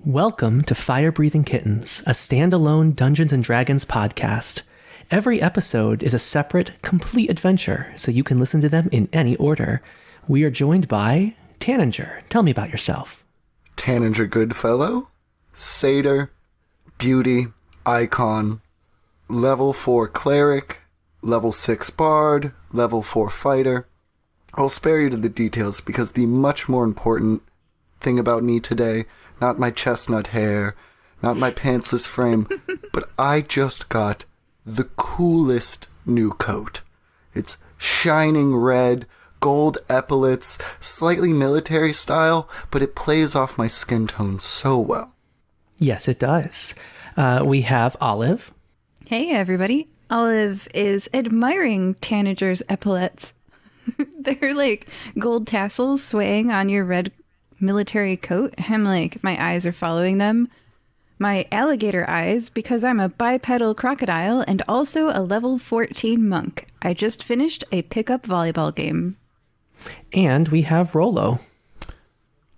Welcome to Fire Breathing Kittens, a standalone Dungeons & Dragons podcast. Every episode is a separate, complete adventure, so you can listen to them in any order. We are joined by Tanager. Tell me about yourself. Tanager Goodfellow, Satyr, Beauty, Icon, Level 4 Cleric, Level 6 Bard, Level 4 Fighter. I'll spare you the details because the much more important thing about me today, not my chestnut hair, not my pantsless frame, but I just got the coolest new coat. It's shining red, gold epaulets, slightly military style, but it plays off my skin tone so well. Yes, it does. We have Olive. Hey, everybody. Olive is admiring Tanager's epaulets. They're like gold tassels swaying on your red military coat. I'm like, my eyes are following them. My alligator eyes, because I'm a bipedal crocodile and also a level 14 monk. I just finished a pickup volleyball game. And we have Rollo.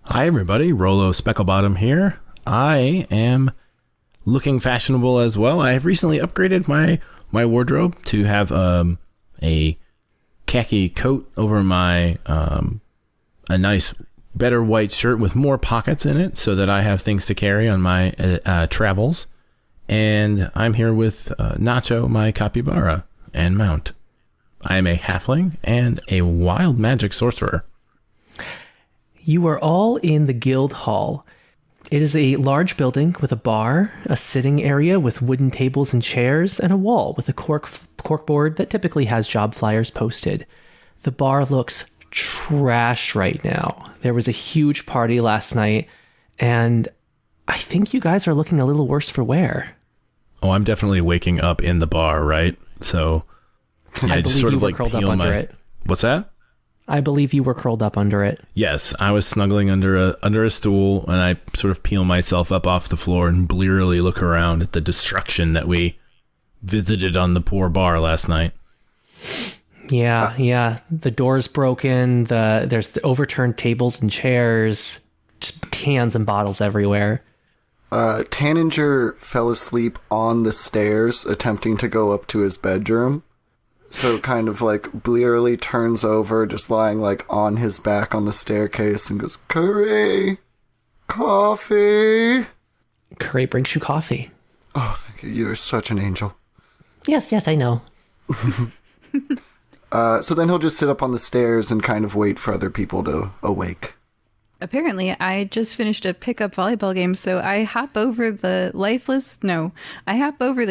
Hi, everybody. Rollo Specklebottom here. I am looking fashionable as well. I have recently upgraded my wardrobe to have a khaki coat over my a nice better white shirt with more pockets in it so that I have things to carry on my travels. And I'm here with Nacho, my capybara, and mount. I am a halfling and a wild magic sorcerer. You are all in the guild hall. It is a large building with a bar, a sitting area with wooden tables and chairs, and a wall with a corkboard that typically has job flyers posted. The bar looks trashed right now. There was a huge party last night, and I think you guys are looking a little worse for wear. Oh, I'm definitely waking up in the bar, right? So I believe you were curled up under it. What's that? I believe you were curled up under it. Yes, I was snuggling under a stool, and I sort of peel myself up off the floor and blearily look around at the destruction that we visited on the poor bar last night. Yeah. The door's broken. There's the overturned tables and chairs, just cans and bottles everywhere. Tanager fell asleep on the stairs attempting to go up to his bedroom. So kind of like blearily turns over, just lying like on his back on the staircase and goes, "Curry, coffee." Curry brings you coffee. Oh, thank you. You're such an angel. Yes, I know. So then he'll just sit up on the stairs and kind of wait for other people to awake. Apparently, I just finished a pickup volleyball game, so I hop over the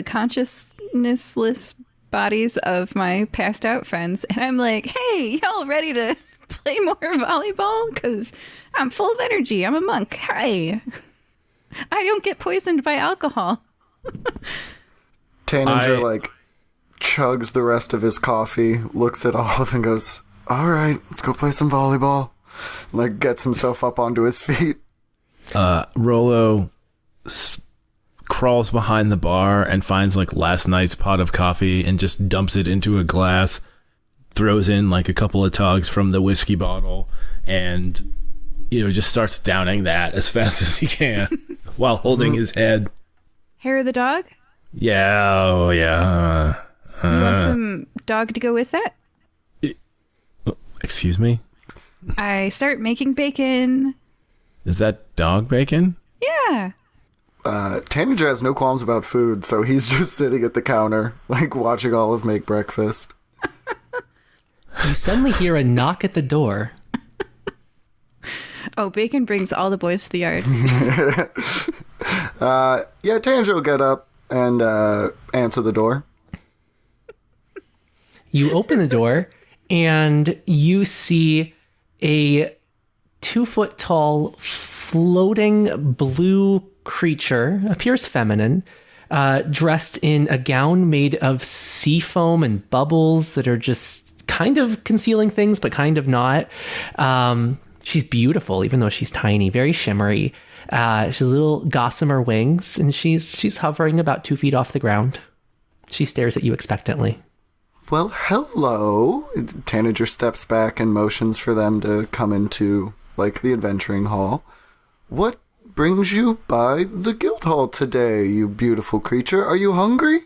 consciousnessless bodies of my passed out friends, and I'm like, hey, y'all ready to play more volleyball? Because I'm full of energy. I'm a monk. Hi. I don't get poisoned by alcohol. Tanager, chugs the rest of his coffee, looks at Olive and goes, "All right, let's go play some volleyball." Gets himself up onto his feet. Rollo crawls behind the bar and finds last night's pot of coffee and just dumps it into a glass, throws in a couple of tugs from the whiskey bottle, and just starts downing that as fast as he can while holding his head. Hair of the dog? Yeah, oh yeah. You want some dog to go with that? Excuse me? I start making bacon. Is that dog bacon? Yeah. Tanager has no qualms about food, so he's just sitting at the counter, watching Olive make breakfast. You suddenly hear a knock at the door. Oh, Bacon brings all the boys to the yard. Yeah, Tanager will get up and answer the door. You open the door, and you see a 2-foot-tall floating blue creature, appears feminine, dressed in a gown made of sea foam and bubbles that are just kind of concealing things, but kind of not. She's beautiful, even though she's tiny, very shimmery. She has little gossamer wings, and she's hovering about 2 feet off the ground. She stares at you expectantly. Well, hello. Tanager steps back and motions for them to come into, the adventuring hall. What brings you by the guild hall today, you beautiful creature? Are you hungry?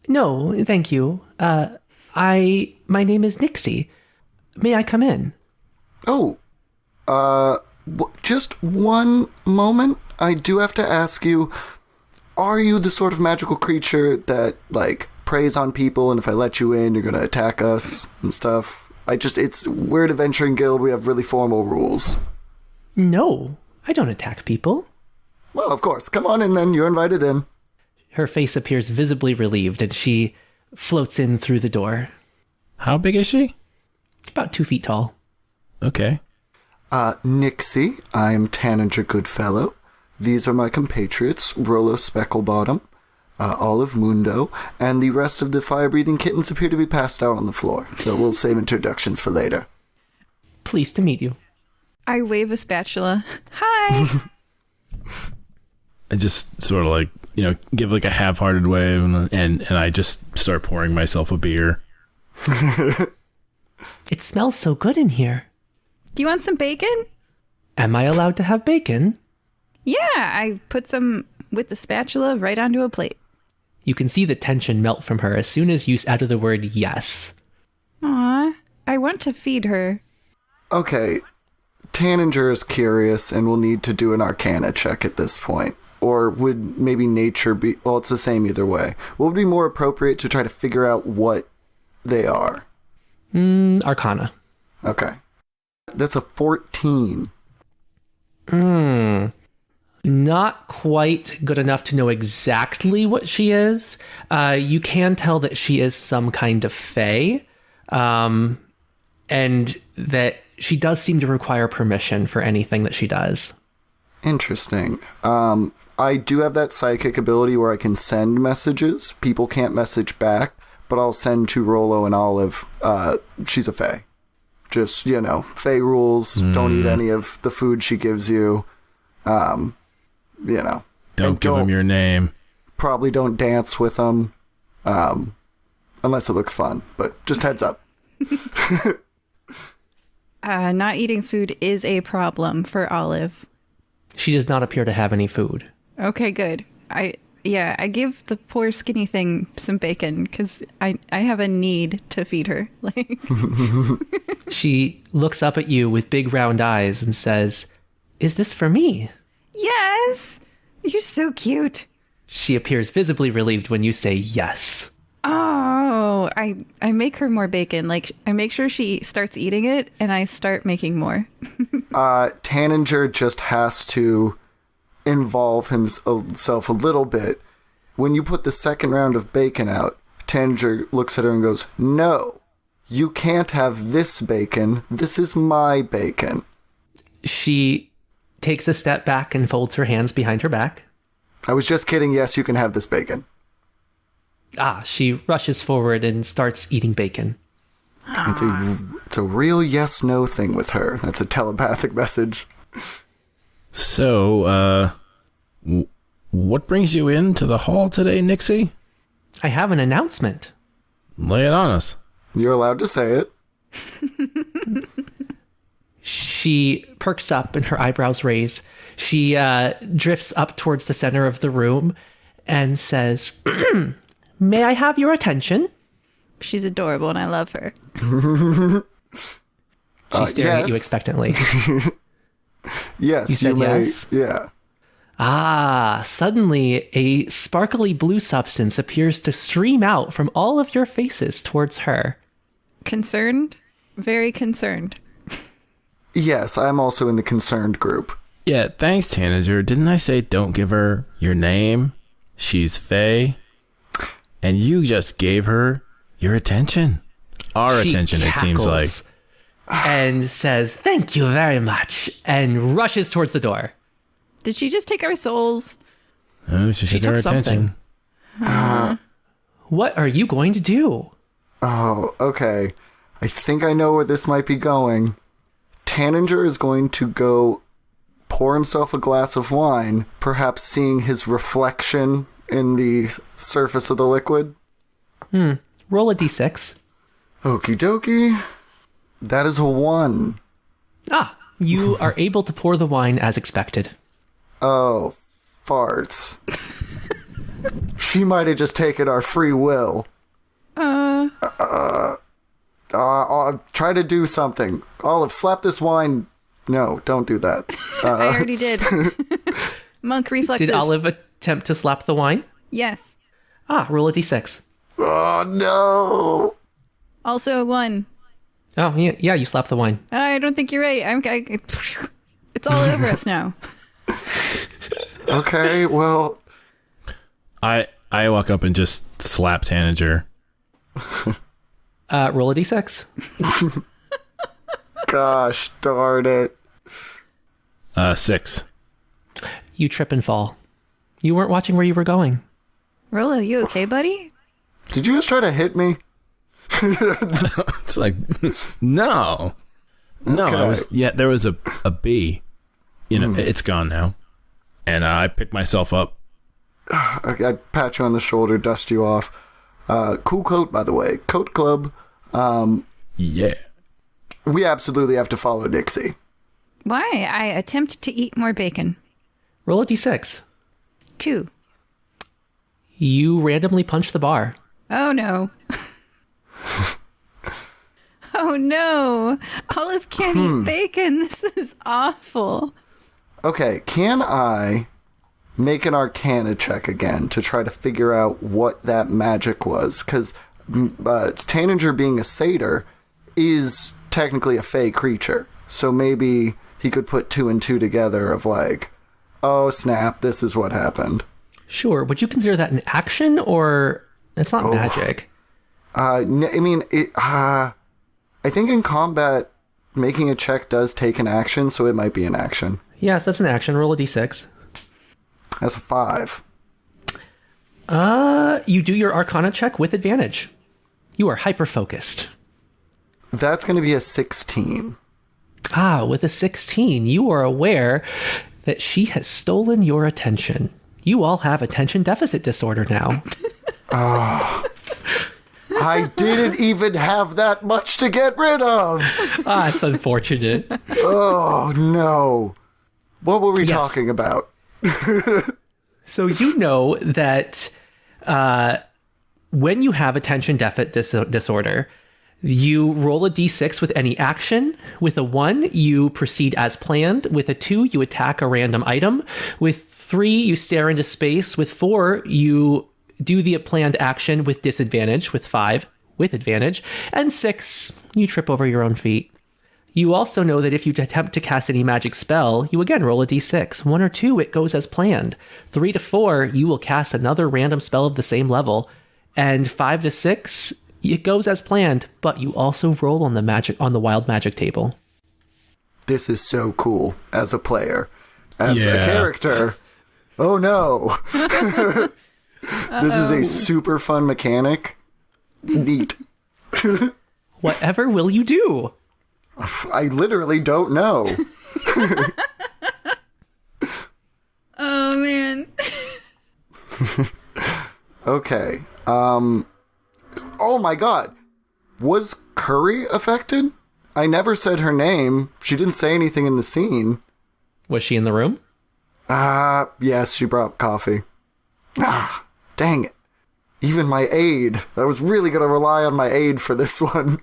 No, thank you. My name is Nixie. May I come in? Oh, just one moment. I do have to ask you, are you the sort of magical creature that, like, preys on people, and if I let you in, you're gonna attack us and stuff? We're an adventuring guild, we have really formal rules. No, I don't attack people. Well, of course. Come on in then, you're invited in. Her face appears visibly relieved, and she floats in through the door. How big is she? About 2 feet tall. Okay. Nixie, I am Tanager Goodfellow. These are my compatriots, Rollo Specklebottom, Olive Mundo, and the rest of the fire-breathing kittens appear to be passed out on the floor, so we'll save introductions for later. Pleased to meet you. I wave a spatula. Hi! I just sort of like, give like a half-hearted wave, and I just start pouring myself a beer. It smells so good in here. Do you want some bacon? Am I allowed to have bacon? Yeah, I put some with the spatula right onto a plate. You can see the tension melt from her as soon as you utter the word yes. Aw, I want to feed her. Okay, Tanager is curious and will need to do an Arcana check at this point. Or would maybe nature be... Well, it's the same either way. What would be more appropriate to try to figure out what they are? Arcana. Okay. That's a 14. Not quite good enough to know exactly what she is. You can tell that she is some kind of fae, and that she does seem to require permission for anything that she does. Interesting. I do have that psychic ability where I can send messages. People can't message back, but I'll send to Rollo and Olive. She's a fae. Just, fae rules. Don't eat any of the food she gives you. Don't give them your name. Probably don't dance with them. Unless it looks fun. But just heads up. Not eating food is a problem for Olive. She does not appear to have any food. Okay, good. I give the poor skinny thing some bacon because I have a need to feed her. Like, She looks up at you with big round eyes and says, "Is this for me?" yes, you're so cute. She appears visibly relieved when you say yes. Oh, I make her more bacon. Like, I make sure she starts eating it, and I start making more. Tanager just has to involve himself a little bit. When you put the second round of bacon out, Tanager looks at her and goes, "No, you can't have this bacon. This is my bacon." She takes a step back and folds her hands behind her back. I was just kidding. Yes, you can have this bacon. She rushes forward and starts eating bacon. It's a real yes-no thing with her. That's a telepathic message. So, what brings you into the hall today, Nixie? I have an announcement. Lay it on us. You're allowed to say it. She perks up and her eyebrows raise. She drifts up towards the center of the room and says, "May I have your attention?" She's adorable, and I love her. She's staring at you yes. expectantly. Yes, You said may. yes? Yeah. Suddenly a sparkly blue substance appears to stream out from all of your faces towards her. Concerned? Very concerned. Yes, I'm also in the concerned group. Yeah, thanks, Tanager. Didn't I say don't give her your name? She's fae. And you just gave her your attention. Our She attention, it seems like. cackles and says, "Thank you very much," and rushes towards the door. Did she just take our souls? Oh, she took our took something. attention. What are you going to do? Oh, okay. I think I know where this might be going. Tanager is going to go pour himself a glass of wine, perhaps seeing his reflection in the surface of the liquid. Roll a d6. Okie dokie. That is a 1. You are able to pour the wine as expected. Oh, farts. She might have just taken our free will. Try to do something. Olive, slap this wine. No, don't do that. I already did. Monk reflexes. Did Olive attempt to slap the wine? Yes. Roll a d6. Oh, no. Also a 1. Oh, yeah, you slapped the wine. I don't think you're right. It's all over us now. Okay, well... I walk up and just slap Tanager. Roll a d6. Gosh darn it. 6. You trip and fall. You weren't watching where you were going. Rollo, you okay, buddy? Did you just try to hit me? It's like, no. No, Okay. there was a bee. It's gone now. And I picked myself up. I pat you on the shoulder, dust you off. Cool coat, by the way. Coat Club. Yeah. We absolutely have to follow Nixie. Why? I attempt to eat more bacon. Roll a d6. 2. You randomly punch the bar. Oh, no. Oh, no. Olive can't eat bacon. This is awful. Okay, can I make an Arcana check again to try to figure out what that magic was? Because Tanager being a satyr is technically a fey creature. So maybe he could put 2 and 2 together of like, oh snap, this is what happened. Sure. Would you consider that an action, or it's not magic? I think in combat, making a check does take an action, so it might be an action. Yes, that's an action. Roll a d6. That's a 5. You do your Arcana check with advantage. You are hyper-focused. That's going to be a 16. With a 16, you are aware that she has stolen your attention. You all have attention deficit disorder now. I didn't even have that much to get rid of. It's unfortunate. Oh, no. What were we talking about? So you know that when you have attention deficit disorder, you roll a d6 with any action. With a 1, you proceed as planned. With a 2, you attack a random item. With 3, you stare into space. With 4, you do the planned action with disadvantage. With 5, with advantage. And 6, you trip over your own feet. You also know that if you attempt to cast any magic spell, you again roll a d6. 1 or 2, it goes as planned. 3 to 4, you will cast another random spell of the same level. And 5 to 6, it goes as planned, but you also roll on the wild magic table. This is so cool as a player. As a character, oh no. This is a super fun mechanic. Neat. Whatever will you do? I literally don't know. Oh, man. Okay. Oh my god. Was Curry affected? I never said her name. She didn't say anything in the scene. Was she in the room? Yes, she brought coffee. Dang it. Even my aide. I was really going to rely on my aide for this one.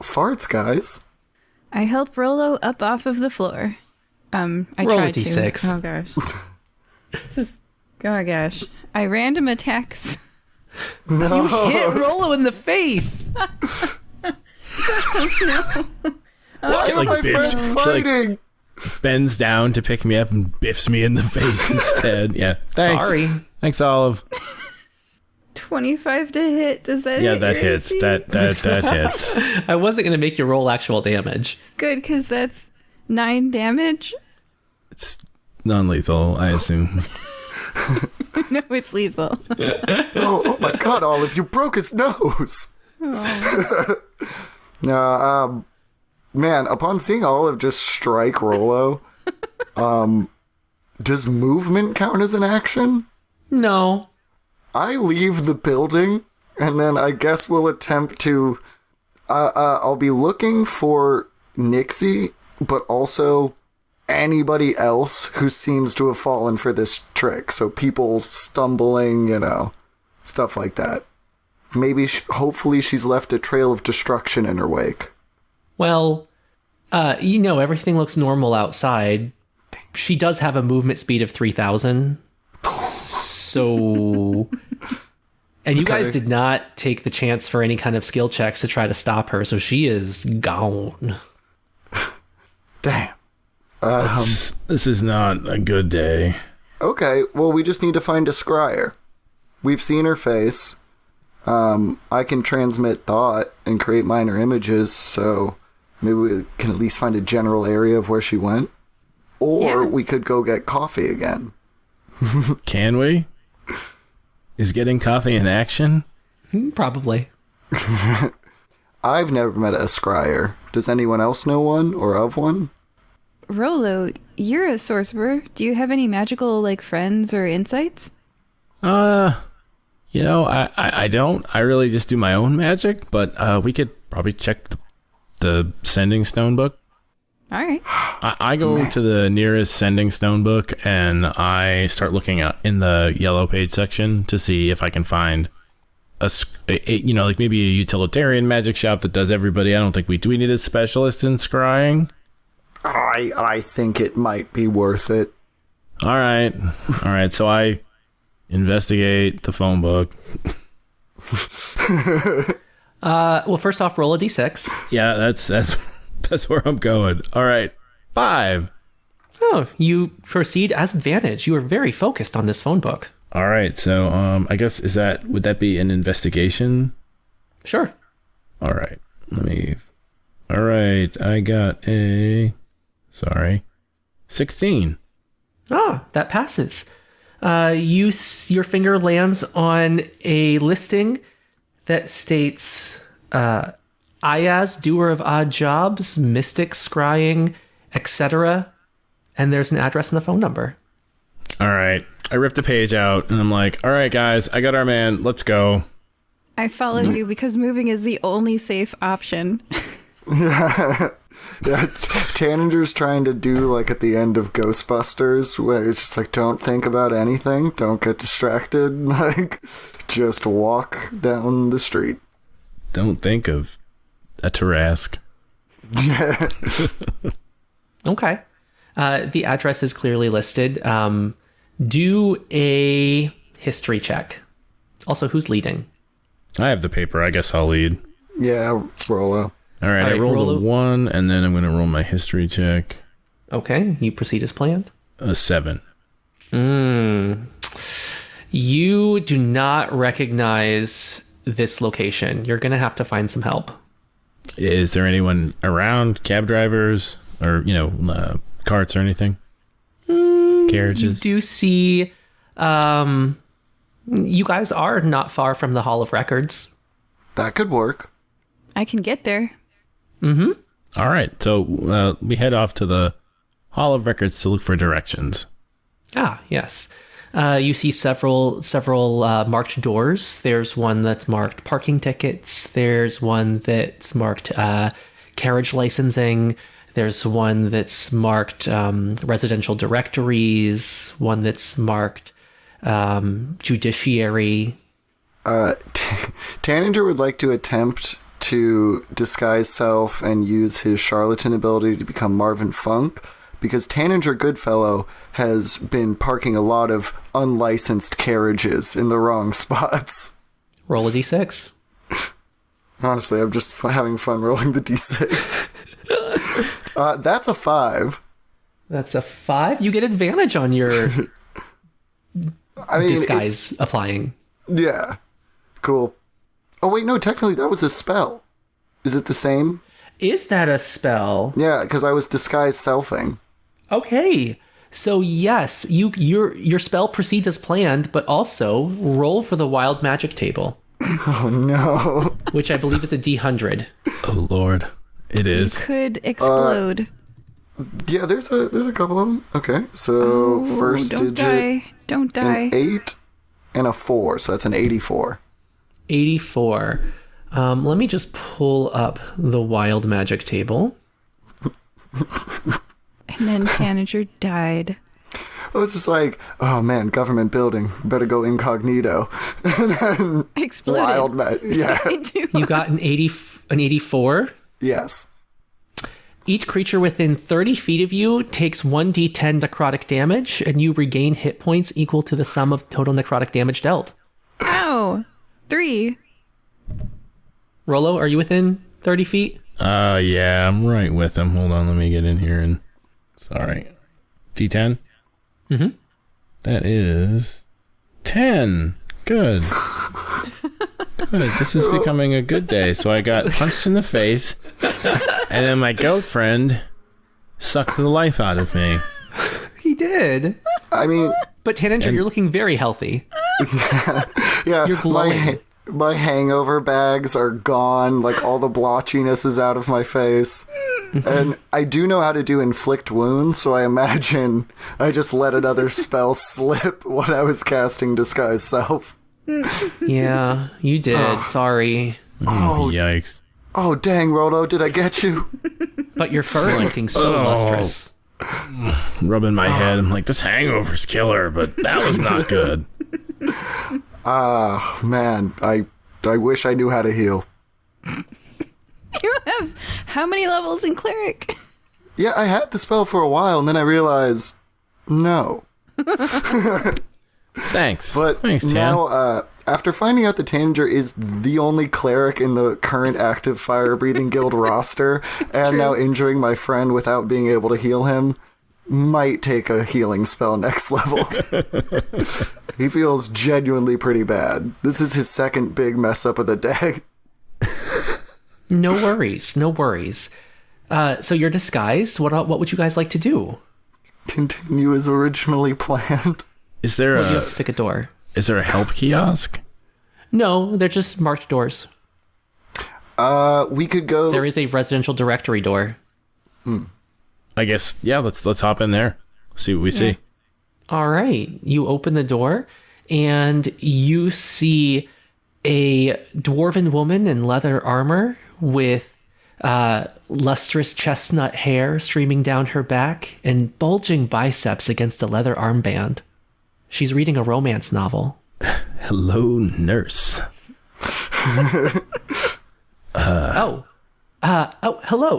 Farts, guys. I help Rollo up off of the floor. I Roll a tried d6. to. Oh, gosh. Oh, gosh. I random attacks. No. Hit Rollo in the face! Why are my friends fighting? Bends down to pick me up and biffs me in the face instead. Yeah. Thanks. Sorry. Thanks, Olive. 25 to hit. Does that hit? Yeah, that your hits. AC? That hits. I wasn't going to make you roll actual damage. Good, because that's 9 damage. It's non-lethal, I assume. No, it's lethal. Oh my god, Olive, you broke his nose. Man, upon seeing Olive just strike Rollo, does movement count as an action? No. I leave the building, and then I guess we'll attempt to... I'll be looking for Nixie but also anybody else who seems to have fallen for this trick. So people stumbling, stuff like that. Maybe, hopefully she's left a trail of destruction in her wake. Well, everything looks normal outside. She does have a movement speed of 3,000. So... And you guys did not take the chance for any kind of skill checks to try to stop her, so she is gone. Damn. This is not a good day. Okay, well, we just need to find a scryer. We've seen her face. I can transmit thought and create minor images, so maybe we can at least find a general area of where she went. Or we could go get coffee again. Can we? Is getting coffee an action? Probably. I've never met a scryer. Does anyone else know one or of one? Rollo, you're a sorcerer. Do you have any magical, friends or insights? I don't. I really just do my own magic, but we could probably check the Sending Stone book. All right. I go to the nearest Sending Stone book and I start looking in the yellow page section to see if I can find maybe a utilitarian magic shop that does everybody. I don't think do we need a specialist in scrying? I think it might be worth it. All right. So I investigate the phone book. Well, first off, roll a d6. Yeah, that's where I'm going. All right. 5. Oh, you proceed as advantage. You are very focused on this phone book. All right. So, I guess would that be an investigation? Sure. All right. All right. I got 16. Ah, that passes. Your finger lands on a listing that states, Ayaz, doer of odd jobs, mystic, scrying, etc. And there's an address and a phone number. All right. I ripped a page out and I'm like, all right, guys, I got our man. Let's go. I follow you because moving is the only safe option. Yeah, Tanager's trying to do at the end of Ghostbusters, where it's just don't think about anything, don't get distracted, just walk down the street. Don't think of a Tarask. Yeah. Okay. The address is clearly listed. Do a history check. Also, who's leading? I have the paper. I guess I'll lead. Yeah, Rollo. All right, I rolled a 1, and then I'm going to roll my history check. Okay, you proceed as planned. A 7. You do not recognize this location. You're going to have to find some help. Is there anyone around? Cab drivers? Or, carts or anything? Carriages? You do see... you guys are not far from the Hall of Records. That could work. I can get there. Mm-hmm. All right, so we head off to the Hall of Records to look for directions. Ah, yes. You see several marked doors. There's one that's marked parking tickets. There's one that's marked carriage licensing. There's one that's marked residential directories. One that's marked judiciary. Tanager would like to attempt to disguise self and use his charlatan ability to become Marvin Funk, because Tanager Goodfellow has been parking a lot of unlicensed carriages in the wrong spots. Roll a d6. Honestly, I'm just having fun rolling the d6. That's a 5. That's a 5. You get advantage on your disguise applying. Yeah. Cool. Oh, wait, no, technically that was a spell. Is it the same? Is that a spell? Yeah, because I was disguise selfing. Okay. So yes, your spell proceeds as planned, but also roll for the wild magic table. Oh no. Which I believe is a D100. Oh lord. It is. You could explode. Yeah, there's a couple of them. Okay, so first don't digit. Don't die. An 8 and a 4, so that's an 84. 84. Let me just pull up the wild magic table. And then Tanager died. I was just like, oh man, government building, better go incognito. And then Exploded. wild yeah. You got an 84. Yes. Each creature within 30 feet of you takes 1d10 necrotic damage, and you regain hit points equal to the sum of total necrotic damage dealt. Ow. 3. Rollo, are you within 30 feet? Yeah, I'm right with him. Hold on, let me get in here and... Sorry. D10? Mm-hmm. That is... 10. Good. Good. This is becoming a good day. So I got punched in the face, and then my girlfriend sucked the life out of me. He did. I mean... But Tanager, you're looking very healthy. Yeah, You're glowing. my hangover bags are gone. Like, all the blotchiness is out of my face. And I do know how to do inflict wounds, so I imagine I just let another spell slip when I was casting Disguise Self. Yeah, you did. Sorry. Oh, Yikes. Oh, dang, Rollo, did I get you? But your fur is looking so lustrous. Rubbing my head. I'm like, this hangover's killer, but that was not good. Man, I wish I knew how to heal. You have how many levels in Cleric? Yeah, I had the spell for a while, and then I realized, no. Thanks. But Thanks, Tan. now, after finding out the Tanager is the only cleric in the current active Fire-Breathing Guild roster, and now injuring my friend without being able to heal him, might take a healing spell next level. He feels genuinely pretty bad. This is his second big mess up of the day. No worries. No worries. So you're disguised. What would you guys like to do? Continue as originally planned. Is there You have to pick a door. is there a help kiosk? No, they're just marked doors. We could go... There is a residential directory door. I guess, yeah, let's hop in there. See what we see. All right. You open the door and you see a dwarven woman in leather armor with lustrous chestnut hair streaming down her back and bulging biceps against a leather armband. She's reading a romance novel. Hello, nurse. Hello.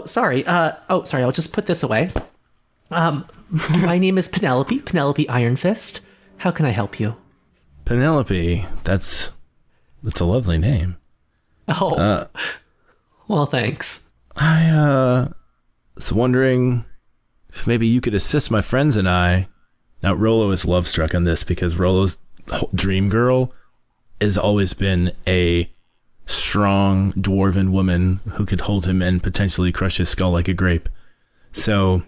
Sorry. Sorry. I'll just put this away. My name is Penelope Ironfist. How can I help you? Penelope, that's a lovely name. Oh, well, thanks. I was wondering if maybe you could assist my friends and I. Now, Rollo is love struck on this because Rollo's dream girl has always been a strong dwarven woman who could hold him and potentially crush his skull like a grape. So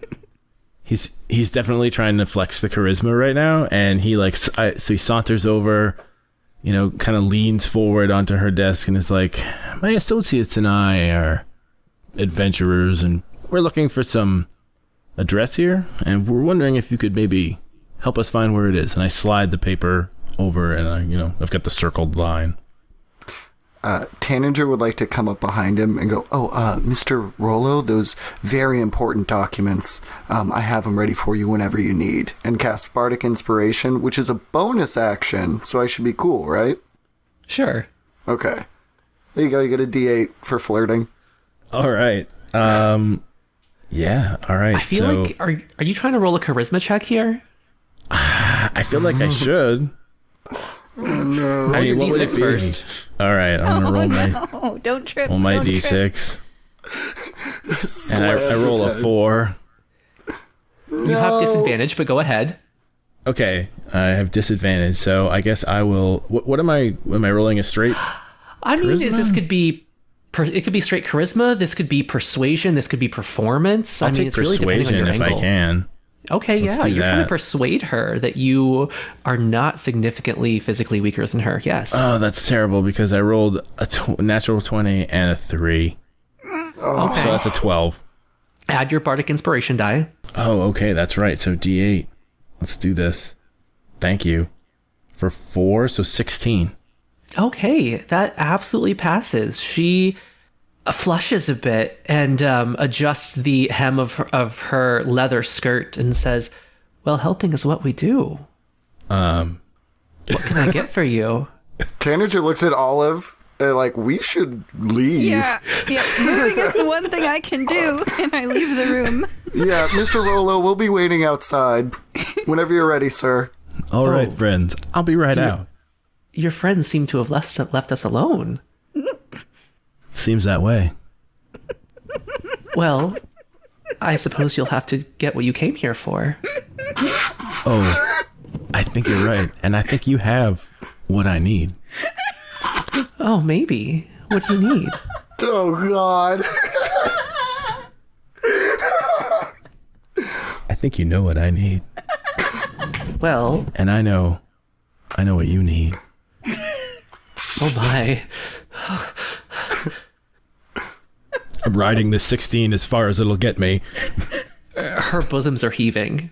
he's definitely trying to flex the charisma right now, and he he saunters over, kind of leans forward onto her desk and is like, my associates and I are adventurers, and we're looking for some address here, and we're wondering if you could maybe help us find where it is. And I slide the paper over, and I've got the circled line. Tanager would like to come up behind him and go, Mr. Rollo, those very important documents, I have them ready for you whenever you need. And cast Bardic Inspiration, which is a bonus action, so I should be cool, right? Sure. Okay. There you go, you get a D8 for flirting. All right. Yeah, all right. I feel like, are you trying to roll a charisma check here? I feel like I should. Roll your what would it D6 be? first. All right, I'm gonna roll No, don't trip. my don't trip. D6, and I roll a 4. You have disadvantage, but go ahead. Okay, I have disadvantage, so I guess I will. What am I rolling a straight? I mean, Charisma? it could be straight charisma. This could be persuasion. This could be performance. I'll take it's really depending on persuasion your if angle. I can. Okay, Let's yeah, do you're trying to that. persuade her that you are not significantly physically weaker than her. Yes. Oh, that's terrible because I rolled a natural 20 and a 3, Okay. so that's a 12. Add your bardic inspiration die. Oh, okay, that's right. So D8. Let's do this. Thank you. For 4, so 16. Okay, that absolutely passes. She flushes a bit and adjusts the hem of her leather skirt and says, well, helping is what we do. What can I get for you? Tanager looks at Olive and like, we should leave. Yeah. Moving is the one thing I can do, and I leave the room. Yeah, Mr. Rollo, we'll be waiting outside. Whenever you're ready, sir. All right, friends. I'll be right out. Your friends seem to have left us alone. Seems that way. Well, I suppose you'll have to get what you came here for. Oh, I think you're right. And I think you have what I need. Oh, maybe. What do you need? Oh, God. I think you know what I need. Well... And I know what you need. Oh, my. I'm riding this 16 as far as it'll get me. Her bosoms are heaving.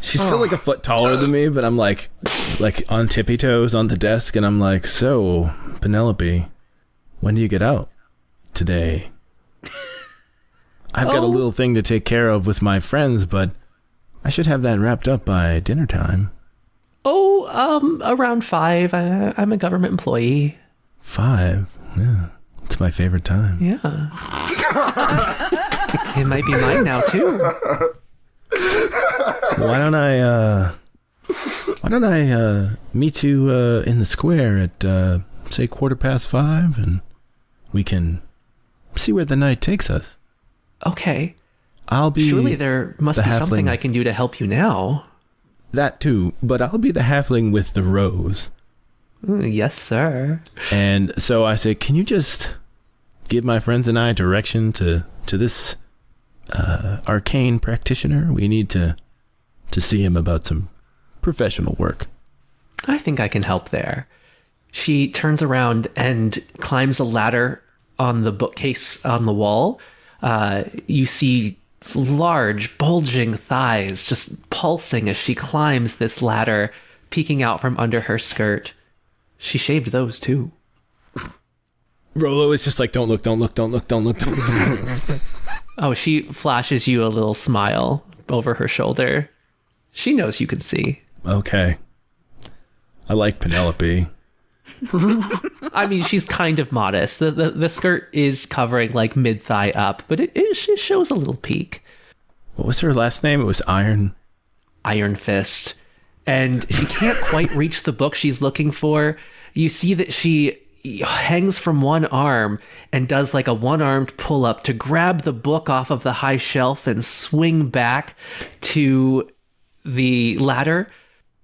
She's still like a foot taller than me, but I'm like on tippy toes on the desk, and I'm like, so, Penelope, when do you get out? Today. I've got a little thing to take care of with my friends, but I should have that wrapped up by dinner time. Around 5. I'm a government employee. 5? Yeah. It's my favorite time. Yeah. It might be mine now, too. Why don't I meet you in the square at say 5:15, and we can see where the night takes us. Okay. I'll be Surely there must be something halfling. I can do to help you now. That too, but I'll be the halfling with the rose. Yes, sir. And so I say, can you just give my friends and I direction to this arcane practitioner? We need to see him about some professional work. I think I can help there. She turns around and climbs a ladder on the bookcase on the wall. You see large, bulging thighs just pulsing as she climbs this ladder, peeking out from under her skirt. She shaved those too. Rollo is just like, don't look. Oh, she flashes you a little smile over her shoulder. She knows you can see. Okay. I like Penelope. I mean, she's kind of modest. The skirt is covering like mid-thigh up, but it shows a little peak. What was her last name? It was Iron Fist. And she can't quite reach the book she's looking for. You see that she hangs from one arm and does like a one-armed pull-up to grab the book off of the high shelf and swing back to the ladder.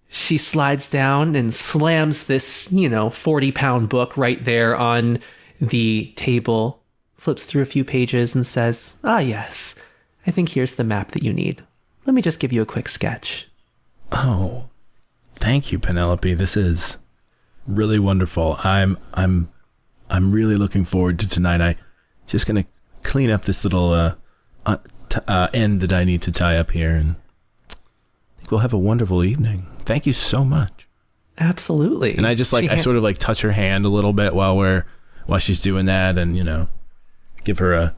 She slides down and slams this, 40-pound book right there on the table, flips through a few pages and says, "Ah, yes, I think here's the map that you need. Let me just give you a quick sketch." Oh, thank you, Penelope. This is really wonderful. I'm really looking forward to tonight. I just gonna clean up this little end that I need to tie up here, and I think we'll have a wonderful evening. Thank you so much. Absolutely. And I just I sort of touch her hand a little bit while she's doing that, and give her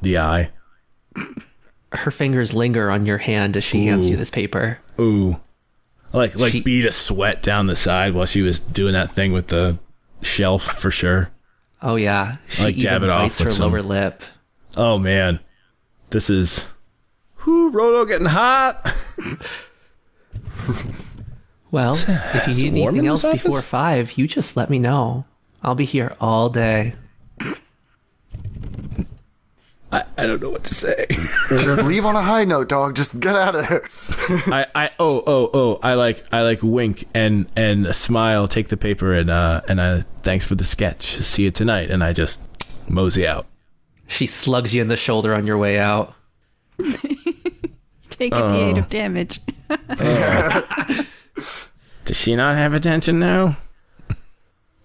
the eye. Her fingers linger on your hand as she hands you this paper. Ooh. She bead of sweat down the side while she was doing that thing with the shelf for sure. Oh yeah. She jab even it off bites her with lower lip. Oh man. This is Rollo getting hot. Well, if you need anything else before 5, you just let me know. I'll be here all day. I don't know what to say. Leave on a high note, dog. Just get out of there. I wink and smile, take the paper and thanks for the sketch. See you tonight, and I just mosey out. She slugs you in the shoulder on your way out. Take a D8 of damage. Does she not have attention now?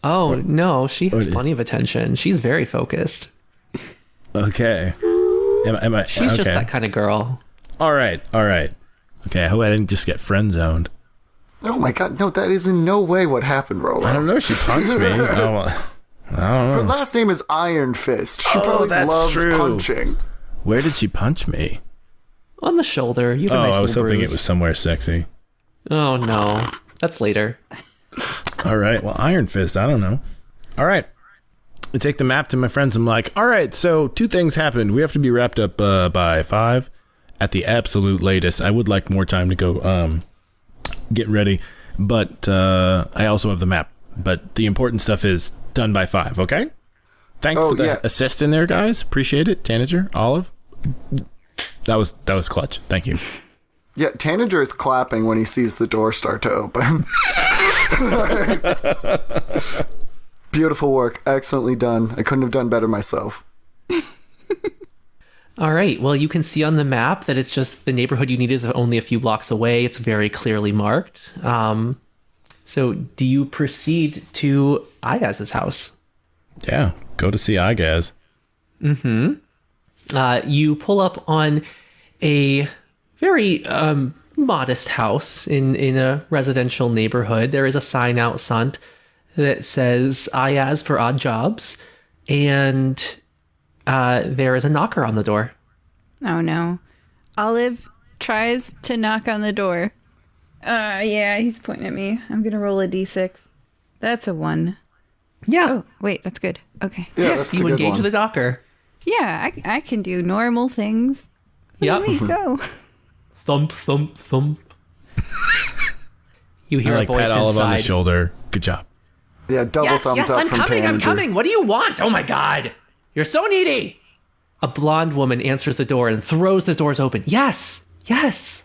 Oh, no, she has plenty of attention. She's very focused. Okay. Am I? She's just that kind of girl. All right. Okay, I hope I didn't just get friend zoned. Oh my god, no, that is in no way what happened, Rollo. I don't know. She punched me. I don't Her know. last name is Iron Fist. She probably that's loves true. punching. Where did she punch me? On the shoulder. You have a nice I was little hoping bruise. it was somewhere sexy. Oh, no. That's later. All right. Well, Iron Fist. I don't know. All right. I take the map to my friends. I'm like, all right, so 2 things happened. We have to be wrapped up by 5 at the absolute latest. I would like more time to go get ready, but I also have the map. But the important stuff is done by 5, okay? Thanks for the assist in there, guys. Appreciate it. Tanager, Olive. That was clutch. Thank you. Yeah, Tanager is clapping when he sees the door start to open. Beautiful work. Excellently done. I couldn't have done better myself. All right. Well, you can see on the map that it's just the neighborhood you need is only a few blocks away. It's very clearly marked. So do you proceed to Ayaz's house? Yeah, go to see Igaz. You pull up on a very modest house in a residential neighborhood. There is a sign out front that says Ayaz for odd jobs, and there is a knocker on the door. Oh no. Olive tries to knock on the door. Yeah, he's pointing at me. I'm gonna roll a d6. That's a 1. Yeah. Oh, wait, that's good. Okay. Yeah, Yes, that's the you good engage one. the knocker. Yeah, I can do normal things. Where Yep. do we go? Thump, thump, thump. You hear I a voice pat Olive on the inside. shoulder. Good job. Yeah, double thumbs up I'm from coming, Tanager. I'm coming. What do you want? Oh my god. You're so needy. A blonde woman answers the door and throws the doors open. Yes. Yes.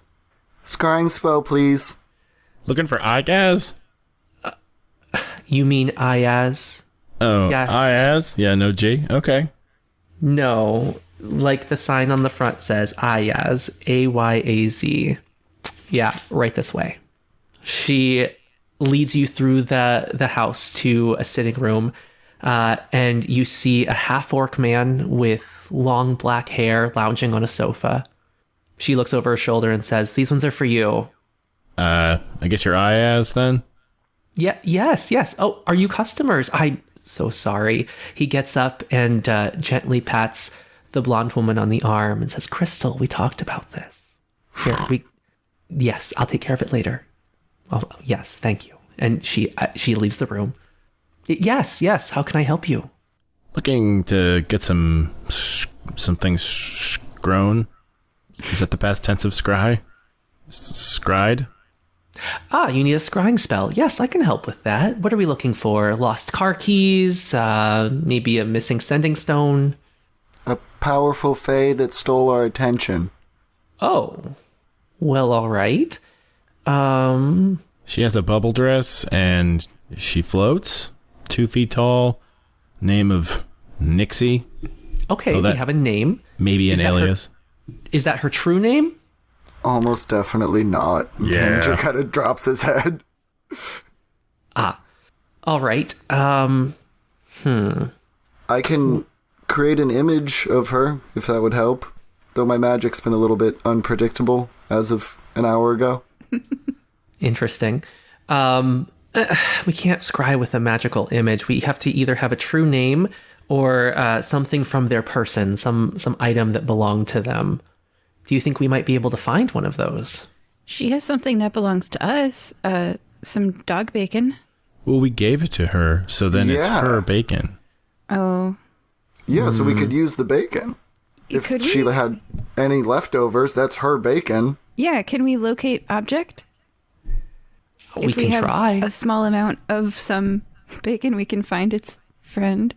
Scrying spell, please. Looking for Igaz? You mean Ayaz? Oh, Yes. Igaz? Yeah, no G. Okay. No. Like the sign on the front says Ayaz. Ayaz. Yeah, right this way. She leads you through the house to a sitting room, and you see a half-orc man with long black hair lounging on a sofa. She looks over her shoulder and says, "These ones are for you." I guess you're Igaz then? Yeah, yes. Oh, are you customers? I'm so sorry. He gets up and gently pats the blonde woman on the arm and says, "Crystal, we talked about this. Yes, I'll take care of it later." Oh, yes, thank you. And she leaves the room. Yes. How can I help you? Looking to get some things grown. Is that the past tense of scry? Scried? You need a scrying spell. Yes, I can help with that. What are we looking for? Lost car keys? Maybe a missing sending stone? A powerful fae that stole our attention. Oh, well, all right. She has a bubble dress and she floats. 2 feet tall. Name of Nixie. Okay, Oh, we that- have a name. Maybe an Is that her- alias. Is that her true name? Almost definitely not. Yeah. Tanager kind of drops his head. All right. I can create an image of her, if that would help. Though my magic's been a little bit unpredictable as of an hour ago. Interesting. We can't scry with a magical image. We have to either have a true name or something from their person, some item that belonged to them. Do you think we might be able to find one of those? She has something that belongs to us. Some dog bacon. Well, we gave it to her, so then it's Yeah. her bacon. Oh, Yeah, so we could use the bacon. If Could we? Sheila had any leftovers, that's her bacon. yeah. Can we locate object? We If can have try. a small amount of some bacon, we can find its friend.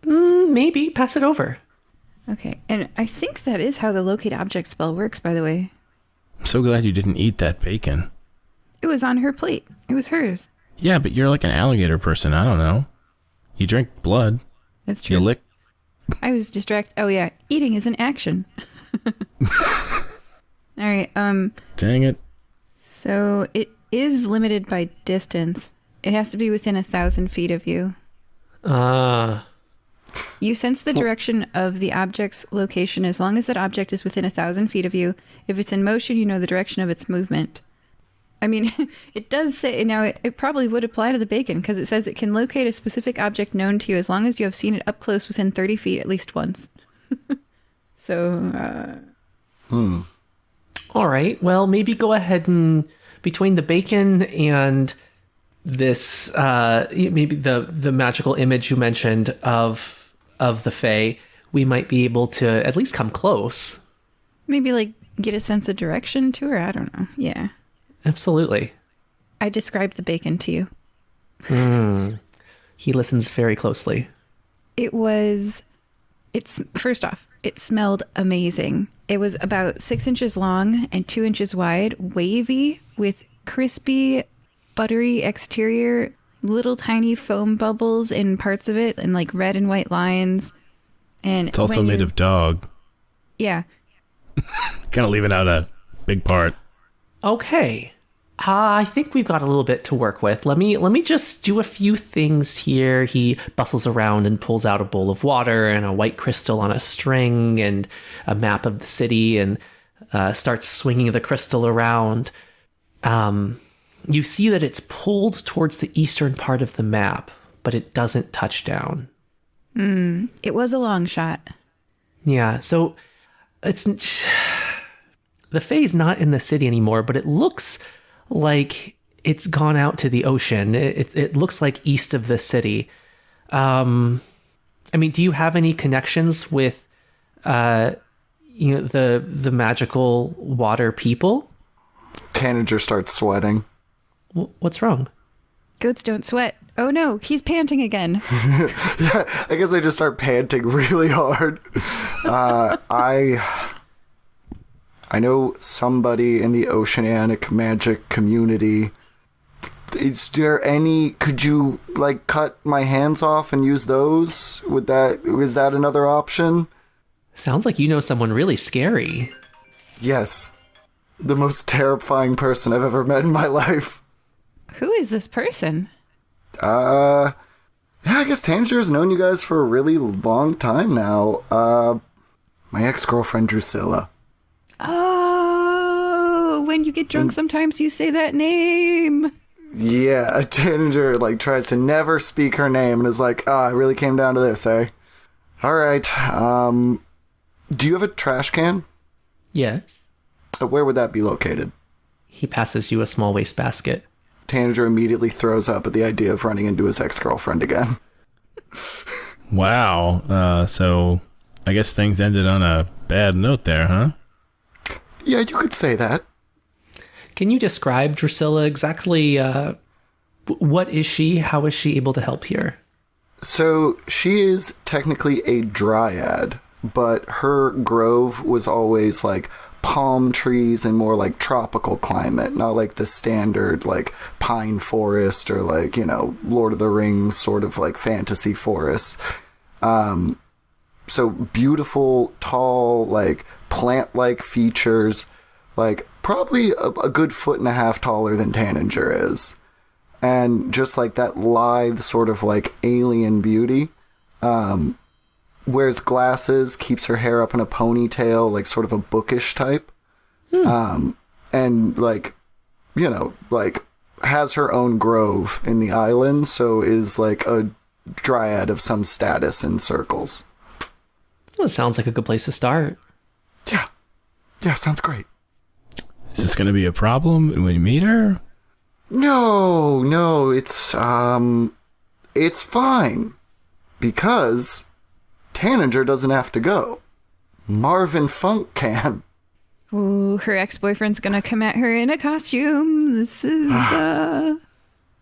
Maybe. Pass it over. Okay, and I think that is how the locate object spell works, by the way. I'm so glad you didn't eat that bacon. It was on her plate. It was hers. Yeah, but you're like an alligator person. I don't know. You drink blood. That's true. You lick. I was distracted. Oh yeah, eating is an action. All right. Dang it. So it is limited by distance. It has to be within 1,000 feet of you. You sense the direction of the object's location as long as that object is within 1,000 feet of you. If it's in motion, you know the direction of its movement. I mean, it does say, now it probably would apply to the bacon because it says it can locate a specific object known to you as long as you have seen it up close within 30 feet at least once. So, All right. Well, maybe go ahead and between the bacon and this, maybe the magical image you mentioned of the Fae, we might be able to at least come close. maybe like get a sense of direction to her. I don't know. Yeah. Absolutely. I described the bacon to you. He listens very closely. It's first off, it smelled amazing. It was about 6 inches long and 2 inches wide, wavy with crispy, buttery exterior, little tiny foam bubbles in parts of it and like red and white lines. And It's also made of dog. Yeah. Kind of leaving out a big part. Okay. I think we've got a little bit to work with. Let me just do a few things here. He bustles around and pulls out a bowl of water and a white crystal on a string and a map of the city and starts swinging the crystal around. You see that it's pulled towards the eastern part of the map, but it doesn't touch down. It was a long shot. Yeah, so it's the Fae's not in the city anymore, but it looks like it's gone out to the ocean. It looks like east of the city. I mean, do you have any connections with, the magical water people? Tanager starts sweating. What's wrong? Goats don't sweat. Oh no, he's panting again. Yeah, I guess I just start panting really hard. I know somebody in the oceanic magic community. Is there any, could you like cut my hands off and use those? Is that another option? Sounds like you know someone really scary. Yes. The most terrifying person I've ever met in my life. Who is this person? Yeah, I guess Tanger's known you guys for a really long time now. My ex-girlfriend Drusilla. Oh, when you get drunk, sometimes you say that name. Yeah, Tanager tries to never speak her name and is like, it really came down to this, eh? Alright, do you have a trash can? Yes. Where would that be located? He passes you a small wastebasket. Tanager immediately throws up at the idea of running into his ex-girlfriend again. Wow. So I guess things ended on a bad note there, huh? Yeah, you could say that. Can you describe Drusilla exactly? What is she? How is she able to help here? So she is technically a dryad, but her grove was always like palm trees and more like tropical climate, not like the standard like pine forest or like, Lord of the Rings sort of like fantasy forests. So beautiful, tall, like plant-like features, like probably a good 1.5 feet taller than Tanager is. And just like that lithe sort of like alien beauty. Wears glasses, keeps her hair up in a ponytail, like sort of a bookish type. And like, has her own grove in the island, so is like a dryad of some status in circles. Well, it sounds like a good place to start. Yeah, sounds great. Is this going to be a problem when we meet her? No, it's fine. Because Tanager doesn't have to go. Marvin Funk can. Ooh, her ex-boyfriend's gonna come at her in a costume. This is,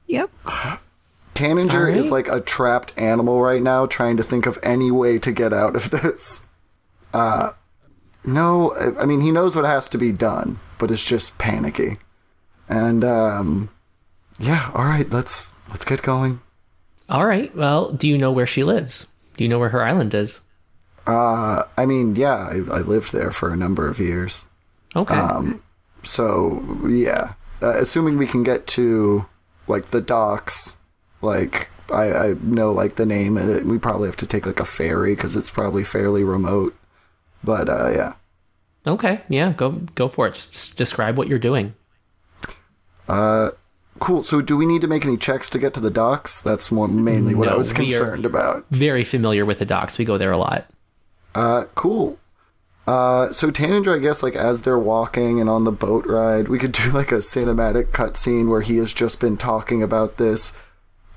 yep. Tanager All right. is like a trapped animal right now, trying to think of any way to get out of this. No, I mean, he knows what has to be done, but it's just panicky. And, yeah, alright, let's get going. All right. Well, do you know where she lives? Do you know where her island is? I mean, yeah, I lived there for a number of years. Okay. So, yeah. Assuming we can get to, like, the docks, like, I know, like, the name of it. We probably have to take, like, a ferry, because it's probably fairly remote. But, yeah. Okay. Yeah, go for it. Just describe what you're doing. Cool. So do we need to make any checks to get to the docks? That's mainly what I was concerned about. Very familiar with the docks. We go there a lot. Cool. So Tanager, I guess, like, as they're walking and on the boat ride, we could do, like, a cinematic cutscene where he has just been talking about this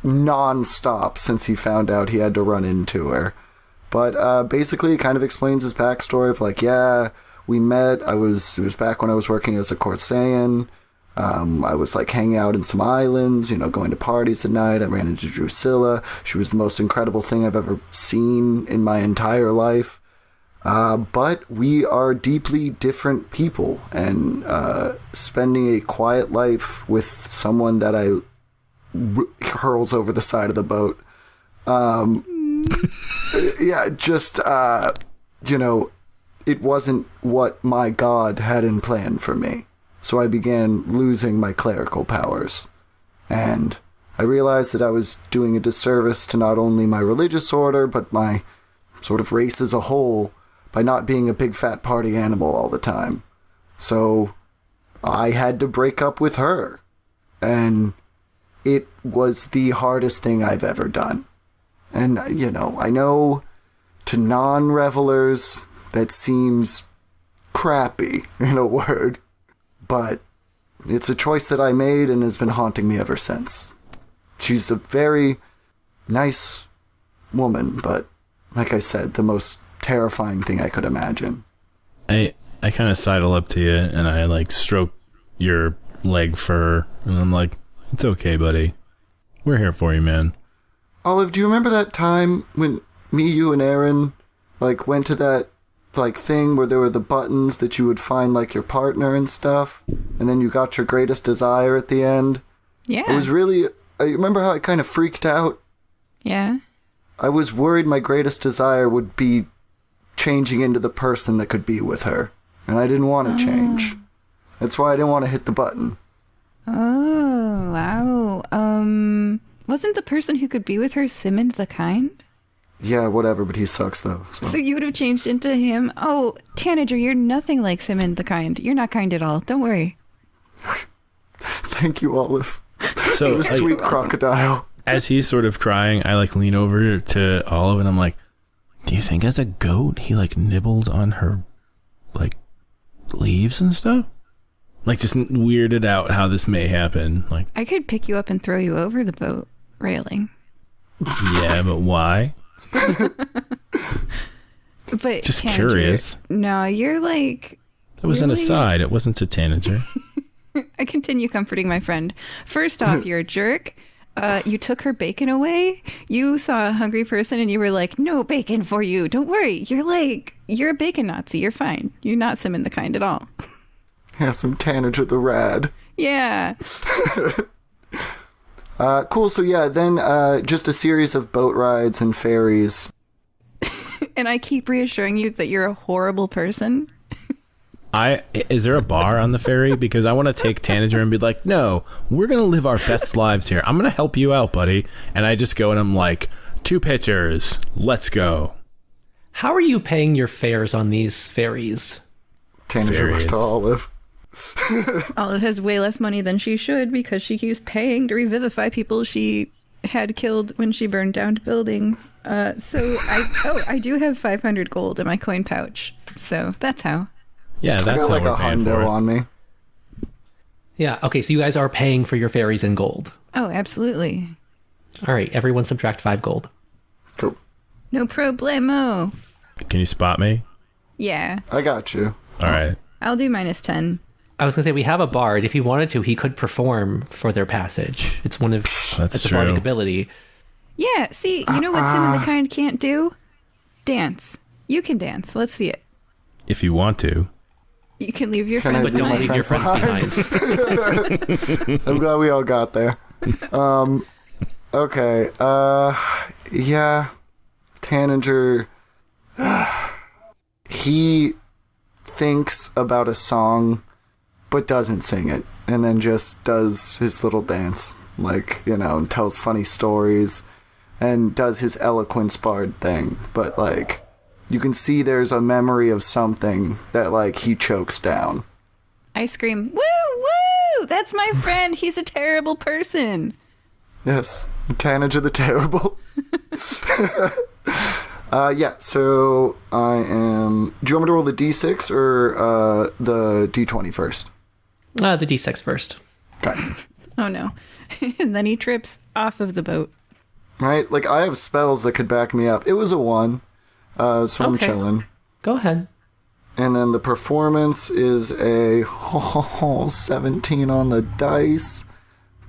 non-stop since he found out he had to run into her. But, basically, it kind of explains his backstory of, like, yeah, we met, it was back when I was working as a Corsaian. I was, like, hanging out in some islands, you know, going to parties at night. I ran into Drusilla. She was the most incredible thing I've ever seen in my entire life. But we are deeply different people, and spending a quiet life with someone that hurls over the side of the boat. Yeah, just, you know, it wasn't what my god had in plan for me. So I began losing my clerical powers. And I realized that I was doing a disservice to not only my religious order, but my sort of race as a whole, by not being a big fat party animal all the time. So I had to break up with her. And it was the hardest thing I've ever done. And, you know, I know to non-revelers that seems crappy, in a word. But it's a choice that I made and has been haunting me ever since. She's a very nice woman, but like I said, the most terrifying thing I could imagine. I kind of sidle up to you and I like stroke your leg fur and I'm like, it's okay, buddy. We're here for you, man. Olive, do you remember that time when me, you, and Aaron like went to that like thing where there were the buttons that you would find like your partner and stuff, and then you got your greatest desire at the end? Yeah. It was really, I remember how I kind of freaked out? Yeah. I was worried my greatest desire would be changing into the person that could be with her, and I didn't want to change. That's why I didn't want to hit the button. Oh, wow. Wasn't the person who could be with her Simmond the Kind? Yeah, whatever, but he sucks though. So you would have changed into him? Oh, Tanager, you're nothing like Simmond the Kind. You're not kind at all. Don't worry. Thank you, Olive. So You're a like, sweet crocodile. as he's sort of crying, I like lean over to Olive and I'm like, do you think as a goat he like nibbled on her like leaves and stuff? Like just weirded out how this may happen. Like, I could pick you up and throw you over the boat railing. yeah, but why? But Just Tanager, curious. No, you're like... That was an really? aside. It wasn't a tanager. I continue comforting my friend. First off, you're a jerk. You took her bacon away. You saw a hungry person and you were like, no bacon for you. Don't worry. You're a bacon Nazi. You're fine. You're not Simmond the Kind at all. Yeah, some Tanager the Rad. Yeah. Cool, so yeah, then just a series of boat rides and ferries. And I keep reassuring you that you're a horrible person. Is there a bar on the ferry? Because I want to take Tanager and be like, no, we're going to live our best lives here. I'm going to help you out, buddy. And I just go and I'm like, 2 pitchers. Let's go. How are you paying your fares on these ferries? Tanager looks to Olive. Olive has way less money than she should because she keeps paying to revivify people she had killed when she burned down buildings. So I do have 500 gold in my coin pouch. So that's how. Yeah, that's I got how like we're a paying for hundo it. on me. Yeah, okay, so you guys are paying for your ferries in gold. Oh, absolutely. All right, everyone subtract 5 gold. Cool. No problemo. Can you spot me? Yeah, I got you. All right. I'll do -10. I was going to say, we have a bard. If he wanted to, he could perform for their passage. It's one of... That's it's a true. bardic ability. Yeah, see, you know what Simmond the Kind can't do? Dance. You can dance. Let's see it. If you want to. You can leave your Can I friends But don't leave my leave your friends behind. I'm glad we all got there. Okay. Yeah. Tanager. He thinks about a song, but doesn't sing it, and then just does his little dance, like, you know, and tells funny stories, and does his eloquence bard thing, but, like, you can see there's a memory of something that, like, he chokes down. I scream, woo, too. That's my friend. He's a terrible person. Yes, Tanager the Terrible. Yeah, so I am... Do you want me to roll the D6 or the D20 first? The D6 first. Okay. Oh, no. And then he trips off of the boat. Right? Like, I have spells that could back me up. It was a 1, so I'm Okay. chilling. Go ahead. And then the performance is a 17 on the dice,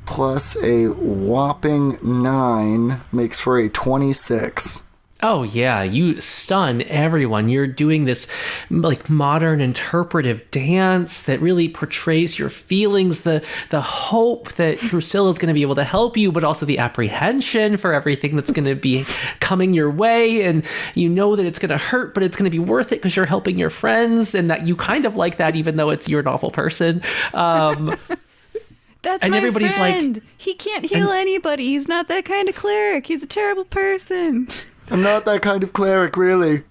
plus a whopping 9 makes for a 26. Oh yeah, you stun everyone. You're doing this like modern interpretive dance that really portrays your feelings, the hope that Drusilla is going to be able to help you, but also the apprehension for everything that's going to be coming your way, and you know that it's going to hurt, but it's going to be worth it because you're helping your friends, and that you kind of like that even though you're an awful person. That's and my everybody's friend. like, He can't heal anybody. He's not that kind of cleric. He's a terrible person. I'm not that kind of cleric, really.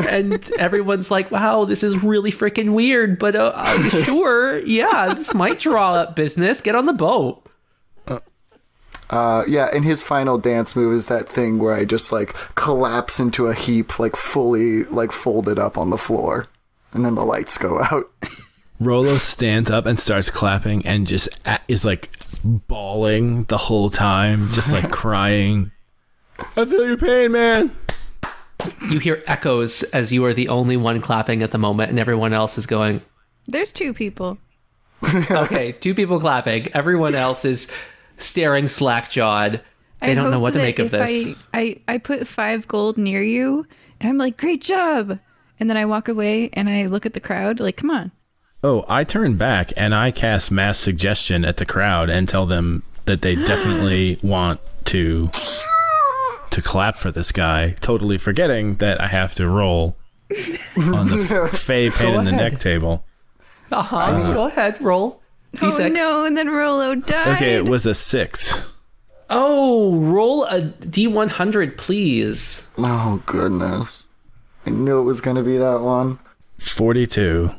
and everyone's like, wow, this is really freaking weird, but sure, yeah, this might draw up business. Get on the boat. Yeah, and his final dance move is that thing where I just, like, collapse into a heap, like, fully, like, folded up on the floor. And then the lights go out. Rollo stands up and starts clapping and just is like bawling the whole time, just like crying. I feel your pain, man. You hear echoes as you are the only one clapping at the moment, and everyone else is going, There's 2 people. okay, 2 people clapping. Everyone else is staring slack-jawed. They don't know what to make of this. I put 5 gold near you, and I'm like, great job. And then I walk away, and I look at the crowd, like, come on. Oh, I turn back and I cast mass suggestion at the crowd and tell them that they definitely want to clap for this guy, totally forgetting that I have to roll on the Fey pain in the neck table. Go ahead, roll. D6. Oh no, and then Rollo died. Okay, it was a 6. Oh, roll a D100, please. Oh, goodness. I knew it was going to be that one. 42.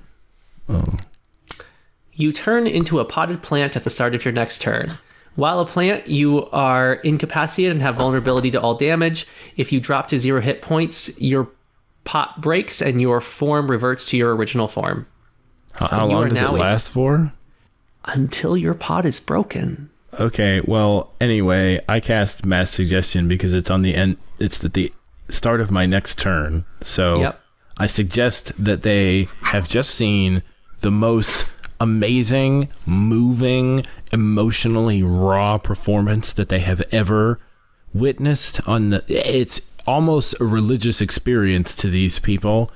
Oh. You turn into a potted plant at the start of your next turn. While a plant, you are incapacitated and have vulnerability to all damage. If you drop to 0 hit points, your pot breaks and your form reverts to your original form. How long does it last for? Until your pot is broken. Okay, well, anyway, I cast mass suggestion because it's on the end. It's at the start of my next turn. So Yep. I suggest that they have just seen the most amazing, moving, emotionally raw performance that they have ever witnessed it's almost a religious experience to these people.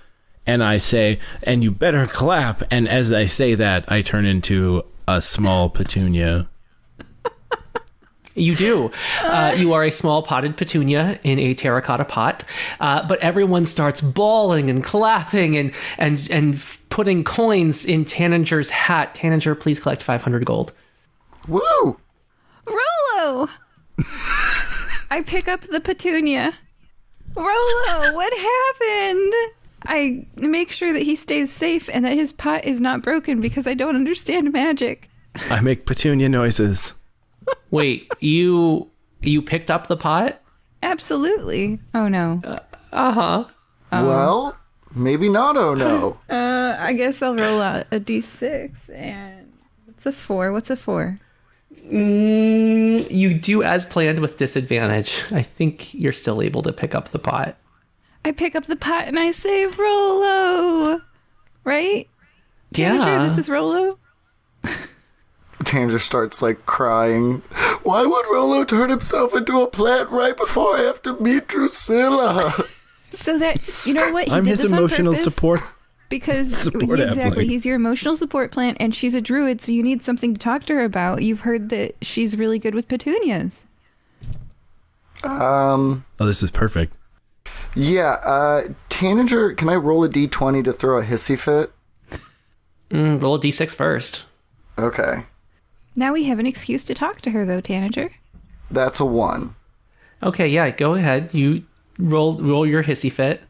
And I say, and you better clap. And as I say that, I turn into a small petunia. You do. You are a small potted petunia in a terracotta pot, but everyone starts bawling and clapping and putting coins in Tanager's hat. Tanager, please collect 500 gold. Woo! Rollo! I pick up the petunia. Rollo, what happened? I make sure that he stays safe and that his pot is not broken because I don't understand magic. I make petunia noises. Wait, you picked up the pot? Absolutely. Oh no. Well, maybe not, oh no. I guess I'll roll out a d6 and what's a 4? What's a 4? You do as planned with disadvantage. I think you're still able to pick up the pot. I pick up the pot and I save Rollo. Right? Tanager, Yeah. this is Rollo. Tanager starts, like, crying. Why would Rollo turn himself into a plant right before I have to meet Drusilla? So that, you know what? He I'm did his this on emotional purpose support. Because Support exactly, appling. he's your emotional support plant, and she's a druid, so you need something to talk to her about. You've heard that she's really good with petunias. Oh, this is perfect. Yeah, Tanager, can I roll a d20 to throw a hissy fit? Roll a d6 first. Okay. Now we have an excuse to talk to her, though, Tanager. That's a 1. Okay, yeah, go ahead. You roll your hissy fit.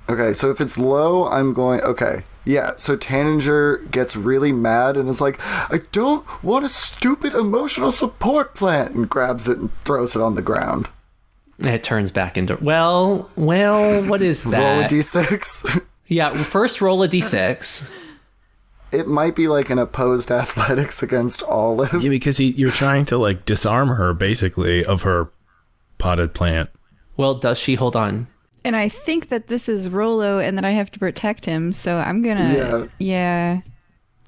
Okay, so if it's low, I'm going... Okay, Yeah, so Tanager gets really mad and is like, I don't want a stupid emotional support plant, and grabs it and throws it on the ground. It turns back into, well, what is that? Roll a d6. Yeah, first roll a d6. It might be like an opposed athletics against Olive. Yeah, because you're trying to like disarm her basically of her potted plant. Well, does she hold on? And I think that this is Rollo and that I have to protect him, so I'm gonna... Yeah.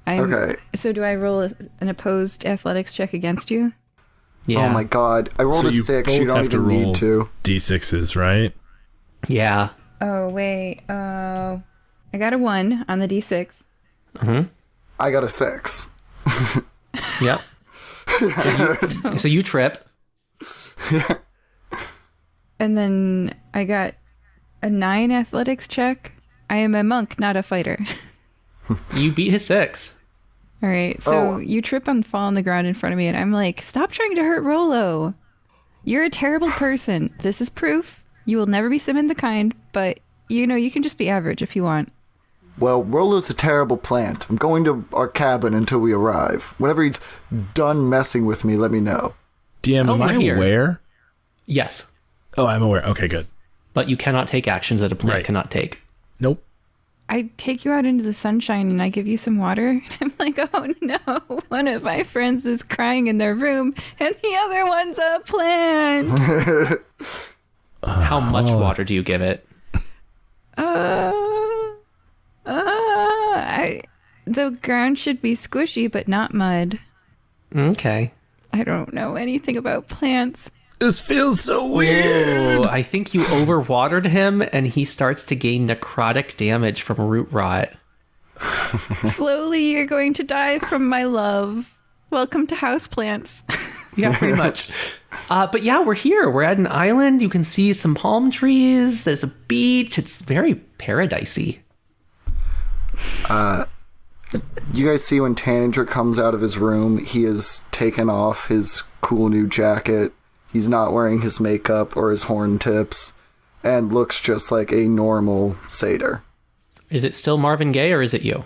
Okay. So do I roll an opposed athletics check against you? Yeah. Oh my god. I rolled a 6. You don't even need to. D6s, right? Yeah. Oh, wait. I got a 1 on the D6. Mm-hmm. I got a 6. Yep. So you trip. Yeah. And then I got a 9 athletics check. I am a monk, not a fighter. You beat his 6. All right, so you trip and fall on the ground in front of me, and I'm like, stop trying to hurt Rollo. You're a terrible person. This is proof. You will never be Simon the Kind, but, you know, you can just be average if you want. Well, Rollo's a terrible plant. I'm going to our cabin until we arrive. Whenever he's done messing with me, let me know. DM, am I aware? Yes. Oh, I'm aware. Okay, good. But you cannot take actions that a plant cannot take. Nope. I take you out into the sunshine and I give you some water. And I'm like, oh no, one of my friends is crying in their room and the other one's a plant. How much water do you give it? The ground should be squishy, but not mud. Okay. I don't know anything about plants. This feels so weird. Ooh, I think you overwatered him and he starts to gain necrotic damage from root rot. Slowly, you're going to die from my love. Welcome to houseplants. Yeah, pretty much. But yeah, we're here. We're at an island. You can see some palm trees. There's a beach. It's very paradisey. You guys see when Tanager comes out of his room, he has taken off his cool new jacket. He's not wearing his makeup or his horn tips and looks just like a normal satyr. Is it still Marvin Gaye or is it you?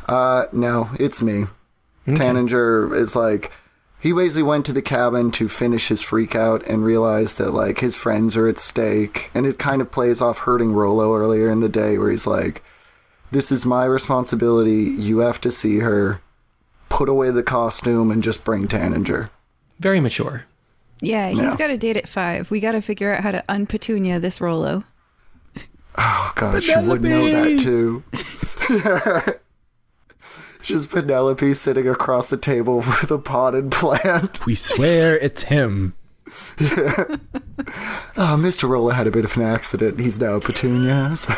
No, it's me. Okay. Tanager is like, he basically went to the cabin to finish his freak out and realized that like his friends are at stake. And it kind of plays off hurting Rollo earlier in the day where he's like, this is my responsibility. You have to see her. Put away the costume and just bring Tanager. Very mature. Yeah, he's got a date at 5. We got to figure out how to unpetunia this Rollo. Oh, gosh, you would know that, too. Just Penelope sitting across the table with a potted plant. We swear it's him. Yeah. Mr. Rollo had a bit of an accident. He's now Petunia. So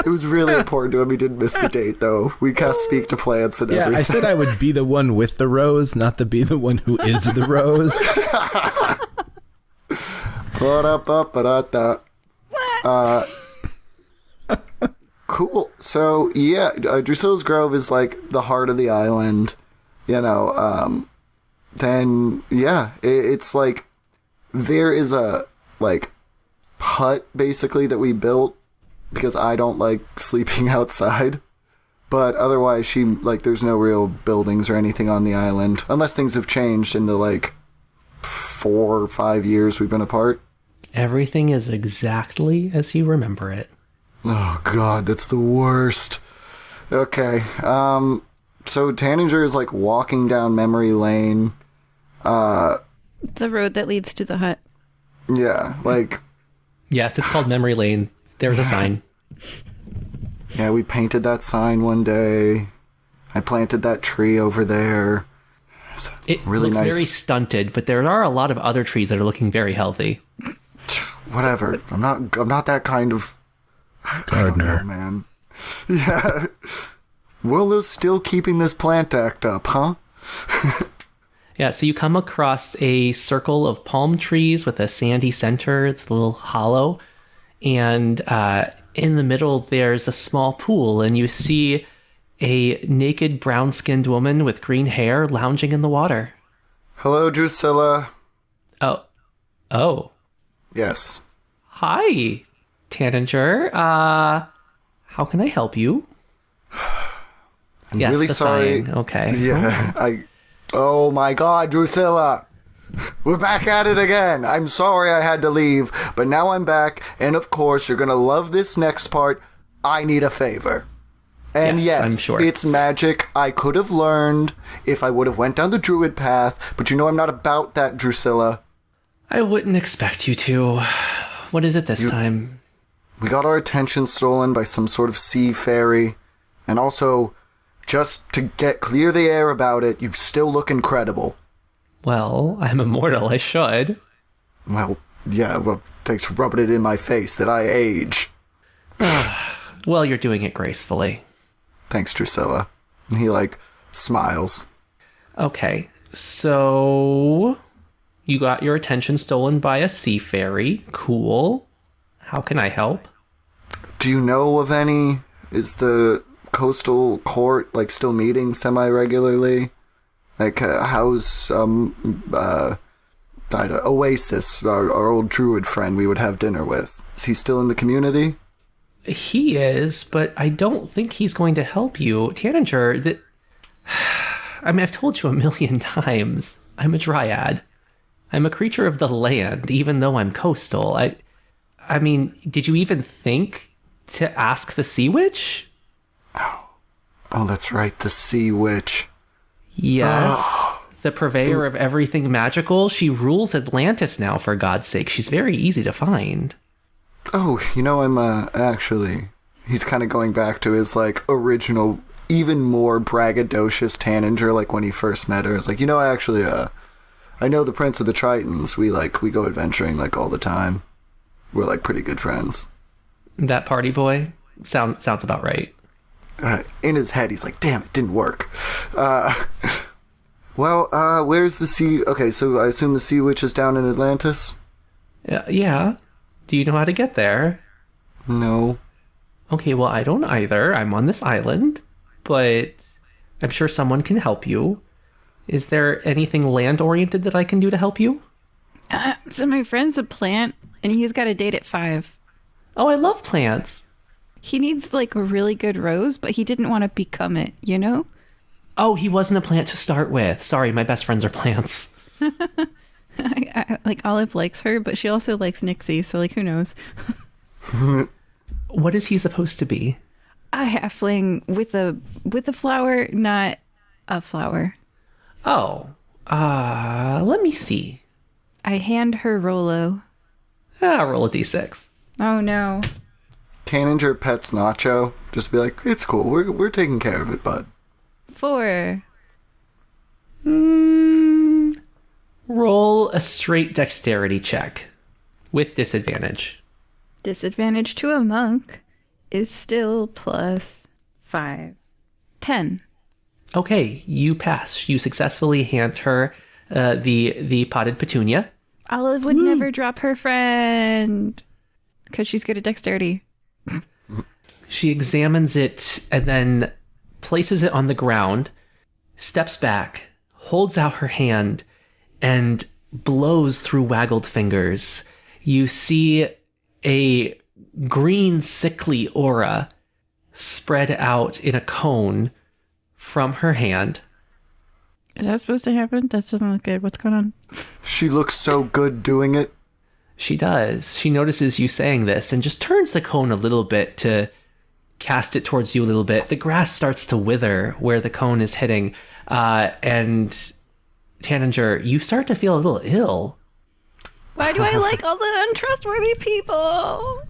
it was really important to him. He didn't miss the date, though. We can't speak to plants and everything. I said I would be the one with the rose, not to be the one who is the rose. Cool. So, yeah, Drusilla's Grove is like the heart of the island. You know, then, yeah, it's like there is a, like, hut, basically, that we built because I don't like sleeping outside. But otherwise, there's no real buildings or anything on the island. Unless things have changed in the, 4 or 5 years we've been apart. Everything is exactly as you remember it. Oh, God, that's the worst. Okay, so Tanager is, walking down memory lane. The road that leads to the hut. Yeah, Yes, it's called Memory Lane. There's a sign. Yeah, we painted that sign one day. I planted that tree over there. It really looks nice. very stunted, but there are a lot of other trees that are looking very healthy. Whatever. I'm not that kind of gardener, I don't know, man. Yeah. Willow's still keeping this plant act up, huh? Yeah, so you come across a circle of palm trees with a sandy center, a little hollow, and in the middle there's a small pool, and you see a naked brown-skinned woman with green hair lounging in the water. Hello, Drusilla. Oh. Yes. Hi, Tanager. How can I help you? I'm Yes, really the sorry. sighing. Okay. Yeah, Oh my God, Drusilla! We're back at it again. I'm sorry I had to leave, but now I'm back, and of course you're gonna love this next part. I need a favor. And Yes, yes, I'm sure. it's magic. I could have learned if I would have went down the druid path, but you know I'm not about that, Drusilla. I wouldn't expect you to. What is it this time? We got our attention stolen by some sort of sea fairy, and also, just to clear the air about it, you still look incredible. Well, I'm immortal. I should. Well, yeah, well, thanks for rubbing it in my face that I age. Well, you're doing it gracefully. Thanks, Drusilla. And he, smiles. Okay, so you got your attention stolen by a sea fairy. Cool. How can I help? Do you know of any? Is the coastal court, still meeting semi-regularly? How's, Oasis, our old druid friend we would have dinner with? Is he still in the community? He is, but I don't think he's going to help you. Tanager, I've told you a million times. I'm a dryad. I'm a creature of the land, even though I'm coastal. I mean, did you even think to ask the sea witch? Oh, that's right, the sea witch. Yes. The purveyor of everything magical. She rules Atlantis now, for God's sake. She's very easy to find. Oh, I'm, actually... He's kind of going back to his, original, even more braggadocious Tanager, when he first met her. It's I know the Prince of the Tritons. We go adventuring, all the time. We're, pretty good friends. That party boy? Sounds about right. In his head, he's like, damn, it didn't work. Where's the sea... Okay, so I assume the sea witch is down in Atlantis? Yeah. Do you know how to get there? No. Okay, well, I don't either. I'm on this island, but I'm sure someone can help you. Is there anything land-oriented that I can do to help you? So my friend's a plant, and he's got a date at 5. Oh, I love plants. He needs, a really good rose, but he didn't want to become it, you know? Oh, he wasn't a plant to start with. Sorry, my best friends are plants. Olive likes her, but she also likes Nixie, so, who knows? What is he supposed to be? A halfling with a flower, not a flower. Oh, let me see. I hand her Rollo. Roll a D6. Oh, no. Tanager pets Nacho. Just be like, it's cool. We're taking care of it, bud. 4. Roll a straight dexterity check with disadvantage. Disadvantage to a monk is still +5. 10. Okay, you pass. You successfully hand her the potted petunia. Olive would never drop her friend because she's good at dexterity. She examines it and then places it on the ground, steps back, holds out her hand, and blows through waggled fingers. You see a green, sickly aura spread out in a cone from her hand. Is that supposed to happen? That doesn't look good. What's going on? She looks so good doing it. She does. She notices you saying this and just turns the cone a little bit to cast it towards you a little bit. The grass starts to wither where the cone is hitting. And Tanager, you start to feel a little ill. Why do I like all the untrustworthy people?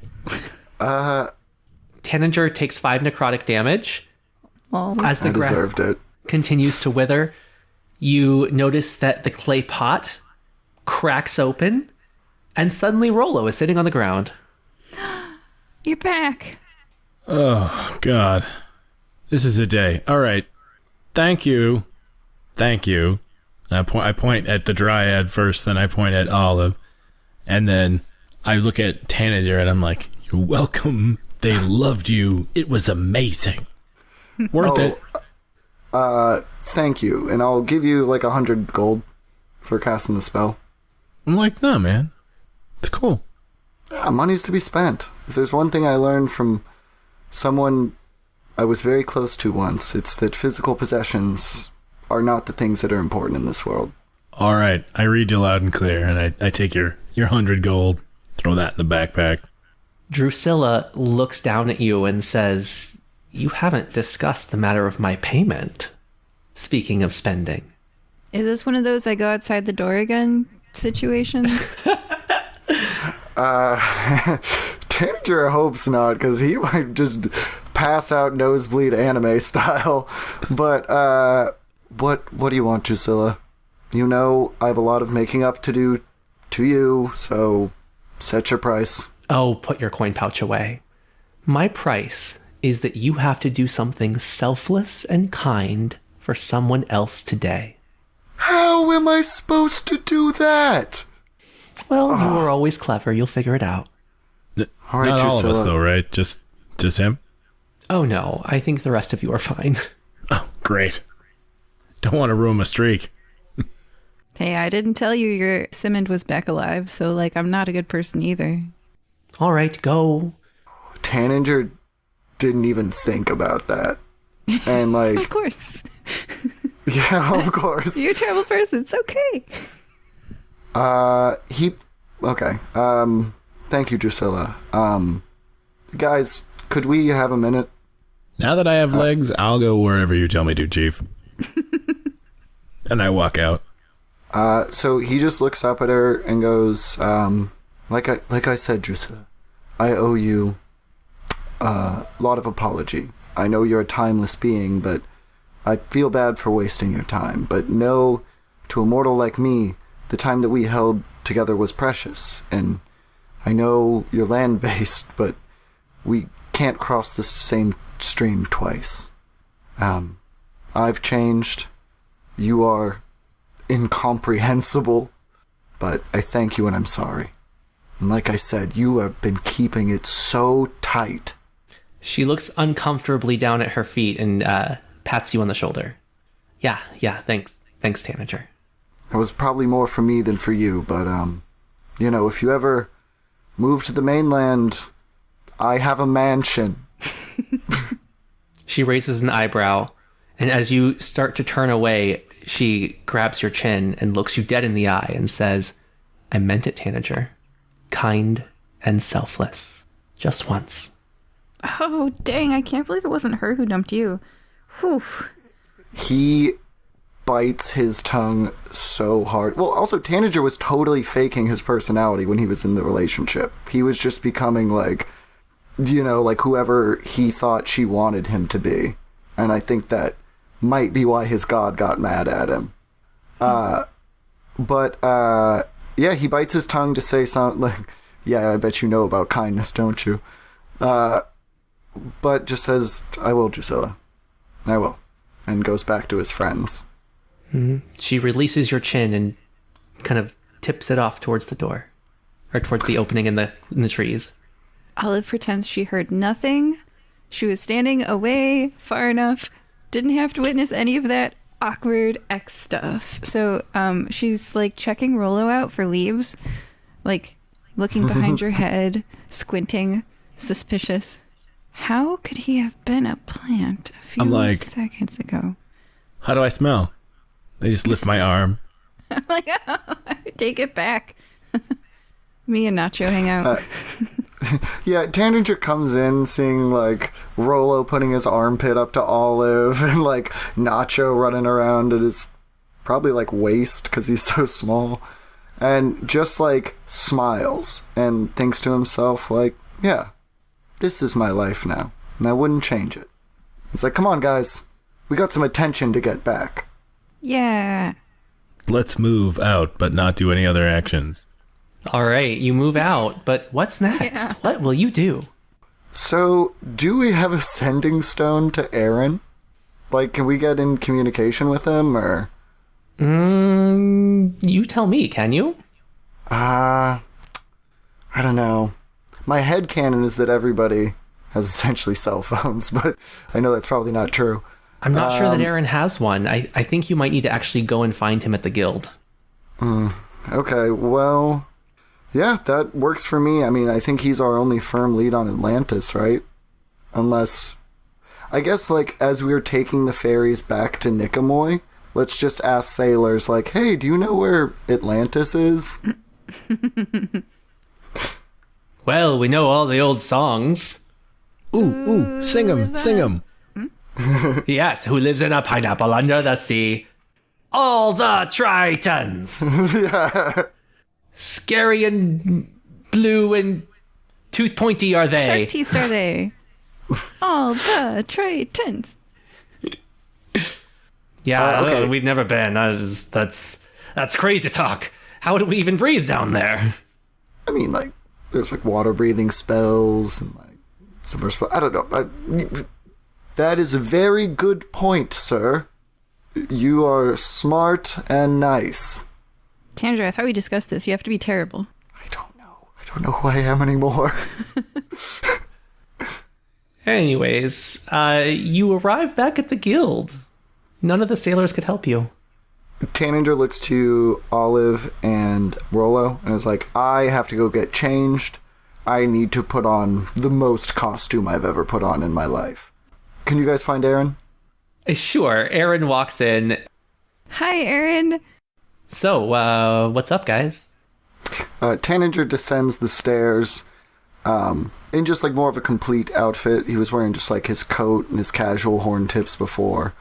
Tanager takes 5 necrotic damage. Oh, As the I grass deserved it. continues to wither, you notice that the clay pot cracks open, and suddenly Rollo is sitting on the ground. you're back. Oh, God. This is a day. All right. Thank you. Thank you. And I point at the dryad first, then I point at Olive. And then I look at Tanager and I'm like, you're welcome. They loved you. It was amazing. Worth it. Thank you. And I'll give you 100 gold for casting the spell. I'm like, no, man. It's cool. Money's to be spent. If there's one thing I learned from someone I was very close to once. It's that physical possessions are not the things that are important in this world. All right, I read you loud and clear, and I take your 100 gold, throw that in the backpack. Drusilla looks down at you and says, "You haven't discussed the matter of my payment." Speaking of spending. Is this one of those I go outside the door again situations? Tanager hopes not, because he might just pass out nosebleed anime style. But, what do you want, Drusilla? You know, I have a lot of making up to do to you, so set your price. Oh, put your coin pouch away. My price is that you have to do something selfless and kind for someone else today. How am I supposed to do that? Well, you were always clever. You'll figure it out. All right, Not all of us, Drusilla. though, right? Just him? Oh, no. I think the rest of you are fine. Oh, great. Don't want to ruin my streak. Hey, I didn't tell you your Simmond was back alive, so, like, I'm not a good person either. All right, go. Tanager didn't even think about that. And, like, Of course. yeah, of course. You're a terrible person. It's okay. Okay. Thank you, Drusilla. Guys, could we have a minute? Now that I have legs, I'll go wherever you tell me to, Chief. And I walk out. So he just looks up at her and goes, like I said, Drusilla, I owe you a lot of apology. I know you're a timeless being, but I feel bad for wasting your time. But know, to a mortal like me, the time that we held together was precious. And I know you're land-based, but we can't cross the same stream twice. I've changed. You are incomprehensible, but I thank you and I'm sorry. And like I said, you have been keeping it so tight. She looks uncomfortably down at her feet and pats you on the shoulder. Yeah, thanks. Thanks, Tanager. It was probably more for me than for you, but, you know, if you ever move to the mainland, I have a mansion. She raises an eyebrow, and as you start to turn away, she grabs your chin and looks you dead in the eye and says, "I meant it, Tanager. Kind and selfless. Just once." Oh, dang. I can't believe it wasn't her who dumped you. Whew. He bites his tongue so hard. Well, also, Tanager was totally faking his personality when he was in the relationship. He was just becoming, like, you know, like whoever he thought she wanted him to be. And I think that might be why his god got mad at him. Yeah, he bites his tongue to say something like, yeah, I bet you know about kindness, don't you? But just says, I will, Drusilla. I will. And goes back to his friends. Mm-hmm. She releases your chin and kind of tips it off towards the door. Or towards the opening in the trees. Olive pretends she heard nothing. She was standing away far enough. Didn't have to witness any of that awkward X stuff. So she's like checking Rollo out for leaves. Like looking behind your head, squinting, suspicious. How could he have been a plant a few seconds ago? How do I smell? I just lift my arm. I'm like, oh, take it back. Me and Nacho hang out. Yeah, Tanager comes in seeing, like, Rollo putting his armpit up to Olive and, like, Nacho running around at his probably, like, waist because he's so small. And just, like, smiles and thinks to himself, like, yeah, this is my life now. And I wouldn't change it. He's like, come on, guys. We got some attention to get back. Yeah. Let's move out, but not do any other actions. All right, you move out, but what's next? Yeah. What will you do? So, do we have a sending stone to Aaron? Like, can we get in communication with him, or? You tell me, can you? I don't know. My headcanon is that everybody has essentially cell phones, but I know that's probably not true. I'm not sure that Aaron has one. I think you might need to actually go and find him at the guild. Okay, well, yeah, that works for me. I mean, I think he's our only firm lead on Atlantis, right? Unless, I guess, like, as we were taking the ferries back to Nikamoy, let's just ask sailors, like, hey, do you know where Atlantis is? Well, we know all the old songs. Ooh, sing them. Yes, who lives in a pineapple under the sea? All the Tritons. Yeah. Scary and blue and tooth pointy are they? Shark teeth are they? All the Tritons. Yeah, okay. we've never been. That's crazy talk. How do we even breathe down there? I mean, like, there's, like, water-breathing spells and, like, similar spells. I don't know. That is a very good point, sir. You are smart and nice. Tanager, I thought we discussed this. You have to be terrible. I don't know who I am anymore. Anyways, you arrive back at the guild. None of the sailors could help you. Tanager looks to Olive and Rollo and is like, I have to go get changed. I need to put on the most costume I've ever put on in my life. Can you guys find Aaron? Sure. Aaron walks in. Hi, Aaron. So, what's up, guys? Tanager descends the stairs in just, like, more of a complete outfit. He was wearing just, like, his coat and his casual horn tips before.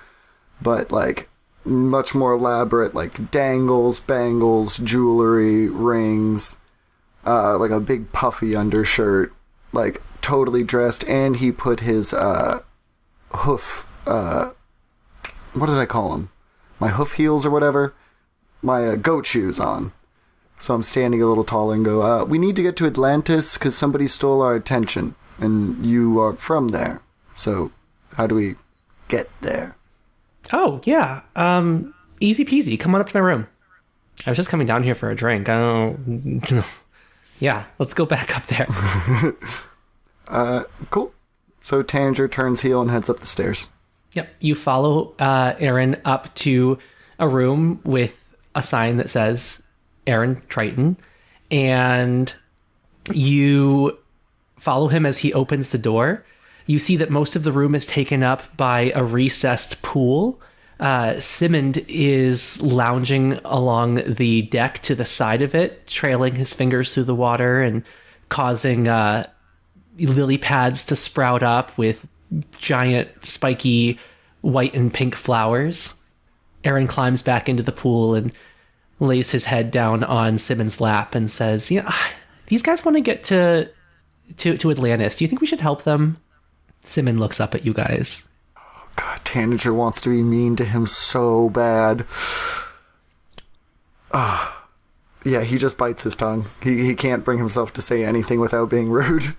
But, like, much more elaborate, like, dangles, bangles, jewelry, rings, like a big puffy undershirt, like, totally dressed. And he put his hoof, what did I call them? My hoof heels or whatever? My goat shoes on. So I'm standing a little taller and go, we need to get to Atlantis because somebody stole our attention. And you are from there. So how do we get there? Oh, yeah. Easy peasy. Come on up to my room. I was just coming down here for a drink. I don't... Yeah, let's go back up there. Cool. So Tanager turns heel and heads up the stairs. Yep. You follow Aaron up to a room with a sign that says Aaron Triton, and you follow him as he opens the door. You see that most of the room is taken up by a recessed pool. Simmond is lounging along the deck to the side of it, trailing his fingers through the water and causing lily pads to sprout up with giant, spiky white and pink flowers. Aaron climbs back into the pool and lays his head down on Simmond's lap and says, these guys want to get to Atlantis. Do you think we should help them? Simmond looks up at you guys. God, Tanager wants to be mean to him so bad. Yeah, he just bites his tongue. He can't bring himself to say anything without being rude.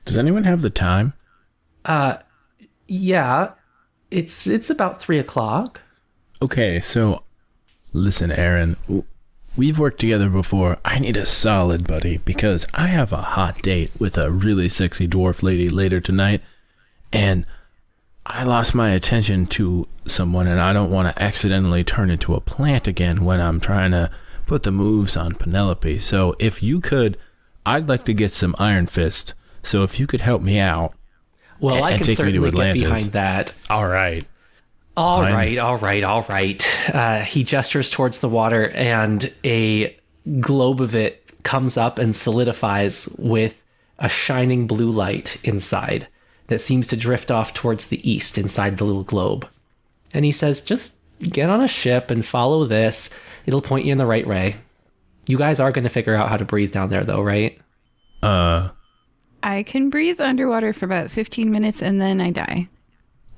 Does anyone have the time? Yeah. It's about 3:00. Okay, so listen, Aaron. We've worked together before. I need a solid buddy because I have a hot date with a really sexy dwarf lady later tonight, and I lost my attention to someone, and I don't want to accidentally turn into a plant again when I'm trying to put the moves on Penelope. So if you could, I'd like to get some Iron Fist. So if you could help me out. Well, I can take me to certainly get Atlantis. behind that. All right. All right. He gestures towards the water, and a globe of it comes up and solidifies with a shining blue light inside that seems to drift off towards the east inside the little globe. And he says, just get on a ship and follow this. It'll point you in the right way. You guys are going to figure out how to breathe down there, though, right? I can breathe underwater for about 15 minutes and then I die.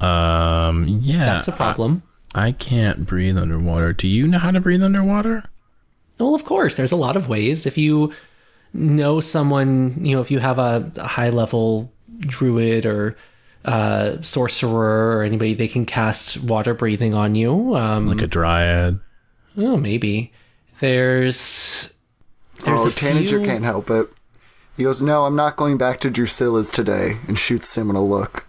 Yeah. That's a problem. I can't breathe underwater. Do you know how to breathe underwater? Well, of course. There's a lot of ways. If you know someone, if you have a high-level druid or sorcerer or anybody, they can cast water breathing on you. Like a dryad? Oh, maybe. There's Tanager can't help it. He goes, no, I'm not going back to Drusilla's today, and shoots Simmon a look.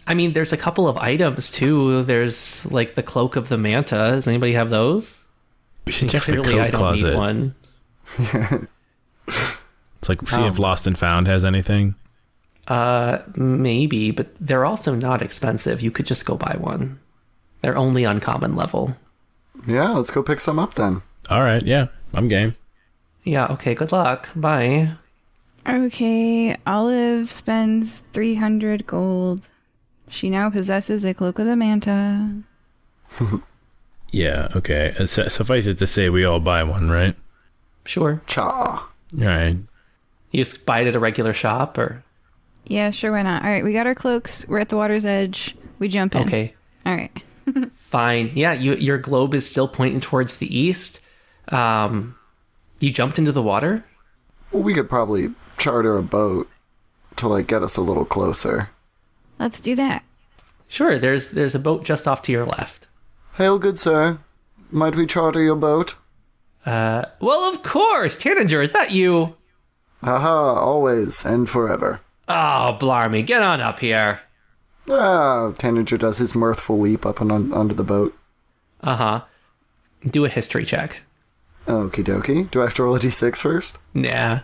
I mean, there's a couple of items, too. There's, like, the Cloak of the Manta. Does anybody have those? We should check the Clearly, coat I don't closet. need one. It's like, see if Lost and Found has anything. Maybe, but they're also not expensive. You could just go buy one. They're only uncommon level. Yeah, let's go pick some up then. All right, yeah, I'm game. Yeah, okay, good luck. Bye. Okay, Olive spends 300 gold. She now possesses a Cloak of the Manta. Yeah, okay. Suffice it to say, we all buy one, right? Sure. Cha. All right. You just buy it at a regular shop, or? Yeah, sure, why not? All right, we got our cloaks. We're at the water's edge. We jump in. Okay. All right. Fine. Yeah, your globe is still pointing towards the east. You jumped into the water? Well, we could probably charter a boat to, like, get us a little closer. Let's do that. Sure, there's a boat just off to your left. Hail, good sir. Might we charter your boat? Well, of course! Tanager, is that you? Haha, always and forever. Oh, blarmy, get on up here. Tanager does his mirthful leap up and onto the boat. Uh-huh. Do a history check. Okie dokie. Do I have to roll a d6 first? Nah,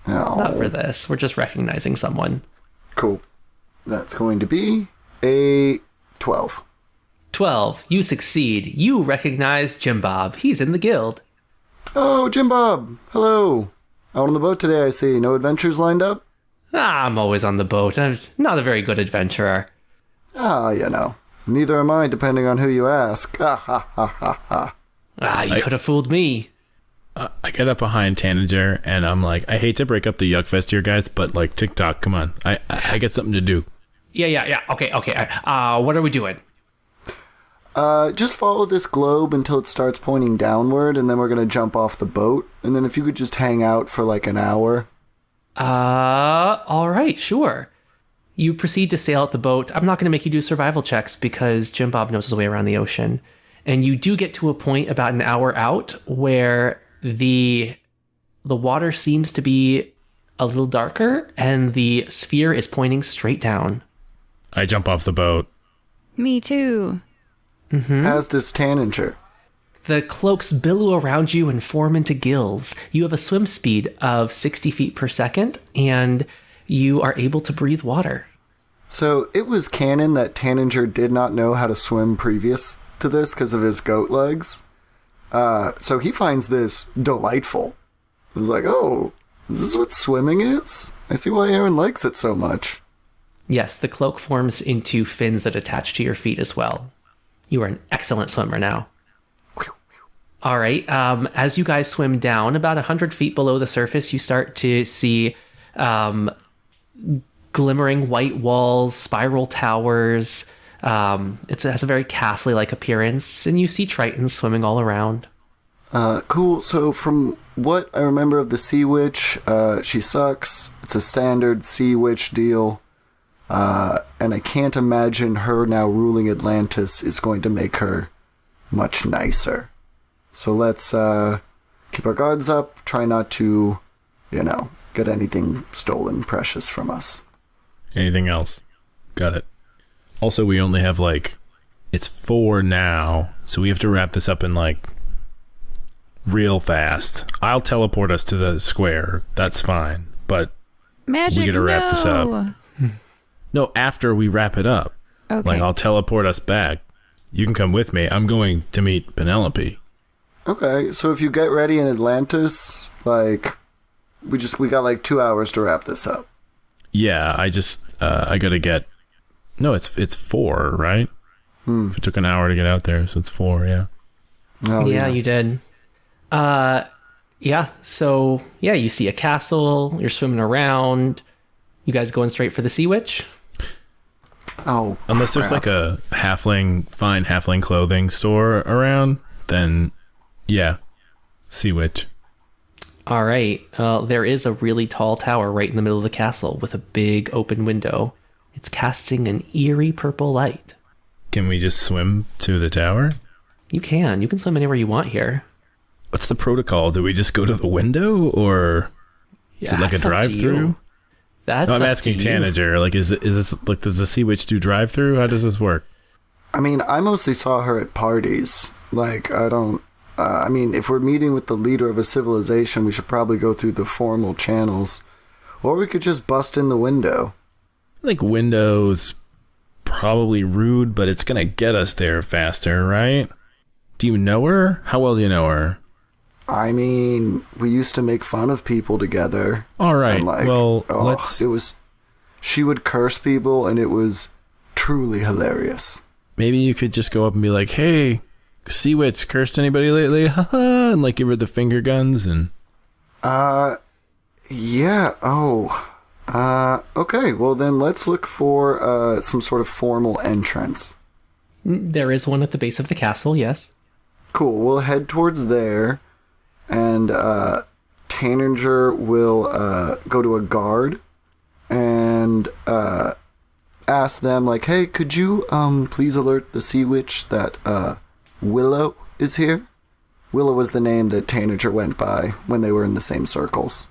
Oh, not for this. We're just recognizing someone. cool. That's going to be a 12. 12. You succeed. You recognize Jim Bob. He's in the guild. Oh, Jim Bob. Hello. Out on the boat today, I see. No adventures lined up? I'm always on the boat. I'm not a very good adventurer. You know. Neither am I, depending on who you ask. Ha ha ha ha ha. You could have fooled me. I get up behind Tanager, and I'm like, I hate to break up the Yuck Fest here, guys, but, like, TikTok, come on. I get something to do. Yeah. Okay. What are we doing? Just follow this globe until it starts pointing downward, and then we're gonna jump off the boat. And then if you could just hang out for like an hour. All right, sure. You proceed to sail out the boat. I'm not going to make you do survival checks because Jim Bob knows his way around the ocean. And you do get to a point about an hour out where the water seems to be a little darker and the sphere is pointing straight down. I jump off the boat. Me too. As does Tanager. The cloaks billow around you and form into gills. You have a swim speed of 60 feet per second, and you are able to breathe water. So it was canon that Tanager did not know how to swim previous to this because of his goat legs. So he finds this delightful. He's like, oh, is this what swimming is? I see why Aaron likes it so much. Yes, the cloak forms into fins that attach to your feet as well. You are an excellent swimmer now. All right. As you guys swim down about 100 feet below the surface, you start to see glimmering white walls, spiral towers. It has a very castle-like appearance, and you see tritons swimming all around. Cool. So from what I remember of the Sea Witch, she sucks. It's a standard Sea Witch deal. And I can't imagine her now ruling Atlantis is going to make her much nicer. So let's keep our guards up, try not to, get anything stolen precious from us. Anything else? Got it. Also, we only have, it's 4 now, so we have to wrap this up in, real fast. I'll teleport us to the square. That's fine. But Magic, we gotta wrap this up. No, after we wrap it up. Okay. I'll teleport us back. You can come with me. I'm going to meet Penelope. Okay, so if you get ready in Atlantis, we got 2 hours to wrap this up. Yeah, I gotta get... No, it's 4, right? If it took an hour to get out there, so it's 4, yeah. Oh, yeah, you did. Yeah, so, you see a castle, you're swimming around. You guys going straight for the Sea Witch? Oh, Unless there's crap. a fine halfling clothing store around, then yeah, Sea Witch. All right. There is a really tall tower right in the middle of the castle with a big open window. It's casting an eerie purple light. Can we just swim to the tower? You can swim anywhere you want here. What's the protocol? Do we just go to the window, or is it like a That's up to drive-through? you. That's No, I'm up asking to you. Tanager. Is this does the Sea Witch do drive-through? How does this work? I mean, I mostly saw her at parties. If we're meeting with the leader of a civilization, we should probably go through the formal channels. Or we could just bust in the window. think window's probably rude, but it's going to get us there faster, right? Do you know her? How well do you know her? I mean, we used to make fun of people together. All right. Well, she would curse people, and it was truly hilarious. Maybe you could just go up and be like, "Hey, Sea Witch cursed anybody lately?" Haha, and like give her the finger guns and. Yeah. Oh. Okay. Well, then let's look for some sort of formal entrance. There is one at the base of the castle, yes. Cool. We'll head towards there, and Tanager will go to a guard and ask them, like, "Hey, could you please alert the Sea Witch that Willow is here?" Willow was the name that Tanager went by when they were in the same circles.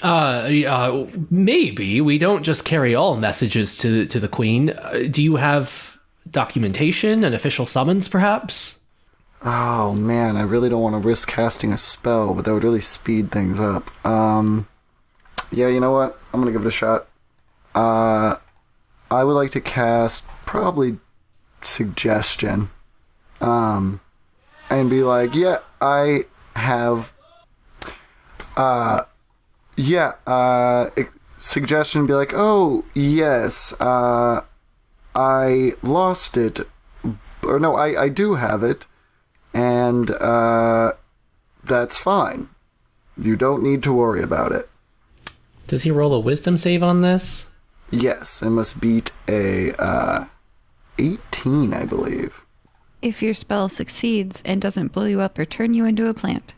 Maybe. We don't just carry all messages to the Queen. Do you have documentation, an official summons, perhaps? Oh, man, I really don't want to risk casting a spell, but that would really speed things up. Yeah, you know what? I'm going to give it a shot. I would like to cast probably Suggestion. And be like, yeah, I have... Suggestion, be like, oh, yes, I lost it. Or no, I do have it. And that's fine. You don't need to worry about it. Does he roll a wisdom save on this? Yes, it must beat a 18, I believe. If your spell succeeds and doesn't blow you up or turn you into a plant.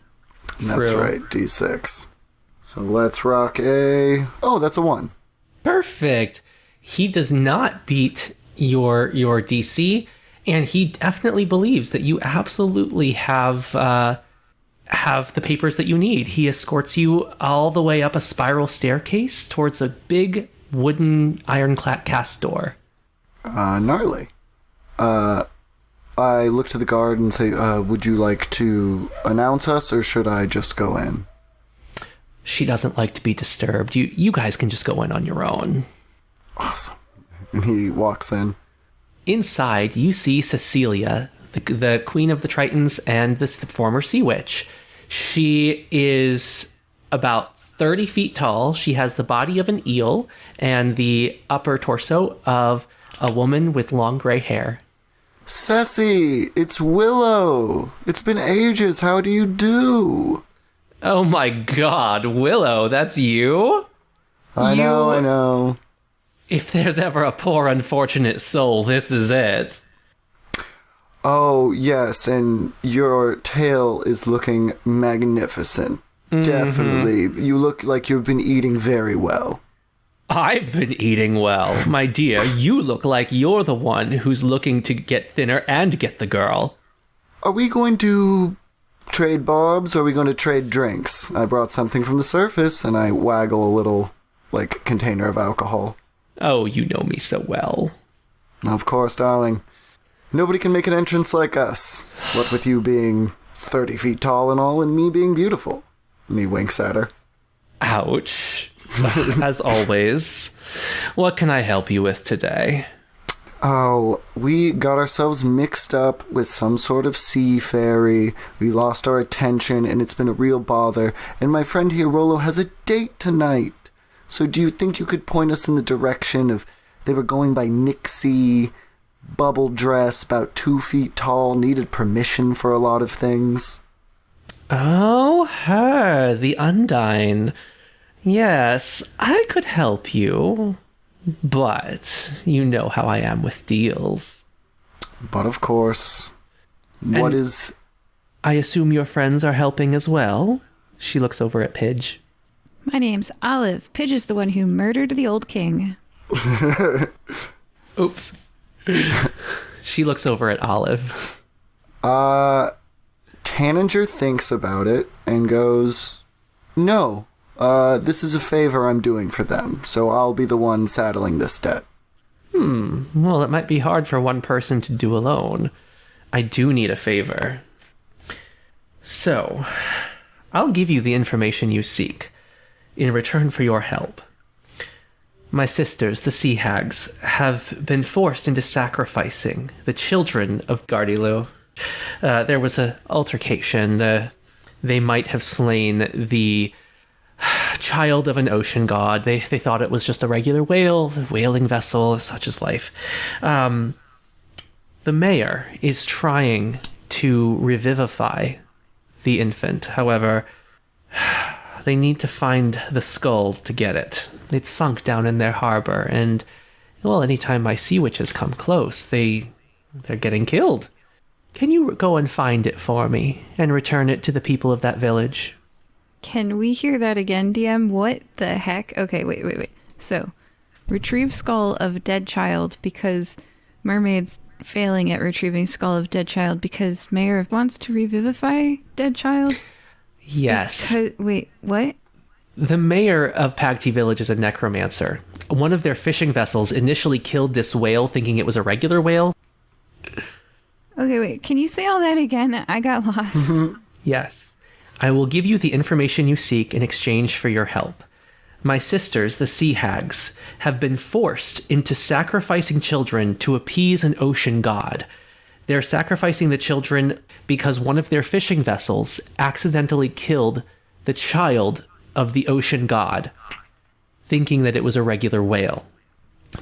That's True. right, D6. So let's rock a... Oh, that's a 1. Perfect. He does not beat your DC, and he definitely believes that you absolutely have the papers that you need. He escorts you all the way up a spiral staircase towards a big wooden ironclad cast door. Gnarly. I look to the guard and say, would you like to announce us, or should I just go in? She doesn't like to be disturbed. You guys can just go in on your own. Awesome. And he walks in. Inside, you see Cecilia, the queen of the Tritons and the former Sea Witch. She is about 30 feet tall. She has the body of an eel and the upper torso of a woman with long gray hair. Ceci, it's Willow. It's been ages. How do you do? Oh my god, Willow, that's you? I know. If there's ever a poor unfortunate soul, this is it. Oh, yes, and your tail is looking magnificent. Mm-hmm. Definitely. You look like you've been eating very well. I've been eating well. My dear, you look like you're the one who's looking to get thinner and get the girl. Are we going to trade barbs, or are we going to trade drinks? I brought something from the surface, and I waggle a little, container of alcohol. Oh, you know me so well. Of course, darling. Nobody can make an entrance like us. What with you being 30 feet tall and all, and me being beautiful. Me winks at her. Ouch. As always. What can I help you with today? Oh, we got ourselves mixed up with some sort of sea fairy. We lost our attention, and it's been a real bother. And my friend here, Rollo, has a date tonight. So do you think you could point us in the direction of... They were going by Nixie, bubble dress, about 2 feet tall, needed permission for a lot of things. Oh, her, the Undine. Yes, I could help you. But you know how I am with deals. But of course. What is... I assume your friends are helping as well? She looks over at Pidge. My name's Olive. Pidge is the one who murdered the old king. Oops. She looks over at Olive. Tanager thinks about it and goes, no, this is a favor I'm doing for them, so I'll be the one saddling this debt. Well, it might be hard for one person to do alone. I do need a favor. So, I'll give you the information you seek in return for your help. My sisters, the sea hags, have been forced into sacrificing the children of Gardilu. There was an altercation. They might have slain the child of an ocean god. They thought it was just a regular whale, a whaling vessel, such is life. The mayor is trying to revivify the infant. However, they need to find the skull to get it. It's sunk down in their harbor, and, well, anytime my sea witches come close, they're getting killed. Can you go and find it for me and return it to the people of that village? Can we hear that again, DM? What the heck? Okay, wait. So, retrieve skull of dead child because mermaid's failing at retrieving skull of dead child because mayor wants to revivify dead child? Yes. Wait, what? The mayor of Pagti Village is a necromancer. One of their fishing vessels initially killed this whale thinking it was a regular whale. Okay, wait. Can you say all that again? I got lost. Yes. I will give you the information you seek in exchange for your help. My sisters, the sea hags, have been forced into sacrificing children to appease an ocean god. They're sacrificing the children because one of their fishing vessels accidentally killed the child of the ocean god, thinking that it was a regular whale.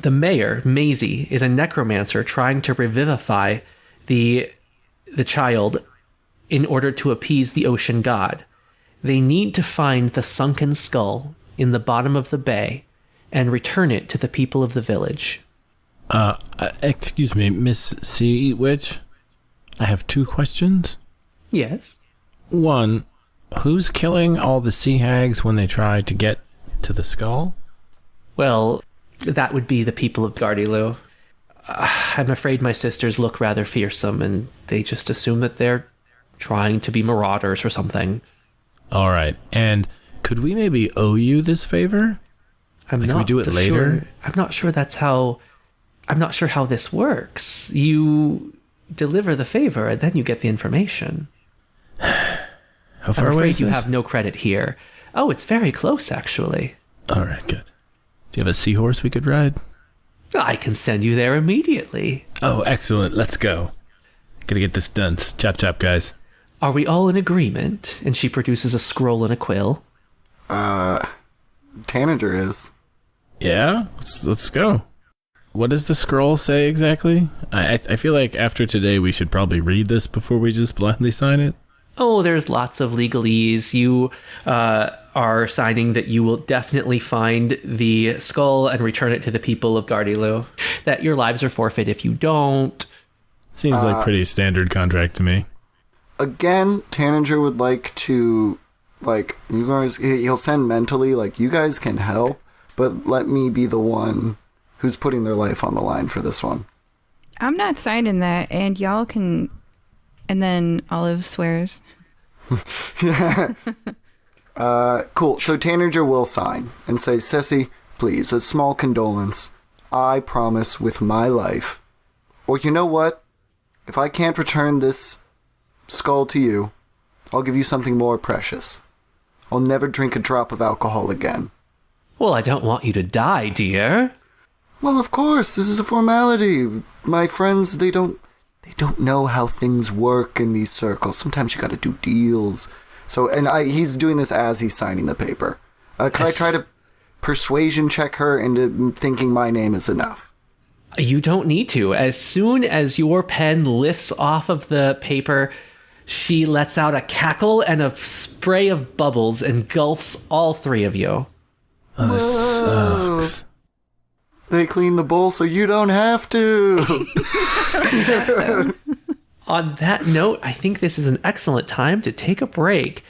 The mayor, Maisie, is a necromancer trying to revivify the child in order to appease the ocean god. They need to find the sunken skull in the bottom of the bay and return it to the people of the village. Excuse me, Miss Sea Witch. I have 2 questions. Yes? 1, who's killing all the sea hags when they try to get to the skull? Well, that would be the people of Gardilu. I'm afraid my sisters look rather fearsome, and they just assume that they're trying to be marauders or something. All right. And could we maybe owe you this favor? Can we do it later? I'm not sure how this works. You deliver the favor and then you get the information. How far I'm away afraid is you this? have no credit here. Oh, it's very close, actually. All right, good. Do you have a seahorse we could ride? I can send you there immediately. Oh, excellent. Let's go. Gotta get this done. Chop, chop, guys. Are we all in agreement? And she produces a scroll and a quill. Tanager is. Yeah? Let's go. What does the scroll say exactly? I feel like after today we should probably read this before we just blindly sign it. Oh, there's lots of legalese. You are signing that you will definitely find the skull and return it to the people of Gardilu. That your lives are forfeit if you don't. Seems like pretty standard contract to me. Again, Tanager would like to, you guys, he'll send mentally, you guys can help, but let me be the one who's putting their life on the line for this one. I'm not signing that, and y'all can... And then Olive swears. Yeah. Cool. So Tanager will sign and say, Sissy, please, a small condolence. I promise with my life. Or you know what? If I can't return this skull to you, I'll give you something more precious. I'll never drink a drop of alcohol again. Well, I don't want you to die, dear. Well, of course, this is a formality. My friends, they don't know how things work in these circles. Sometimes you gotta do deals. So, and he's doing this as he's signing the paper. Can I try to persuasion check her into thinking my name is enough? You don't need to. As soon as your pen lifts off of the paper, she lets out a cackle and a spray of bubbles engulfs all 3 of you. Oh, this sucks. They clean the bowl so you don't have to. On that note, I think this is an excellent time to take a break.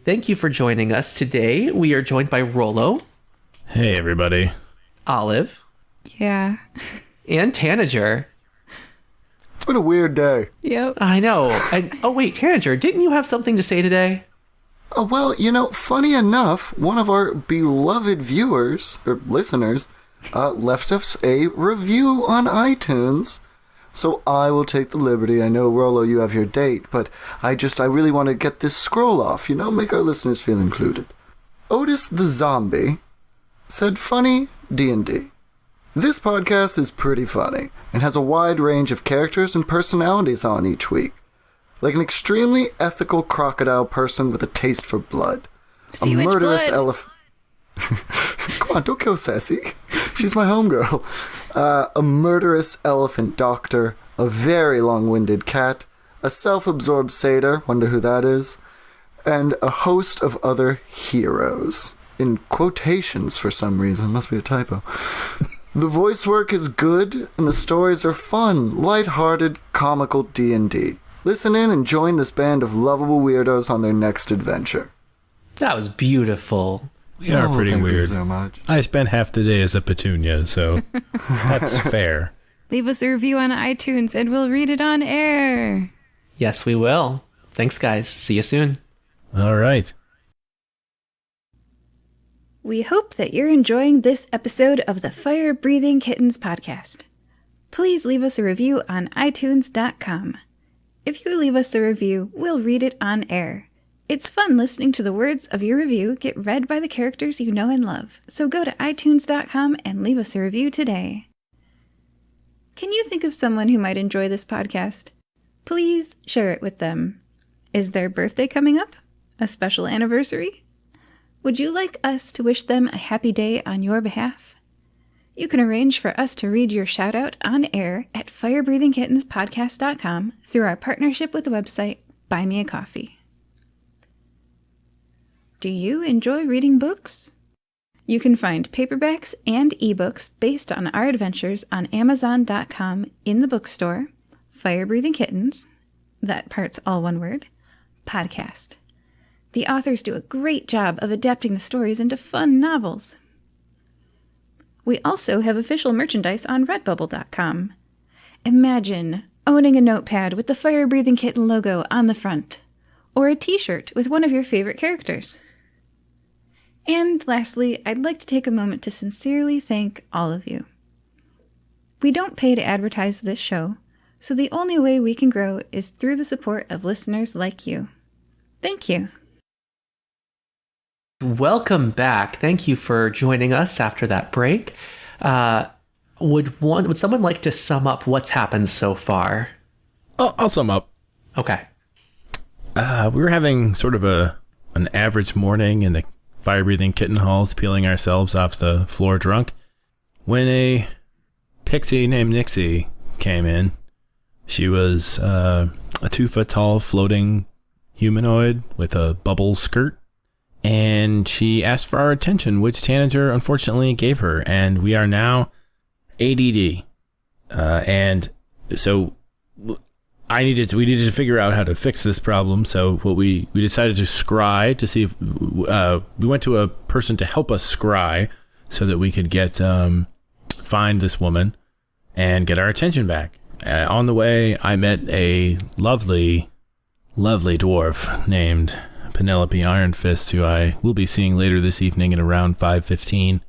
Thank you for joining us today. We are joined by Rollo. Hey, everybody. Olive. Yeah. And Tanager. It's been a weird day. Yep. I know. And oh wait, Tanager, didn't you have something to say today? Well, funny enough, one of our beloved viewers, or listeners, left us a review on iTunes. So I will take the liberty. I know, Rollo, you have your date, but I really want to get this scroll off, make our listeners feel included. Otis the Zombie said, funny, D&D. This podcast is pretty funny and has a wide range of characters and personalities on each week. Like an extremely ethical crocodile person with a taste for blood. Sea a witch murderous blood. elephant. Come on, don't go sassy. She's my homegirl. A murderous elephant doctor, a very long-winded cat, a self-absorbed satyr, wonder who that is, and a host of other heroes. In quotations for some reason, must be a typo. The voice work is good, and the stories are fun, light-hearted, comical D&D. Listen in and join this band of lovable weirdos on their next adventure. That was beautiful. We are pretty thank you weird. so much. I spent half the day as a petunia, so that's fair. Leave us a review on iTunes and we'll read it on air. Yes, we will. Thanks, guys. See you soon. All right. We hope that you're enjoying this episode of the Fire Breathing Kittens podcast. Please leave us a review on iTunes.com. If you leave us a review, we'll read it on air. It's fun listening to the words of your review get read by the characters you know and love, so go to iTunes.com and leave us a review today. Can you think of someone who might enjoy this podcast? Please share it with them. Is their birthday coming up? A special anniversary? Would you like us to wish them a happy day on your behalf? You can arrange for us to read your shout-out on air at firebreathingkittenspodcast.com through our partnership with the website Buy Me a Coffee. Do you enjoy reading books? You can find paperbacks and ebooks based on our adventures on Amazon.com in the bookstore, Fire Breathing Kittens, that part's all one word, podcast. The authors do a great job of adapting the stories into fun novels. We also have official merchandise on redbubble.com. Imagine owning a notepad with the Fire Breathing Kitten logo on the front, or a t-shirt with one of your favorite characters. And lastly, I'd like to take a moment to sincerely thank all of you. We don't pay to advertise this show, so the only way we can grow is through the support of listeners like you. Thank you. Welcome back. Thank you for joining us after that break. Would someone like to sum up what's happened so far? I'll sum up. Okay. We were having sort of an average morning in the fire-breathing kitten halls, peeling ourselves off the floor drunk, when a pixie named Nixie came in. She was a 2-foot-tall floating humanoid with a bubble skirt, and she asked for our attention, which Tanager unfortunately gave her, and we are now ADD. And so we needed to figure out how to fix this problem. So what we decided to scry to see if we went to a person to help us scry so that we could get find this woman and get our attention back. On the way, I met a lovely dwarf named Penelope Ironfist, who I will be seeing later this evening at around 5:15.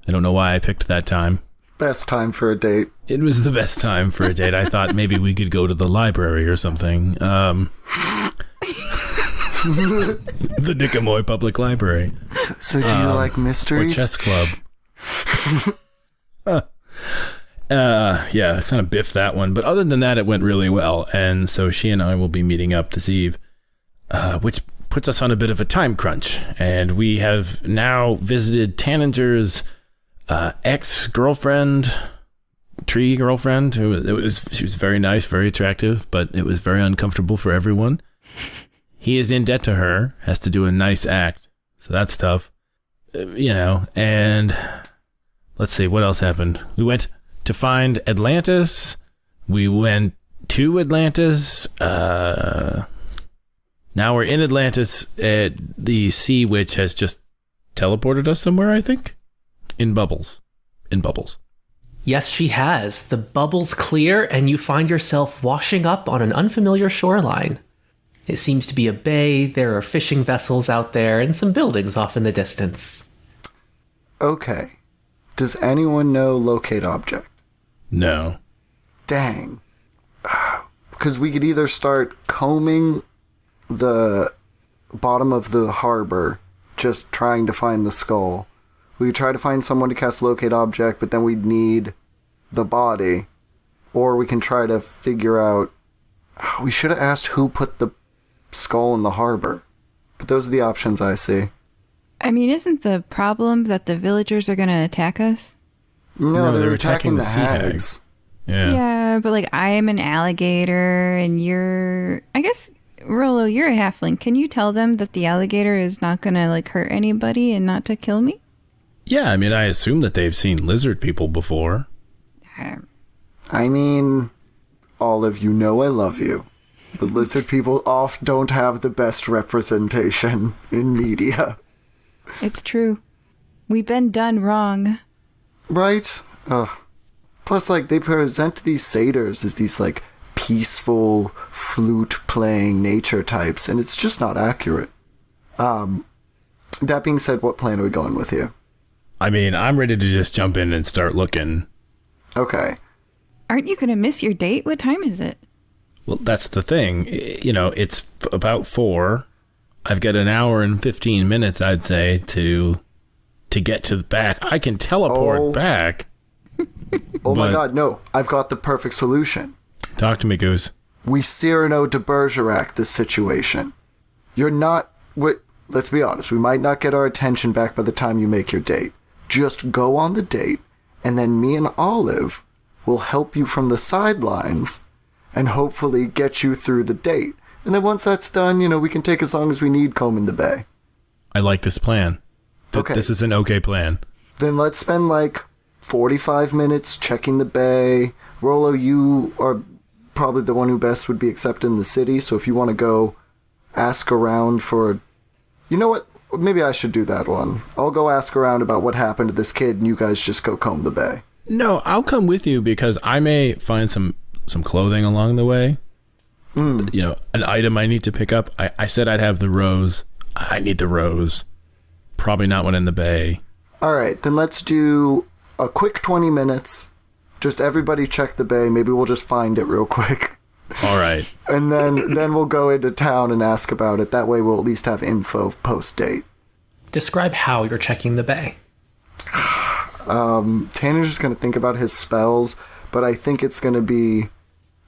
I don't know why I picked that time. Best time for a date. It was the best time for a date. I thought maybe we could go to the library or something. The Nickamoy Public Library. So do you like Or mysteries? chess club. Yeah, I kind of biffed that one. But other than that, it went really well. And so she and I will be meeting up this eve, which puts us on a bit of a time crunch. And we have now visited Tanager's ex-girlfriend, tree girlfriend. She was very nice, very attractive, but it was very uncomfortable for everyone. He is in debt to her, has to do a nice act. So that's tough. And let's see, what else happened? We went to find Atlantis. We went to Atlantis. Now we're in Atlantis. The sea witch has just teleported us somewhere, I think. In bubbles. Yes, she has. The bubbles clear, and you find yourself washing up on an unfamiliar shoreline. It seems to be a bay, there are fishing vessels out there, and some buildings off in the distance. Okay. Does anyone know locate object? No. Dang. Because we could either start combing the bottom of the harbor, just trying to find the skull, We could try to find someone to cast Locate Object, but then we'd need the body. Or we can try to figure out... We should have asked who put the skull in the harbor. But those are the options I see. I mean, isn't the problem that the villagers are going to attack us? No, they're attacking the hags. Yeah, but like I am an alligator and you're... I guess, Rollo, you're a halfling. Can you tell them that the alligator is not going to like hurt anybody and not to kill me? Yeah, I mean, I assume that they've seen lizard people before. I mean, Olive, you know I love you. But lizard people oft don't have the best representation in media. It's true. We've been done wrong. Right? Plus, like, they present these satyrs as these, like, peaceful, flute-playing nature types, and it's just not accurate. That being said, what plan are we going with here? I mean, I'm ready to just jump in and start looking. Okay. Aren't you going to miss your date? What time is it? Well, that's the thing. You know, it's about 4. I've got an hour and 15 minutes, I'd say, to get to the back. I can teleport back. Oh my god, no. I've got the perfect solution. Talk to me, Goose. We Cyrano de Bergerac this situation. You're not... Let's be honest. We might not get our attention back by the time you make your date. Just go on the date, and then me and Olive will help you from the sidelines and hopefully get you through the date. And then once that's done, you know, we can take as long as we need combing the bay. I like this plan. Okay. This is an okay plan. Then let's spend like 45 minutes checking the bay. Rollo, you are probably the one who best would be accepted in the city, so if you want to go ask around for... You know what? Maybe I should do that one. I'll go ask around about what happened to this kid, and you guys just go comb the bay. No, I'll come with you because I may find some clothing along the way. You know, an item I need to pick up. I said I'd have the rose. I need the rose. Probably not one in the bay. All right, then let's do a quick 20 minutes. Just everybody check the bay. Maybe we'll just find it real quick. All right. And then we'll go into town and ask about it. That way we'll at least have info post-date. Describe how you're checking the bay. Tanner's just going to think about his spells, but I think it's going to be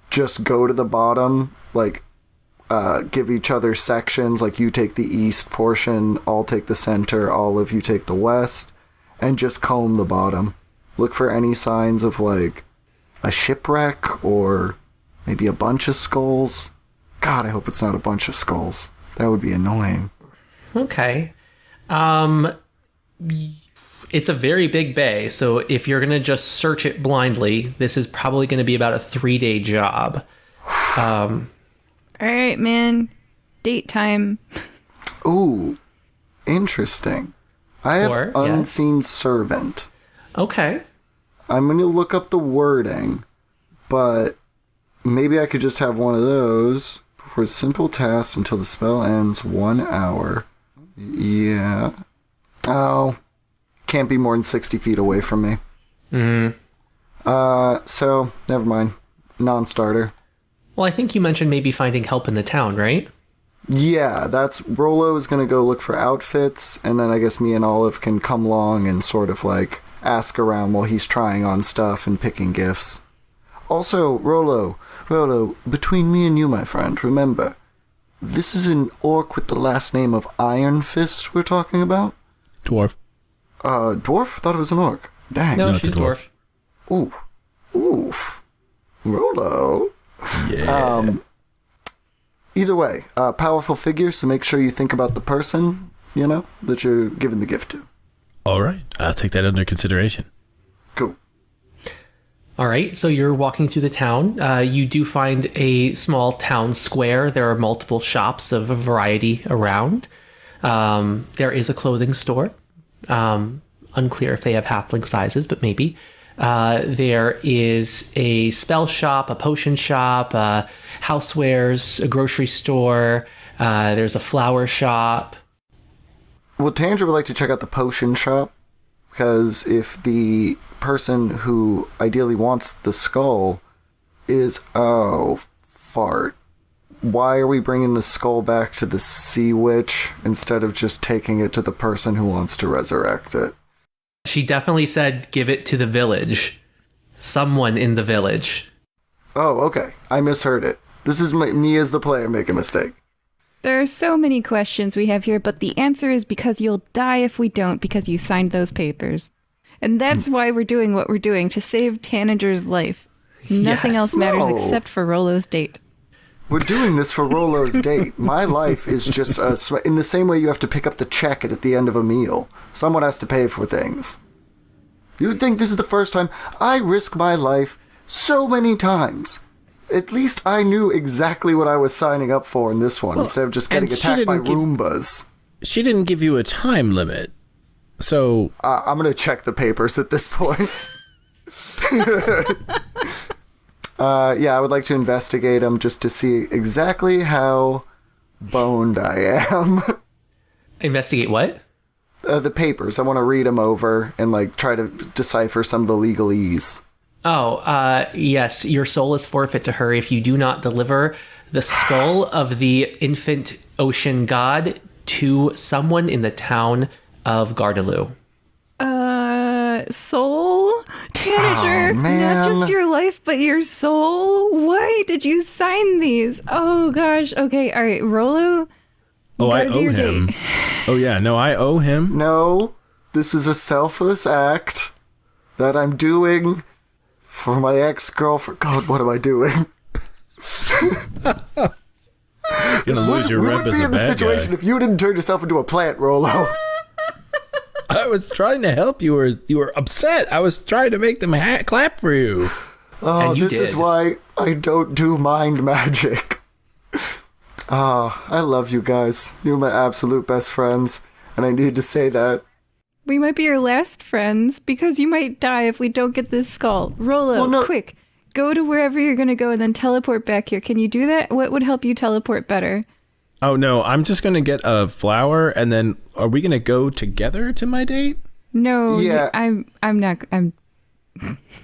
just go to the bottom, like give each other sections, like you take the east portion, I'll take the center, all of you take the west, and just comb the bottom. Look for any signs of like a shipwreck or maybe a bunch of skulls. God, I hope it's not a bunch of skulls. That would be annoying. Okay. It's a very big bay, so if you're going to just search it blindly, this is probably going to be about a 3-day job. All right, man. Date time. Ooh, interesting. I have Unseen Servant. Okay. I'm going to look up the wording, but maybe I could just have one of those for simple tasks until the spell ends 1 hour. Yeah. Oh, can't be more than 60 feet away from me. So, never mind. Non-starter. Well, I think you mentioned maybe finding help in the town, right? Yeah, that's... Rollo is going to go look for outfits, and then I guess me and Olive can come along and sort of, like, ask around while he's trying on stuff and picking gifts. Also, Rollo, between me and you, my friend, remember, this is an orc with the last name of Iron Fist we're talking about? Dwarf. Dwarf? Thought it was an orc. Dang. No, she's dwarf. Oof. Rollo. Yeah. Either way, powerful figure, so make sure you think about the person, you know, that you're giving the gift to. All right. I'll take that under consideration. Cool. All right, so you're walking through the town. You do find a small town square. There are multiple shops of a variety around. There is a clothing store. Unclear if they have halfling sizes, but maybe. There is a spell shop, a potion shop, housewares, a grocery store. There's a flower shop. Well, Tanger would like to check out the potion shop, because if the person who ideally wants the skull is... Oh, fart. Why are we bringing the skull back to the sea witch instead of just taking it to the person who wants to resurrect it? She definitely said give it to the village. Someone in the village. Oh, okay. I misheard it. This is me as the player make a mistake. There are so many questions we have here, but the answer is because you'll die if we don't, because you signed those papers. And that's why we're doing what we're doing, to save Tanager's life. Nothing else matters except for Rollo's date. We're doing this for Rollo's date. My life is just in the same way you have to pick up the check at the end of a meal. Someone has to pay for things. You would think this is the first time. I risk my life so many times. At least I knew exactly what I was signing up for in this one, instead of just getting attacked by Roombas. She didn't give you a time limit. So... I'm going to check the papers at this point. Yeah, I would like to investigate them just to see exactly how boned I am. Investigate what? The papers. I want to read them over and try to decipher some of the legalese. Oh, yes. Your soul is forfeit to her if you do not deliver the skull of the infant ocean god to someone in the town of Gardaloo. Soul? Tanager, not just your life, but your soul? Why did you sign these? Oh, gosh. Okay, all right. Rollo, I owe him. Oh, yeah. No, I owe him. No, this is a selfless act that I'm doing for my ex-girlfriend. God, what am I doing? You're gonna lose your rep as a bad guy. We would be in the situation if you didn't turn yourself into a plant, Rollo. I was trying to help you. You were upset. I was trying to make them clap for you. Oh, this is why I don't do mind magic. I love you guys. You're my absolute best friends, and I need to say that. We might be your last friends, because you might die if we don't get this skull. Rollo, quick. Go to wherever you're going to go and then teleport back here. Can you do that? What would help you teleport better? Oh, no. I'm just going to get a flower, and then are we going to go together to my date? No. Yeah. I'm not.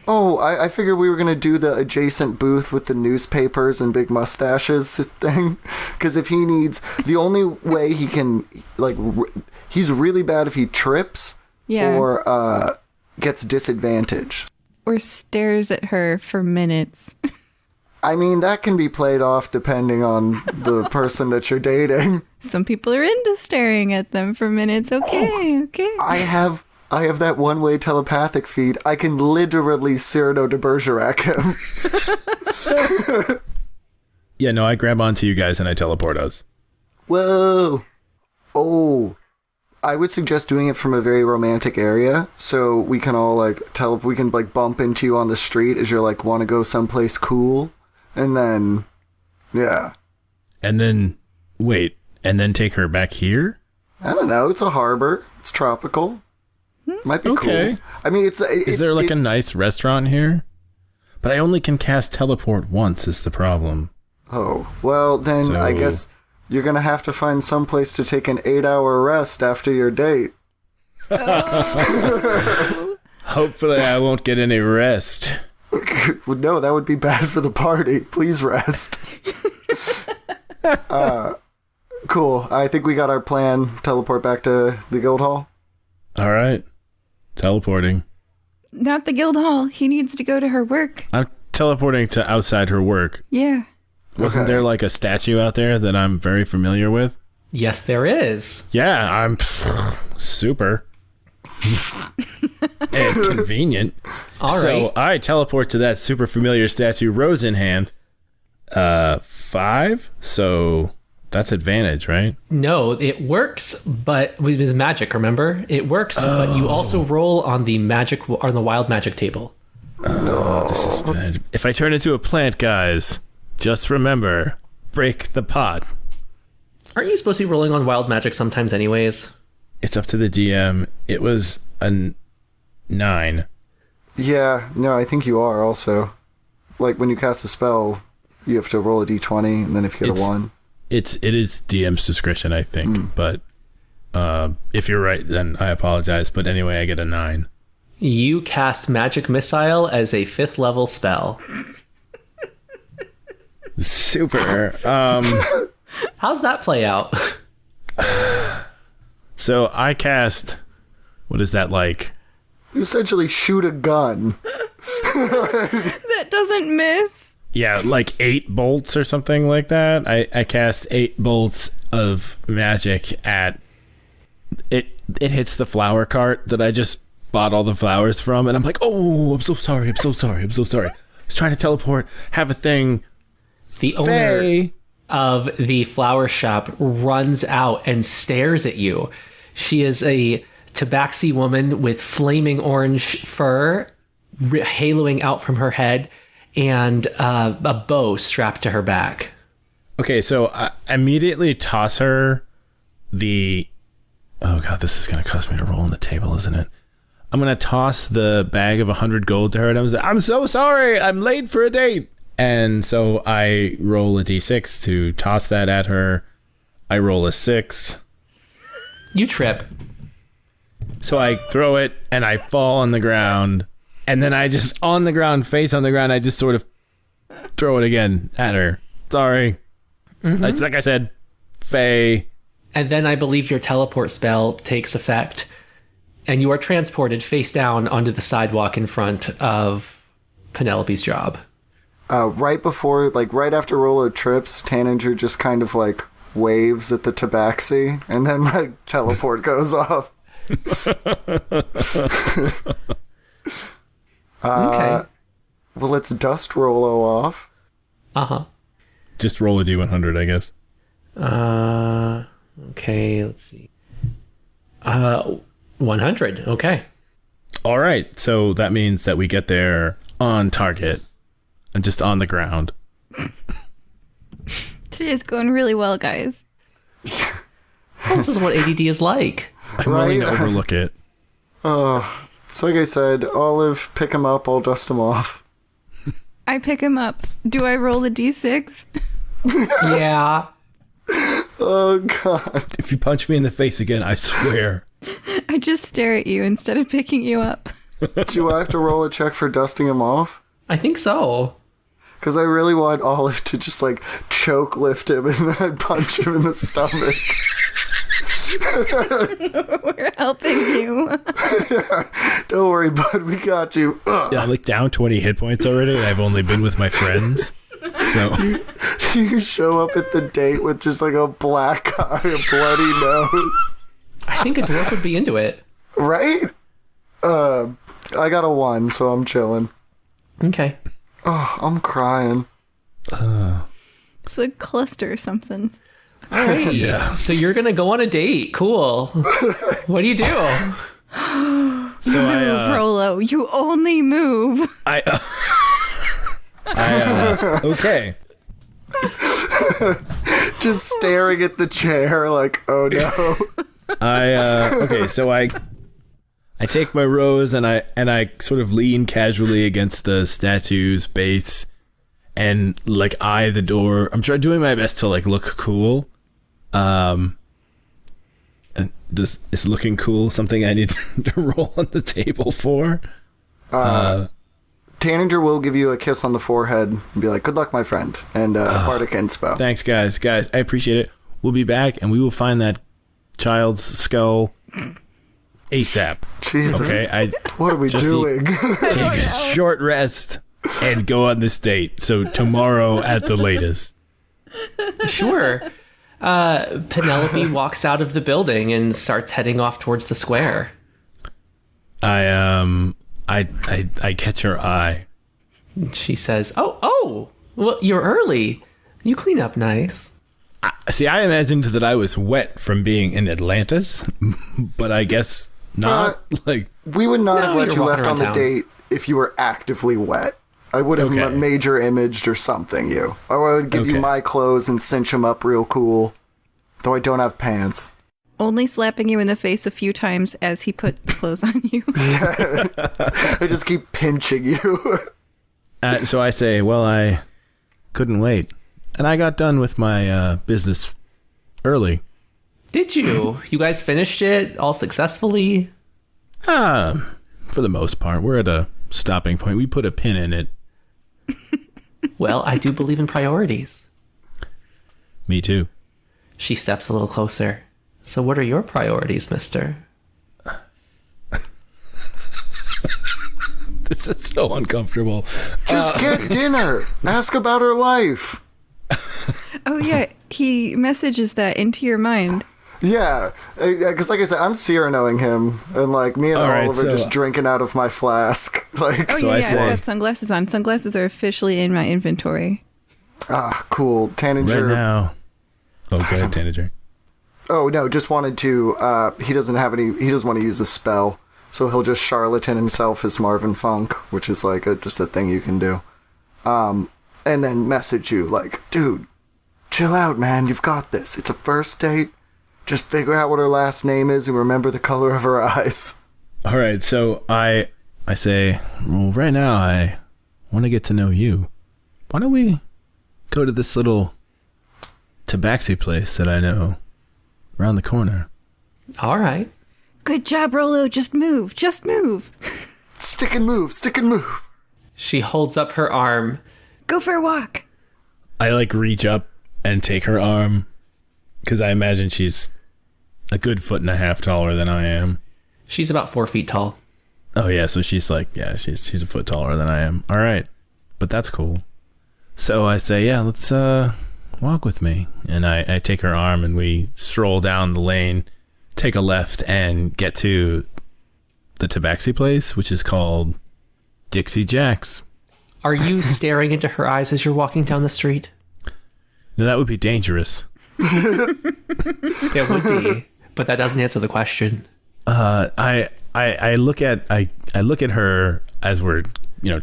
Oh, I figured we were going to do the adjacent booth with the newspapers and big mustaches thing. Because if he needs... The only way he can... he's really bad if he trips or gets disadvantaged. Or stares at her for minutes. I mean, that can be played off depending on the person that you're dating. Some people are into staring at them for minutes. Okay. I have that one-way telepathic feed. I can literally Cyrano de Bergerac him. Yeah, no, I grab onto you guys and I teleport us. Whoa. Oh. I would suggest doing it from a very romantic area, so we can all we can bump into you on the street as you're want to go someplace cool, and then, yeah. And then, wait, and then take her back here? I don't know. It's a harbor. It's tropical. Might be cool. I mean, is there a nice restaurant here? But I only can cast teleport once is the problem. Oh, well then I guess you're going to have to find someplace to take an 8-hour rest after your date. Hopefully I won't get any rest. No, that would be bad for the party. Please rest. Cool. I think we got our plan. Teleport back to the guild hall. All right. Teleporting. Not the guild hall. He needs to go to her work. I'm teleporting to outside her work. Yeah. Wasn't there a statue out there that I'm very familiar with? Yes, there is. Yeah, I'm super. And convenient. All right. So I teleport to that super familiar statue, rose in hand. 5, so that's advantage, right? No, it works, but with magic, remember? It works, but you also roll on the wild magic table. Oh, this is bad. If I turn into a plant, guys, just remember, break the pot. Aren't you supposed to be rolling on wild magic sometimes anyways? It's up to the DM. It was a 9. Yeah, no, I think you are also. When you cast a spell, you have to roll a d20, and then if you get a 1. It is DM's discretion, I think. But if you're right, then I apologize. But anyway, I get a 9. You cast Magic Missile as a 5th level spell. Super. How's that play out? So I cast, what is that You essentially shoot a gun. That doesn't miss. Yeah, like 8 bolts or something like that. I cast 8 bolts of magic at it. It hits the flower cart that I just bought all the flowers from, and I'm like, oh, I'm so sorry. I was trying to teleport, have a thing. The owner of the flower shop runs out and stares at you. She is a tabaxi woman with flaming orange fur haloing out from her head and a bow strapped to her back. Okay, so I immediately toss her the... Oh god, this is going to cost me to roll on the table, isn't it? I'm going to toss the bag of 100 gold to her, and I'm so sorry, I'm late for a date. And so I roll a d6 to toss that at her. I roll a 6. You trip. So I throw it, and I fall on the ground. And then I just, on the ground, face on the ground, I just sort of throw it again at her. Sorry. It's like I said, Faye. And then I believe your teleport spell takes effect, and you are transported face down onto the sidewalk in front of Penelope's job. Right after Rollo trips, Tanager just kind of like waves at the tabaxi, and then like teleport goes off. Okay. Well, let's dust Rollo off. Just roll a d100, I guess. Okay, let's see. 100, okay. All right, so that means that we get there on target and just on the ground. Today's going really well, guys. Well, this is what ADD is like. I'm willing to overlook it. So like I said, Olive, pick him up, I'll dust him off. I pick him up. Do I roll the d6? Yeah. Oh, God. If you punch me in the face again, I swear. I just stare at you instead of picking you up. Do I have to roll a check for dusting him off? I think so. Because I really want Olive to just, like, choke lift him and then I punch him in the stomach. We're helping you. Don't worry, bud, we got you. Ugh. Yeah, I'm like down 20 hit points already, and I've only been with my friends. So You show up at the date with just, like, a black eye, a bloody nose. I think a dwarf would be into it. Right? I got a 1, so I'm chilling. Okay. Oh, I'm crying. It's a cluster or something. All right. Yeah. So you're going to go on a date. Cool. What do you do? So Move, Rollo. You only move. Okay. Just staring at the chair like, oh no. Okay, so I take my rose and I sort of lean casually against the statue's base and like eye the door. I'm doing my best to like look cool. And is looking cool something I need to roll on the table for? Tanager will give you a kiss on the forehead and be like, good luck, my friend, and Bardic Inspo. Thanks, guys. I appreciate it. We'll be back and we will find that child's skull ASAP. Jesus. Okay, What are we doing? take a short rest and go on this date. So tomorrow at the latest. Sure. Penelope walks out of the building and starts heading off towards the square. I catch her eye. She says, oh, well, you're early. You clean up nice. See, I imagined that I was wet from being in Atlantis, but I guess not. We would not have let you're you walking left on the around town. date if you were actively wet. I would have Okay. major imaged or something you. Or I would give you Okay. my clothes and cinch them up real cool. Though I don't have pants. Only slapping you in the face a few times as he put clothes on you. I just keep pinching you. So I say, well, I couldn't wait. And I got done with my business early. Did you? You guys finished it all successfully? For the most part, we're at a stopping point. We put a pin in it. Well, I do believe in priorities. Me too. She steps a little closer. So what are your priorities, mister? This is so uncomfortable. Just get dinner. Ask about her life. Oh, yeah. He messages that into your mind. Yeah, because like I said, I'm Cyranoing him, and like me and Olive are just drinking out of my flask. Like, Oh, So yeah, I yeah. say- I've got sunglasses on. Sunglasses are officially in my inventory. cool. Tanager. Right now. Oh, go ahead, Tanager. Oh no, just wanted to. He doesn't want to use a spell, so he'll just charlatan himself as Marvin Funk, which is like just a thing you can do. And then message you like, dude, chill out, man. You've got this. It's a first date. Just figure out what her last name is and remember the color of her eyes. All right, so I say, well, right now I want to get to know you. Why don't we go to this little tabaxi place that I know around the corner? All right. Good job, Rollo. Just move. Just move. Stick and move. Stick and move. She holds up her arm. Go for a walk. I like reach up and take her arm because I imagine she's a good 1.5 feet taller than I am. She's about 4 feet tall. Oh yeah, so she's like, yeah, she's a foot taller than I am. All right, but that's cool. So I say, yeah, let's walk with me, and I take her arm and we stroll down the lane, take a left, and get to the tabaxi place, which is called Dixie Jack's. Are you staring into her eyes as you're walking down the street? No, that would be dangerous. It would be, but that doesn't answer the question. I look at her as we're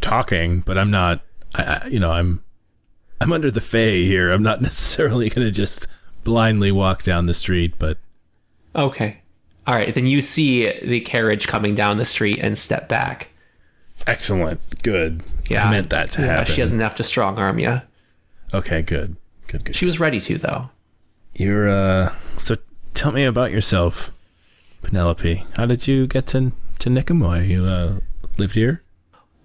talking, but I'm not. I'm under the Fae here. I'm not necessarily going to just blindly walk down the street, but Okay. All right, then you see the carriage coming down the street and step back. excellent, good. Yeah, I meant that to happen. She doesn't have to strong arm you. Okay, good. She was ready to, though. You're so tell me about yourself, Penelope. How did you get to Nicomoy? You lived here?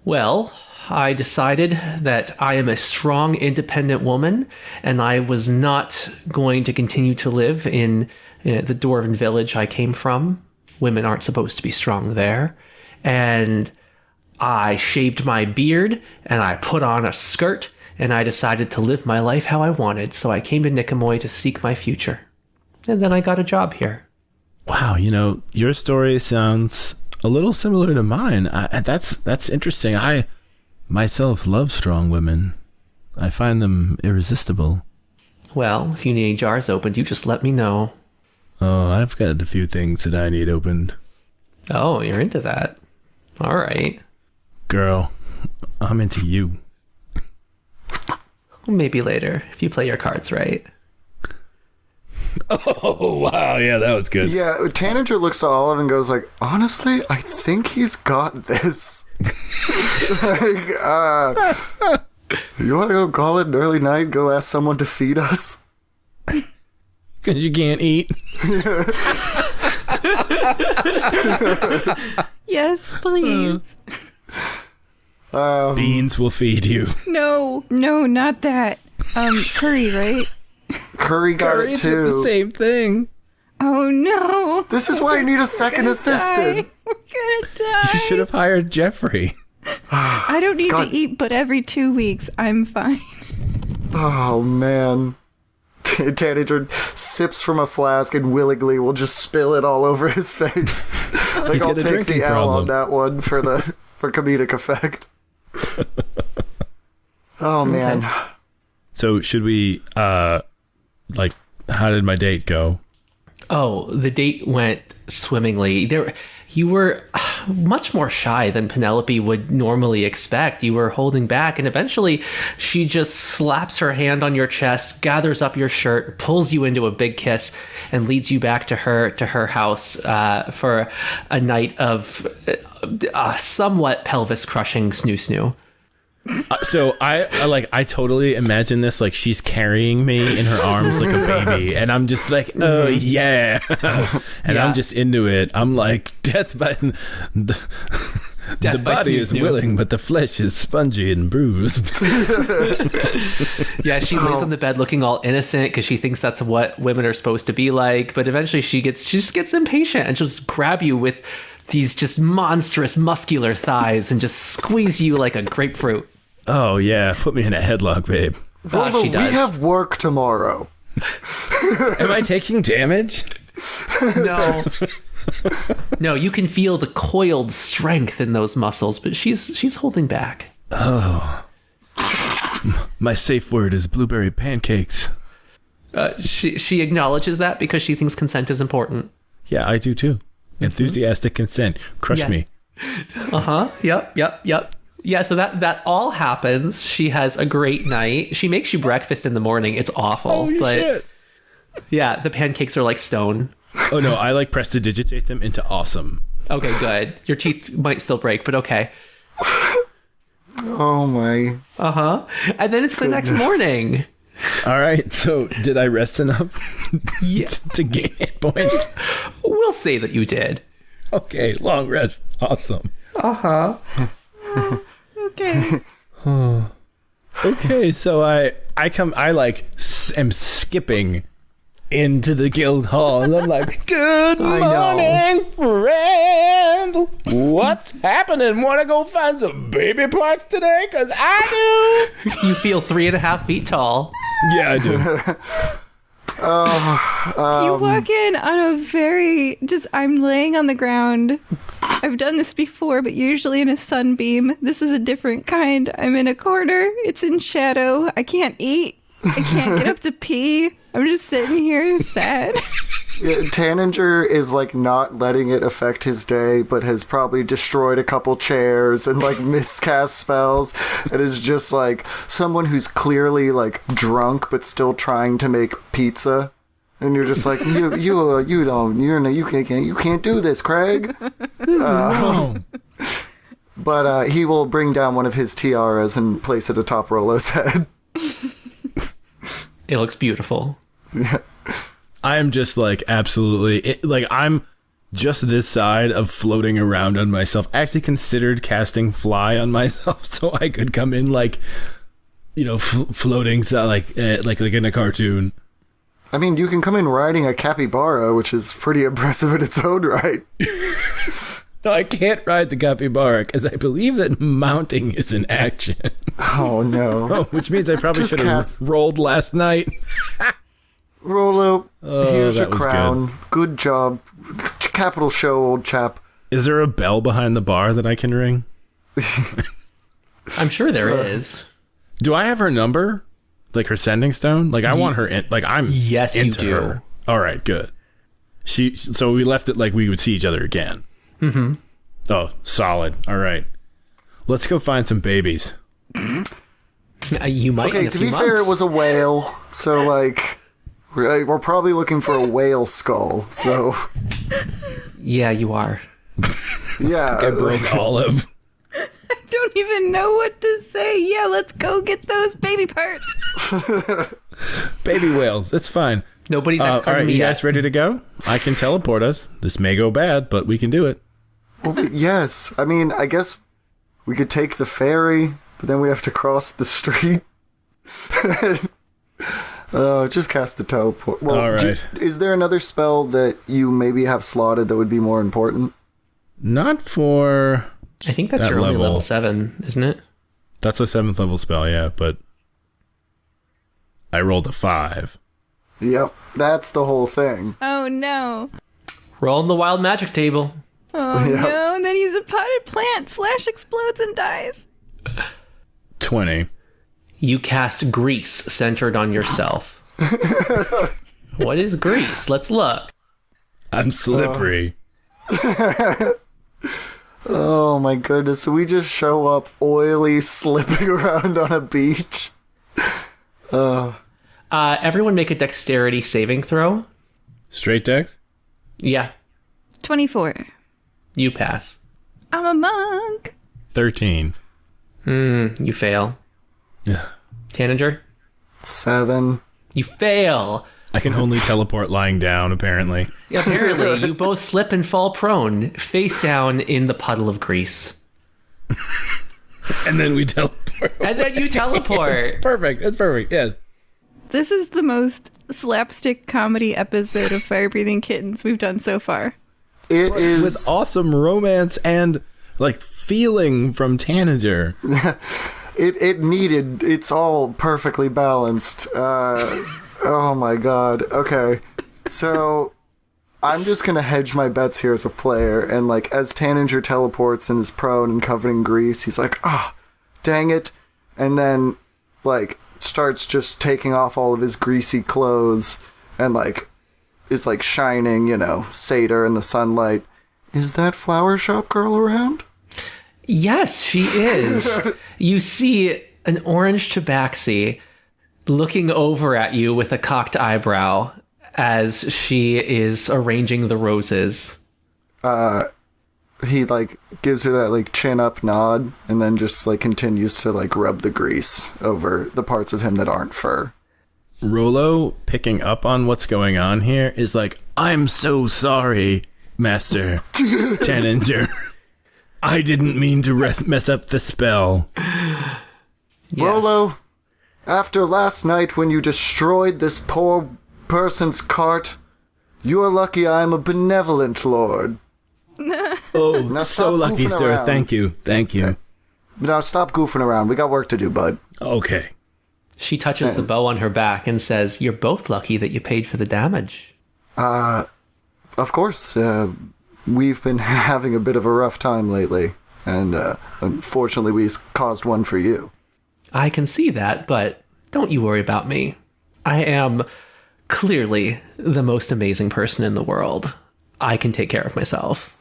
Well, I decided that I am a strong, independent woman, and I was not going to continue to live in the Dwarven village I came from. Women aren't supposed to be strong there. And I shaved my beard, and I put on a skirt, and I decided to live my life how I wanted. So I came to Nicomoy to seek my future. And then I got a job here. Wow, your story sounds a little similar to mine. That's interesting. I myself love strong women. I find them irresistible. Well, if you need any jars opened, you just let me know. Oh, I've got a few things that I need opened. Oh, you're into that. All right. Girl, I'm into you. Maybe later, if you play your cards right. Oh, wow. Yeah, that was good. Yeah, Tanager looks to Olive and goes like, honestly, I think he's got this. Like, you want to go call it an early night, go ask someone to feed us? Because you can't eat. Yes, please. Beans will feed you. No, not that. Curry, right? Curry got it It's too. the same thing. Oh no. This is why you need a second assistant. We're gonna die. You should have hired Jeffrey. I don't need God. to eat, but every 2 weeks I'm fine. Oh man. Tanager sips from a flask and willingly will just spill it all over his face. Like, He's I'll got a take drinking the L on problem. that one for comedic effect. Oh man. So should we, how did my date go? Oh, the date went swimmingly. You were much more shy than Penelope would normally expect. You were holding back, and eventually she just slaps her hand on your chest, gathers up your shirt, pulls you into a big kiss, and leads you back to her house for a night of somewhat pelvis-crushing snoo-snoo. So I totally imagine this, like she's carrying me in her arms like a baby, and I'm just like, oh yeah, and Yeah. I'm just into it. I'm like, death by the by body is snoo-snoo. willing, but the flesh is spongy and bruised. Yeah, she lays on the bed looking all innocent because she thinks that's what women are supposed to be like. But eventually she just gets impatient and she'll just grab you with these just monstrous muscular thighs and just squeeze you like a grapefruit. Oh, yeah. Put me in a headlock, babe. Rollo, she we does. have work tomorrow. Am I taking damage? No. No, you can feel the coiled strength in those muscles, but she's holding back. Oh. My safe word is blueberry pancakes. She acknowledges that because she thinks consent is important. Yeah, I do too. Enthusiastic consent. Crush Yes. me. Yep. Yeah, so that all happens. She has a great night. She makes you breakfast in the morning. It's awful. But yeah, the pancakes are like stone. Oh no, I like prestidigitate them into awesome. Okay, good. Your teeth might still break, but okay. Oh my. And then it's the next morning. All right, so did I rest enough Yeah. to gain hit points? We'll say that you did. Okay, long rest. Awesome. Okay. Okay, so I am skipping into the guild hall and I'm like, good I know. morning, friend. What's happening? Want to go find some baby parts today? Because I do. You feel 3.5 feet tall. Yeah, I do. You walk in on a very I'm laying on the ground. I've done this before, but usually in a sunbeam. This is a different kind. I'm in a corner. It's in shadow. I can't eat. I can't get up to pee. I'm just sitting here sad. Yeah, Tanager is like not letting it affect his day, but has probably destroyed a couple chairs and like miscast spells, and is just like someone who's clearly like drunk but still trying to make pizza. And you're just like you can't do this, Craig. Wrong. But he will bring down one of his tiaras and place it atop Rollo's head. It looks beautiful. I am just like absolutely I'm just this side of floating around on myself. I actually considered casting fly on myself so I could come in floating so like in a cartoon. I mean, you can come in riding a capybara, which is pretty impressive in its own right. No, I can't ride the capybara because I believe that mounting is an action. Oh no. Which means I probably Just should have cast- rolled last night. Rollo, here's that your was crown. Good job. Capital show, old chap. Is there a bell behind the bar that I can ring? I'm sure there is. Do I have her number? Like her sending stone? Like I want her in, like I'm Yes, you into do. her. All right, good. So we left it like we would see each other again. Mm-hmm. Oh, solid. All right. Let's go find some babies. You might. Okay, in a to few be fair, months. it was a whale, so like we're probably looking for a whale skull. So Yeah, you are. yeah, I broke Olive. I don't even know what to say. Yeah, let's go get those baby parts. Baby whales. That's fine. Nobody's All excluding right, me you yet. guys ready to go? I can teleport us. This may go bad, but we can do it. well, yes. I mean, I guess we could take the ferry, but then we have to cross the street. Just cast the teleport. Well, All right. is there another spell that you maybe have slotted that would be more important? Not for... I think that's That your only level. level 7, isn't it? That's a 7th level spell, yeah, but... I rolled a 5. Yep, that's the whole thing. Oh no. Roll on the wild magic table. Oh Yeah. no. And then he's a potted plant. / explodes and dies. 20. You cast grease centered on yourself. What is grease? Let's look. I'm slippery. Oh my goodness, so we just show up oily, slipping around on a beach. Everyone make a dexterity saving throw. Straight dex? Yeah, 24. you pass. I'm a monk. 13. You fail. Tanager, 7. you fail. I can only teleport lying down, apparently. Apparently, you both slip and fall prone, face down in the puddle of grease. And then we teleport. And then you teleport. Perfect. That's perfect. Yeah. This is the most slapstick comedy episode of Fire Breathing Kittens we've done so far. It is with awesome romance and like feeling from Tanager. It needed. It's all perfectly balanced. Oh my god. Okay, so I'm just gonna hedge my bets here as a player, and like as Tanager teleports and is prone and covered in grease, he's like, dang it, and then like starts just taking off all of his greasy clothes and like is like shining, satyr in the sunlight. Is that flower shop girl around? Yes, she is. You see an orange tabaxi looking over at you with a cocked eyebrow as she is arranging the roses. He like gives her that like chin up nod and then just like continues to like rub the grease over the parts of him that aren't fur. Rollo, picking up on what's going on here, is like, I'm so sorry, Master Tanager. I didn't mean to mess up the spell. Yes. Rollo, after last night when you destroyed this poor person's cart, you are lucky I am a benevolent lord. Oh, Now so stop lucky, goofing sir. around. Thank you. Now stop goofing around. We got work to do, bud. Okay. She touches the bow on her back and says, "You're both lucky that you paid for the damage." Of course, we've been having a bit of a rough time lately, and unfortunately we caused one for you. I can see that, but don't you worry about me. I am clearly the most amazing person in the world. I can take care of myself.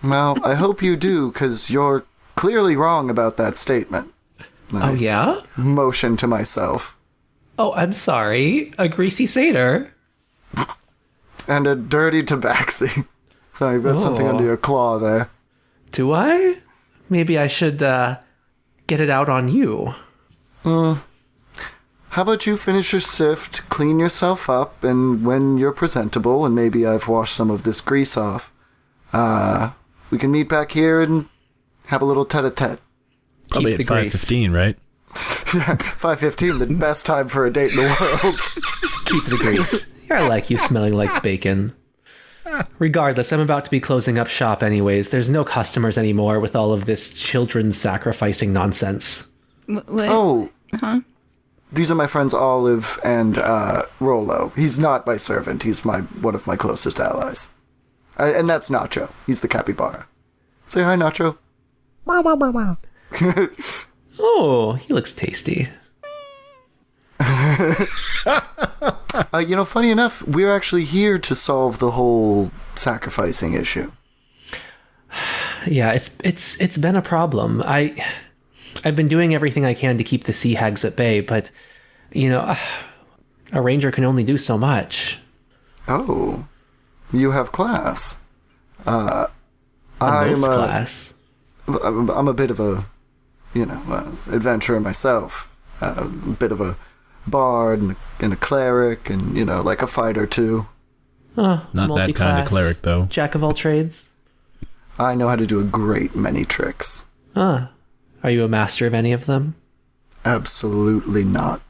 Well, I hope you do, because you're clearly wrong about that statement. Oh, yeah? Motion to myself. Oh, I'm sorry. A greasy satyr. And a dirty tabaxi. So you've got something under your claw there. Do I? Maybe I should get it out on you. How about you finish your sift, clean yourself up, and when you're presentable, and maybe I've washed some of this grease off, we can meet back here and have a little tete-a-tete. Probably Keep at the grease. 5:15, right? 5:15, the best time for a date in the world. Keep the grease. I like you smelling like bacon. Regardless, I'm about to be closing up shop anyways. There's no customers anymore with all of this children sacrificing nonsense. What? Oh. These are my friends Olive and Rollo. He's not my servant. He's one of my closest allies. And that's Nacho. He's the capybara. Say hi, Nacho. Oh, he looks tasty. Funny enough, we're actually here to solve the whole sacrificing issue. Yeah, it's been a problem. I've been doing everything I can to keep the sea hags at bay, but a ranger can only do so much. Oh, you have class. The most class. I'm a bit of a, adventurer myself. A bit of a bard and a cleric and, like a fighter too. Not that kind of cleric, though. Jack of all trades. I know how to do a great many tricks. Are you a master of any of them? Absolutely not.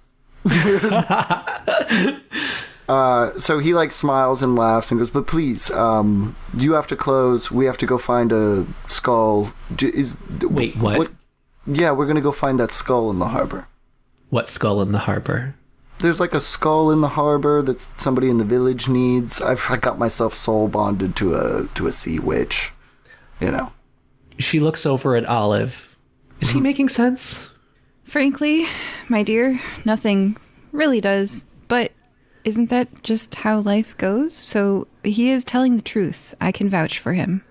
So he like smiles and laughs and goes, but please, you have to close. We have to go find a skull. Wait, what? Yeah, we're going to go find that skull in the harbor. What skull in the harbor? There's like a skull in the harbor that somebody in the village needs. I got myself soul bonded to a sea witch, She looks over at Olive. Is he making sense? Frankly, my dear, nothing really does. But isn't that just how life goes? So he is telling the truth. I can vouch for him.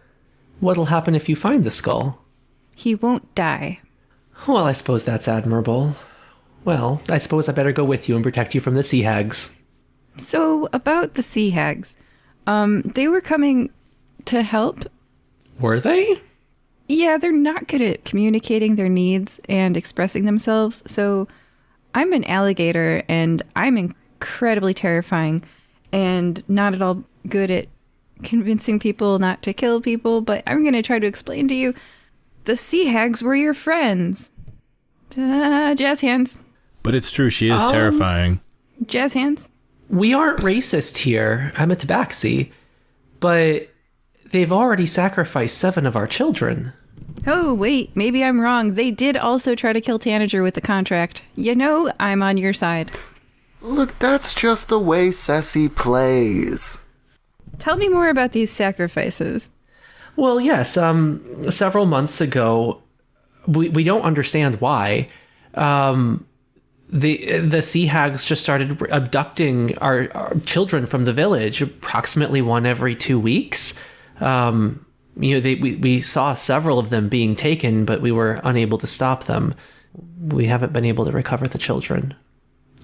What'll happen if you find the skull? He won't die. Well, I suppose that's admirable. Well, I suppose I better go with you and protect you from the sea hags. So about the sea hags, they were coming to help. Were they? Yeah, they're not good at communicating their needs and expressing themselves. So I'm an alligator and I'm incredibly terrifying and not at all good at convincing people not to kill people. But I'm going to try to explain to you. The sea hags were your friends. Jazz hands. But it's true, she is terrifying. Jazz hands. We aren't racist here. I'm a tabaxi. But they've already sacrificed 7 of our children. Oh, wait, maybe I'm wrong. They did also try to kill Tanager with the contract. You know, I'm on your side. Look, that's just the way Ceci plays. Tell me more about these sacrifices. Well, yes, several months ago, we don't understand why. The sea hags just started abducting our children from the village, approximately one every 2 weeks. We saw several of them being taken, but we were unable to stop them. We haven't been able to recover the children.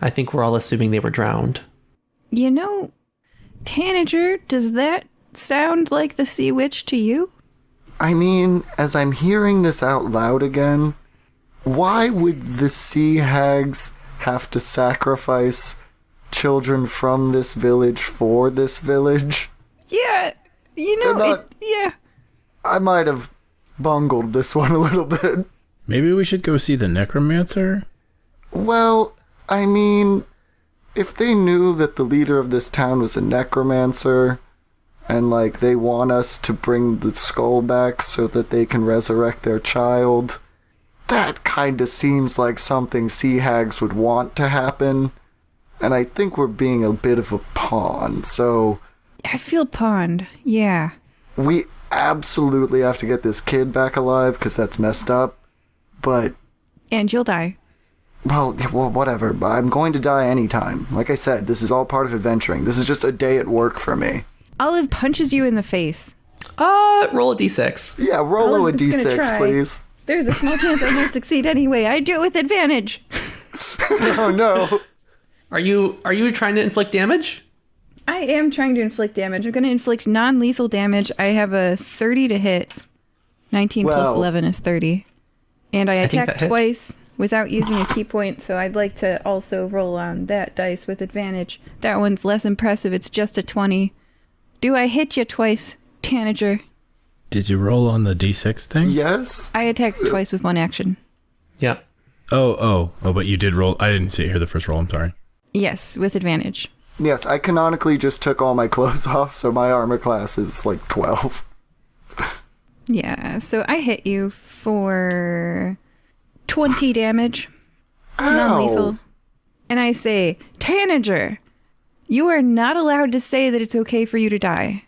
I think we're all assuming they were drowned. You know, Tanager, does that sound like the Sea Witch to you? I mean, as I'm hearing this out loud again, why would the sea hags have to sacrifice children from this village for this village? Yeah, you know, yeah. I might have bungled this one a little bit. Maybe we should go see the necromancer? Well, I mean, if they knew that the leader of this town was a necromancer, and, like, they want us to bring the skull back so that they can resurrect their child, that kind of seems like something sea hags would want to happen. And I think we're being a bit of a pawn, so... I feel pawned, yeah. We absolutely have to get this kid back alive, because that's messed up, but... And you'll die. Well, whatever. I'm going to die anytime. Like I said, this is all part of adventuring. This is just a day at work for me. Olive punches you in the face. Roll a D6. Yeah, Rollo a Olive is gonna D6, try. please. There's a small chance I might succeed anyway. I do it with advantage. Oh, no. Are you trying to inflict damage? I am trying to inflict damage. I'm going to inflict non-lethal damage. I have a 30 to hit. 19 plus 11 is 30. And I attack twice without using a key point, so I'd like to also roll on that dice with advantage. That one's less impressive. It's just a 20. Do I hit you twice, Tanager? Did you roll on the D6 thing? Yes? I attacked twice with one action. Yeah. Oh, but you did roll. I didn't hear the first roll. I'm sorry. Yes, with advantage. Yes, I canonically just took all my clothes off, so my armor class is like 12. Yeah, so I hit you for 20 damage. Non-lethal. And I say, Tanager, you are not allowed to say that it's okay for you to die.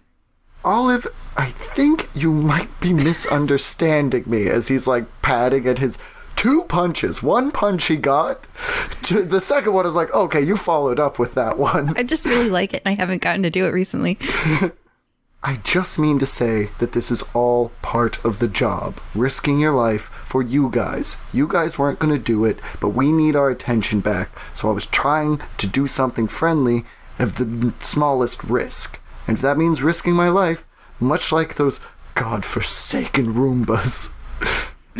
Olive, I think you might be misunderstanding me, as he's like patting at his 2 punches. 1 punch he got. The second one is like, okay, you followed up with that one. I just really like it, and I haven't gotten to do it recently. I just mean to say that this is all part of the job. Risking your life for you guys. You guys weren't going to do it, but we need our attention back. So I was trying to do something friendly at the smallest risk. And if that means risking my life, much like those godforsaken Roombas,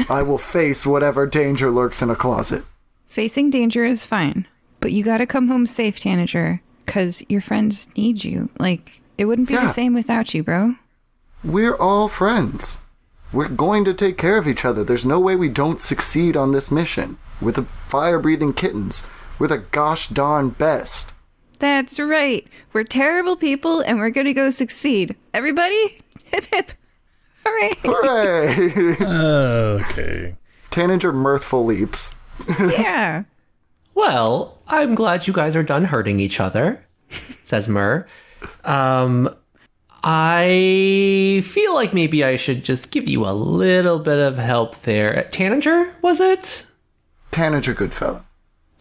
I will face whatever danger lurks in a closet. Facing danger is fine, but you gotta come home safe, Tanager, because your friends need you. Like, it wouldn't be the same without you, bro. We're all friends. We're going to take care of each other. There's no way we don't succeed on this mission. We're the fire-breathing kittens. We're the gosh darn best. That's right. We're terrible people, and we're gonna go succeed. Everybody, hip hip. Hooray. Hooray! Okay. Tanager mirthful leaps. Yeah. Well, I'm glad you guys are done hurting each other, says Myrrh. I feel like maybe I should just give you a little bit of help there. Tanager, was it? Tanager Goodfellow.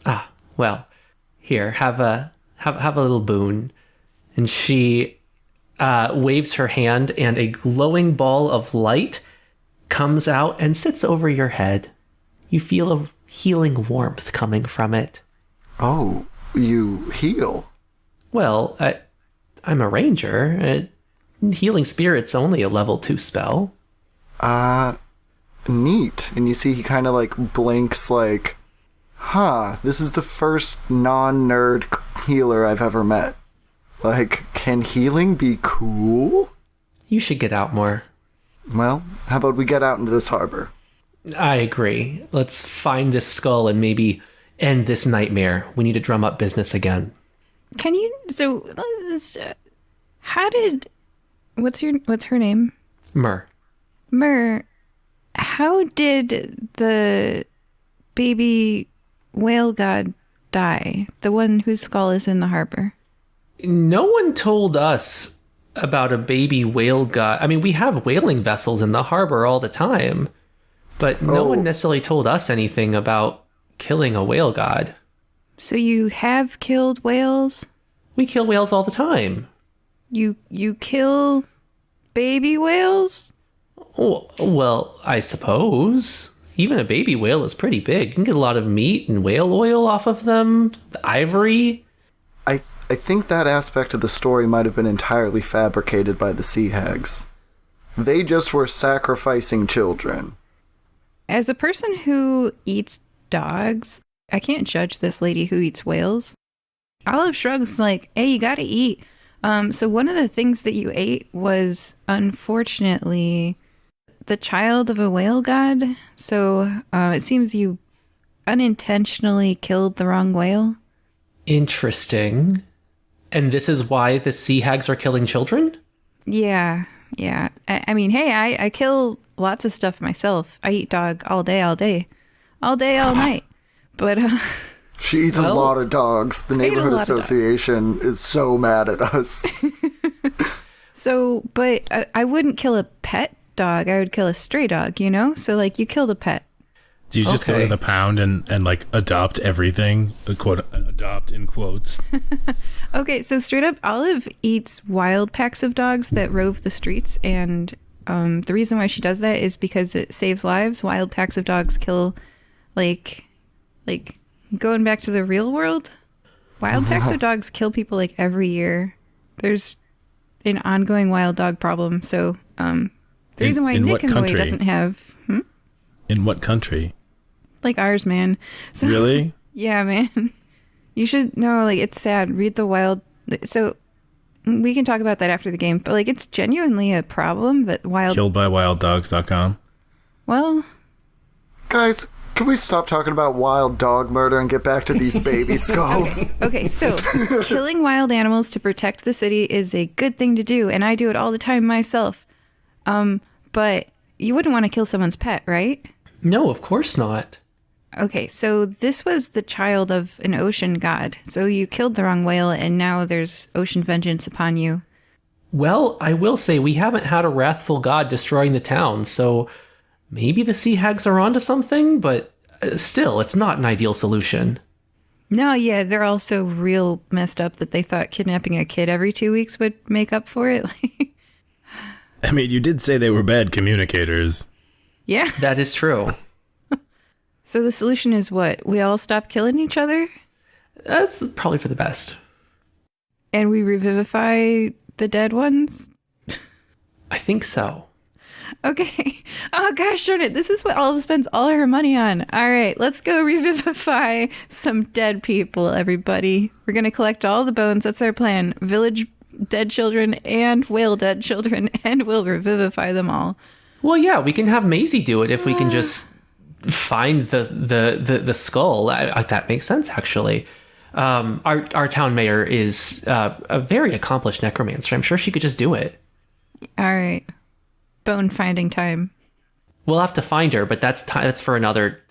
Ah, well, here, have a little boon. And she waves her hand, and a glowing ball of light comes out and sits over your head. You feel a healing warmth coming from it. Oh, you heal? Well, I'm a ranger. Healing Spirit's only a level 2 spell. Neat. And you see he kind of like blinks like, this is the first non-nerd healer I've ever met. Like, can healing be cool? You should get out more. Well, how about we get out into this harbor? I agree. Let's find this skull and maybe end this nightmare. We need to drum up business again. Can you, What's her name? Mer. Mer, how did the baby whale god die? The one whose skull is in the harbor. No one told us about a baby whale god. I mean, we have whaling vessels in the harbor all the time, but no one necessarily told us anything about killing a whale god. So you have killed whales? We kill whales all the time. You kill baby whales? Oh, well, I suppose. Even a baby whale is pretty big. You can get a lot of meat and whale oil off of them. The ivory. I think that aspect of the story might have been entirely fabricated by the sea hags. They just were sacrificing children. As a person who eats dogs, I can't judge this lady who eats whales. Olive shrugs like, hey, you gotta eat. So one of the things that you ate was, unfortunately, the child of a whale god. So it seems you unintentionally killed the wrong whale. Interesting. And this is why the sea hags are killing children? Yeah. I mean, hey, I kill lots of stuff myself. I eat dog all day, all night. But she eats a lot of dogs. The neighborhood association is so mad at us. So, but I wouldn't kill a pet dog. I would kill a stray dog, you know? So, like, you killed a pet. Do you just go to the pound and like adopt everything? Quote, adopt in quotes. Okay, so straight up, Olive eats wild packs of dogs that rove the streets, and the reason why she does that is because it saves lives. Wild packs of dogs kill, like going back to the real world. Wild packs of dogs kill people like every year. There's an ongoing wild dog problem. So the reason why Nick and Moe doesn't have in what country? Like ours, man. So, really? Yeah, man. You should know, like, it's sad. Read the wild... So, we can talk about that after the game, but, like, it's genuinely a problem that wild... Killedbywilddogs.com. Well... Guys, can we stop talking about wild dog murder and get back to these baby skulls? Okay, so, killing wild animals to protect the city is a good thing to do, and I do it all the time myself. But you wouldn't want to kill someone's pet, right? No, of course not. Okay, so this was the child of an ocean god. So you killed the wrong whale, and now there's ocean vengeance upon you. Well, I will say we haven't had a wrathful god destroying the town, so maybe the sea hags are onto something, but still, it's not an ideal solution. No, yeah, they're also real messed up that they thought kidnapping a kid every 2 weeks would make up for it. I mean, you did say they were bad communicators. Yeah. That is true. So the solution is what? We all stop killing each other? That's probably for the best. And we revivify the dead ones? I think so. Okay. Oh gosh, darn it. This is what Olive spends all her money on. All right, let's go revivify some dead people, everybody. We're going to collect all the bones. That's our plan. Village dead children and whale dead children, and we'll revivify them all. Well, yeah, we can have Maisie do it if we can just find the skull. That makes sense, actually. Our town mayor is a very accomplished necromancer. I'm sure she could just do it. All right. Bone finding time. We'll have to find her, but that's for another...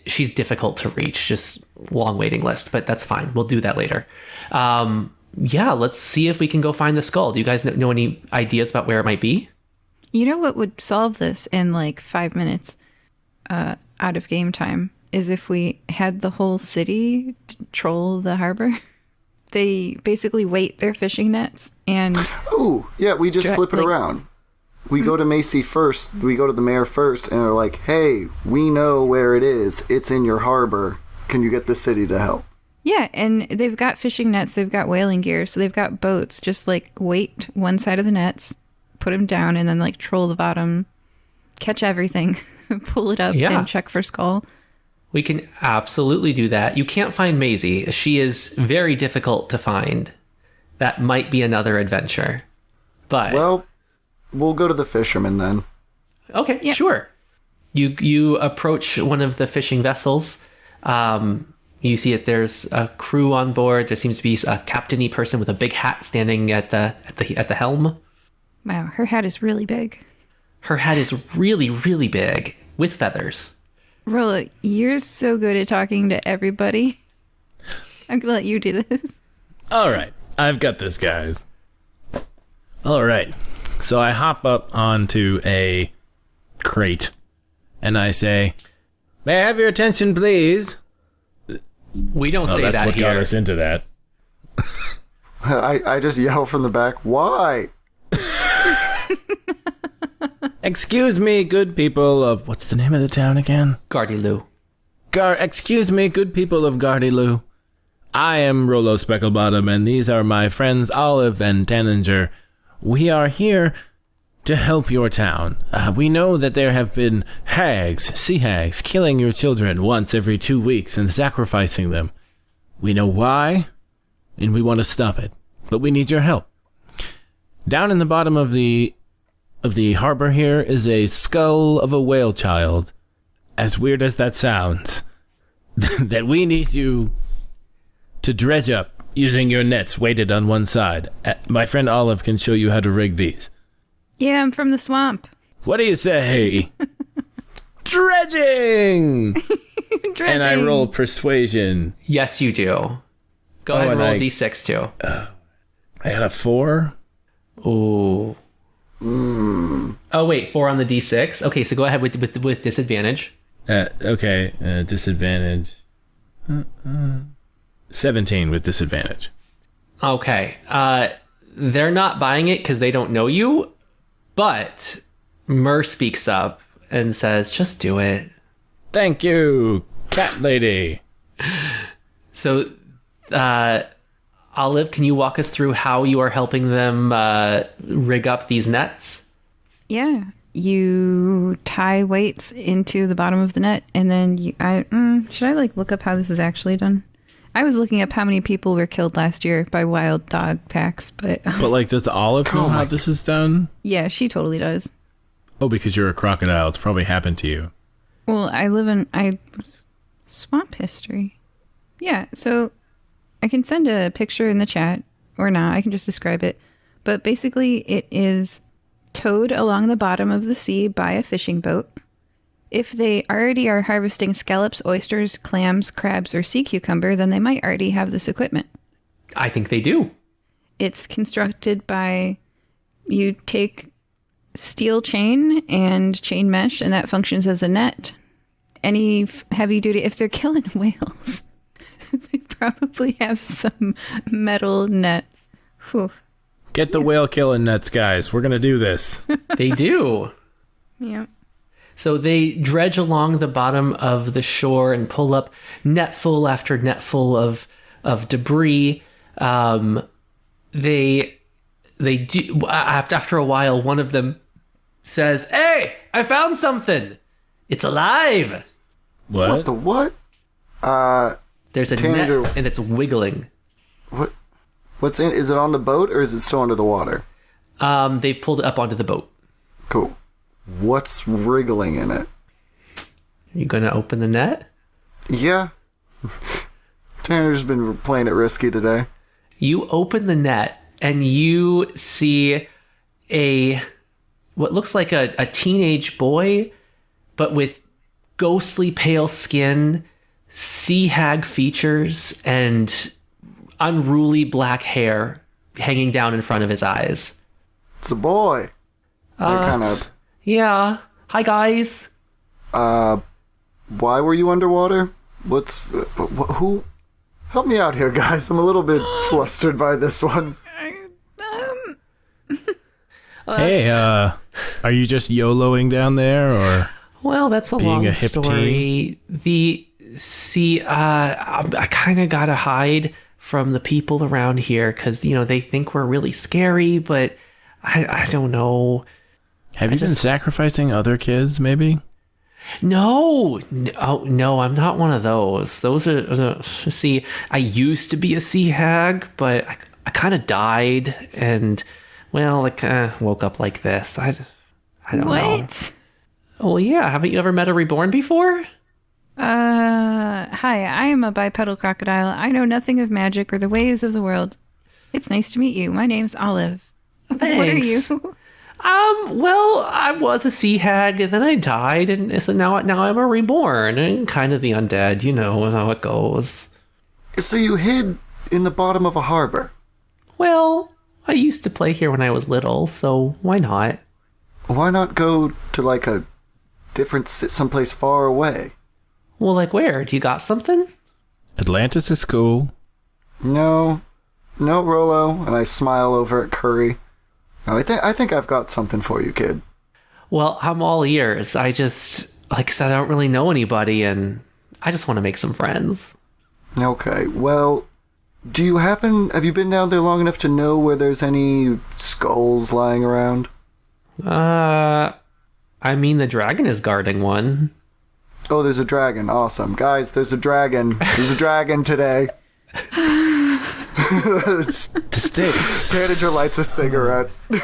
she's difficult to reach, just long waiting list, but that's fine. We'll do that later. Yeah, let's see if we can go find the skull. Do you guys know any ideas about where it might be? You know what would solve this in like 5 minutes out of game time is if we had the whole city troll the harbor. They basically weight their fishing nets and... Oh, yeah, we just flip it around. We go to Macy first, we go to the mayor first, and they're like, hey, we know where it is. It's in your harbor. Can you get the city to help? Yeah, and they've got fishing nets, they've got whaling gear, so they've got boats. Just like weight one side of the nets, put them down, and then like troll the bottom, catch everything, pull it up, and check for skull. We can absolutely do that. You can't find Maisie. She is very difficult to find. That might be another adventure. But well, we'll go to the fisherman then. Okay, sure. You approach one of the fishing vessels. You see that there's a crew on board. There seems to be a captainy person with a big hat standing at the helm. Wow, her hat is really big. Her hat is really, really big with feathers. Rollo, you're so good at talking to everybody. I'm gonna let you do this. All right, I've got this, guys. All right, so I hop up onto a crate, and I say, "May I have your attention, please?" We don't say that's that what here. got us into that. I just yell from the back, why? Excuse me, good people of... What's the name of the town again? Gardyloo. Excuse me, good people of Gardyloo. I am Rollo Specklebottom, and these are my friends Olive and Tanager. We are here to help your town. We know that there have been sea hags, killing your children once every 2 weeks and sacrificing them. We know why, and we want to stop it, but we need your help. Down in the bottom of the harbor here is a skull of a whale child. As weird as that sounds, that we need you to dredge up using your nets weighted on one side. My friend Olive can show you how to rig these. Yeah, I'm from the swamp. What do you say? Dredging! Dredging. And I roll persuasion. Yes, you do. Go ahead and roll and a d6 too. I got a 4. Ooh. Oh, wait, 4 on the d6? Okay, so go ahead with disadvantage. Okay, disadvantage. 17 with disadvantage. Okay. They're not buying it because they don't know you, but Myrrh speaks up and says, just do it. Thank you, cat lady. So, Olive, can you walk us through how you are helping them rig up these nets? Yeah. You tie weights into the bottom of the net, and then should I look up how this is actually done? I was looking up how many people were killed last year by wild dog packs, but Does Olive know how this is done? yeah, she totally does. Oh, because you're a crocodile. It's probably happened to you. Well, I live in swamp history. Yeah, so I can send a picture in the chat, or not. I can just describe it. But basically, it is towed along the bottom of the sea by a fishing boat. If they already are harvesting scallops, oysters, clams, crabs, or sea cucumber, then they might already have this equipment. I think they do. It's constructed by, you take steel chain and chain mesh, and that functions as a net. Any heavy duty, if they're killing whales, they probably have some metal nets. Whew. Get the whale killing nets, guys. We're going to do this. They do. Yeah. So they dredge along the bottom of the shore and pull up netful after netful of debris. They do after a while. One of them says, "Hey, I found something. It's alive." What the what? There's a Tanager- net and it's wiggling. What? What's in? Is it on the boat or is it still under the water? They pulled it up onto the boat. Cool. What's wriggling in it? Are you gonna open the net? Yeah. Tanner's been playing it risky today. You open the net and you see what looks like a teenage boy, but with ghostly pale skin, sea hag features, and unruly black hair hanging down in front of his eyes. It's a boy. Kind of. Yeah. Hi, guys. Why were you underwater? Who? Help me out here, guys. I'm a little bit flustered by this one. Hey, are you just YOLOing down there, or? Well, that's a Being long a hip story. I kind of gotta hide from the people around here because they think we're really scary, but I don't know. Have you been sacrificing other kids, maybe? No, I'm not one of those. Those are see. I used to be a sea hag, but I kind of died, and woke up like this. I don't know. What? Well, yeah. Haven't you ever met a reborn before? Hi, I am a bipedal crocodile. I know nothing of magic or the ways of the world. It's nice to meet you. My name's Olive. Thanks. What are you? Well, I was a sea hag, and then I died, and so now I'm a reborn, and kind of the undead. You know how it goes. So you hid in the bottom of a harbor? Well, I used to play here when I was little, so why not? Why not go to like a different, someplace far away? Well, like where? Do you got something? Atlantis is cool. No, Rollo. And I smile over at Curry. No, I think I've got something for you, kid. Well, I'm all ears. I just, like I said, I don't really know anybody, and I just want to make some friends. Okay, well, have you been down there long enough to know where there's any skulls lying around? I mean, the dragon is guarding one. Oh, there's a dragon. Awesome. Guys, there's a dragon. There's a dragon today. The sticks. Tanager lights a cigarette. You're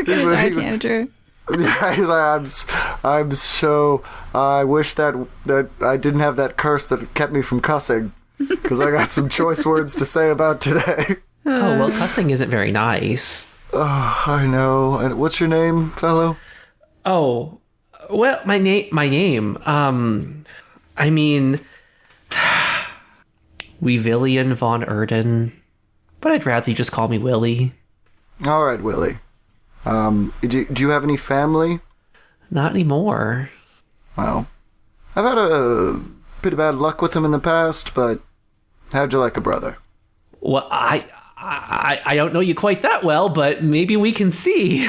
gonna die, Tanager. Yeah, he's like, I'm so. I wish that I didn't have that curse that kept me from cussing, because I got some choice words to say about today. Oh, well, cussing isn't very nice. Oh, I know. And what's your name, fellow? Oh, well, my name. I mean, Wevillian von Erden, but I'd rather you just call me Willie. All right, Willie. Do you have any family? Not anymore. Well, I've had a bit of bad luck with him in the past, but how'd you like a brother? Well, I don't know you quite that well, but maybe we can see.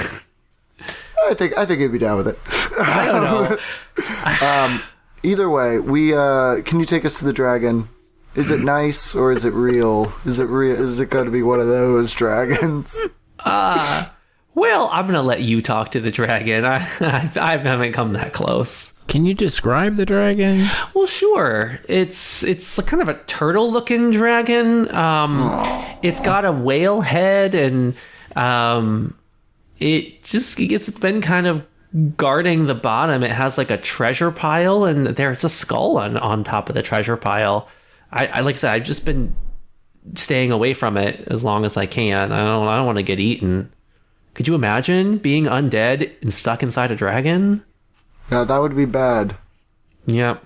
I think you'd be down with it. I don't know. Either way, can you take us to the dragon? Is it nice or is it real? Is it going to be one of those dragons? Well, I'm gonna let you talk to the dragon. I haven't come that close. Can you describe the dragon? Well, sure. It's kind of a turtle-looking dragon. It's got a whale head, and it's been kind of guarding the bottom. It has like a treasure pile, and there's a skull on top of the treasure pile. I like I said, I've just been staying away from it as long as I can. I don't want to get eaten. Could you imagine being undead and stuck inside a dragon? Yeah, that would be bad. Yep.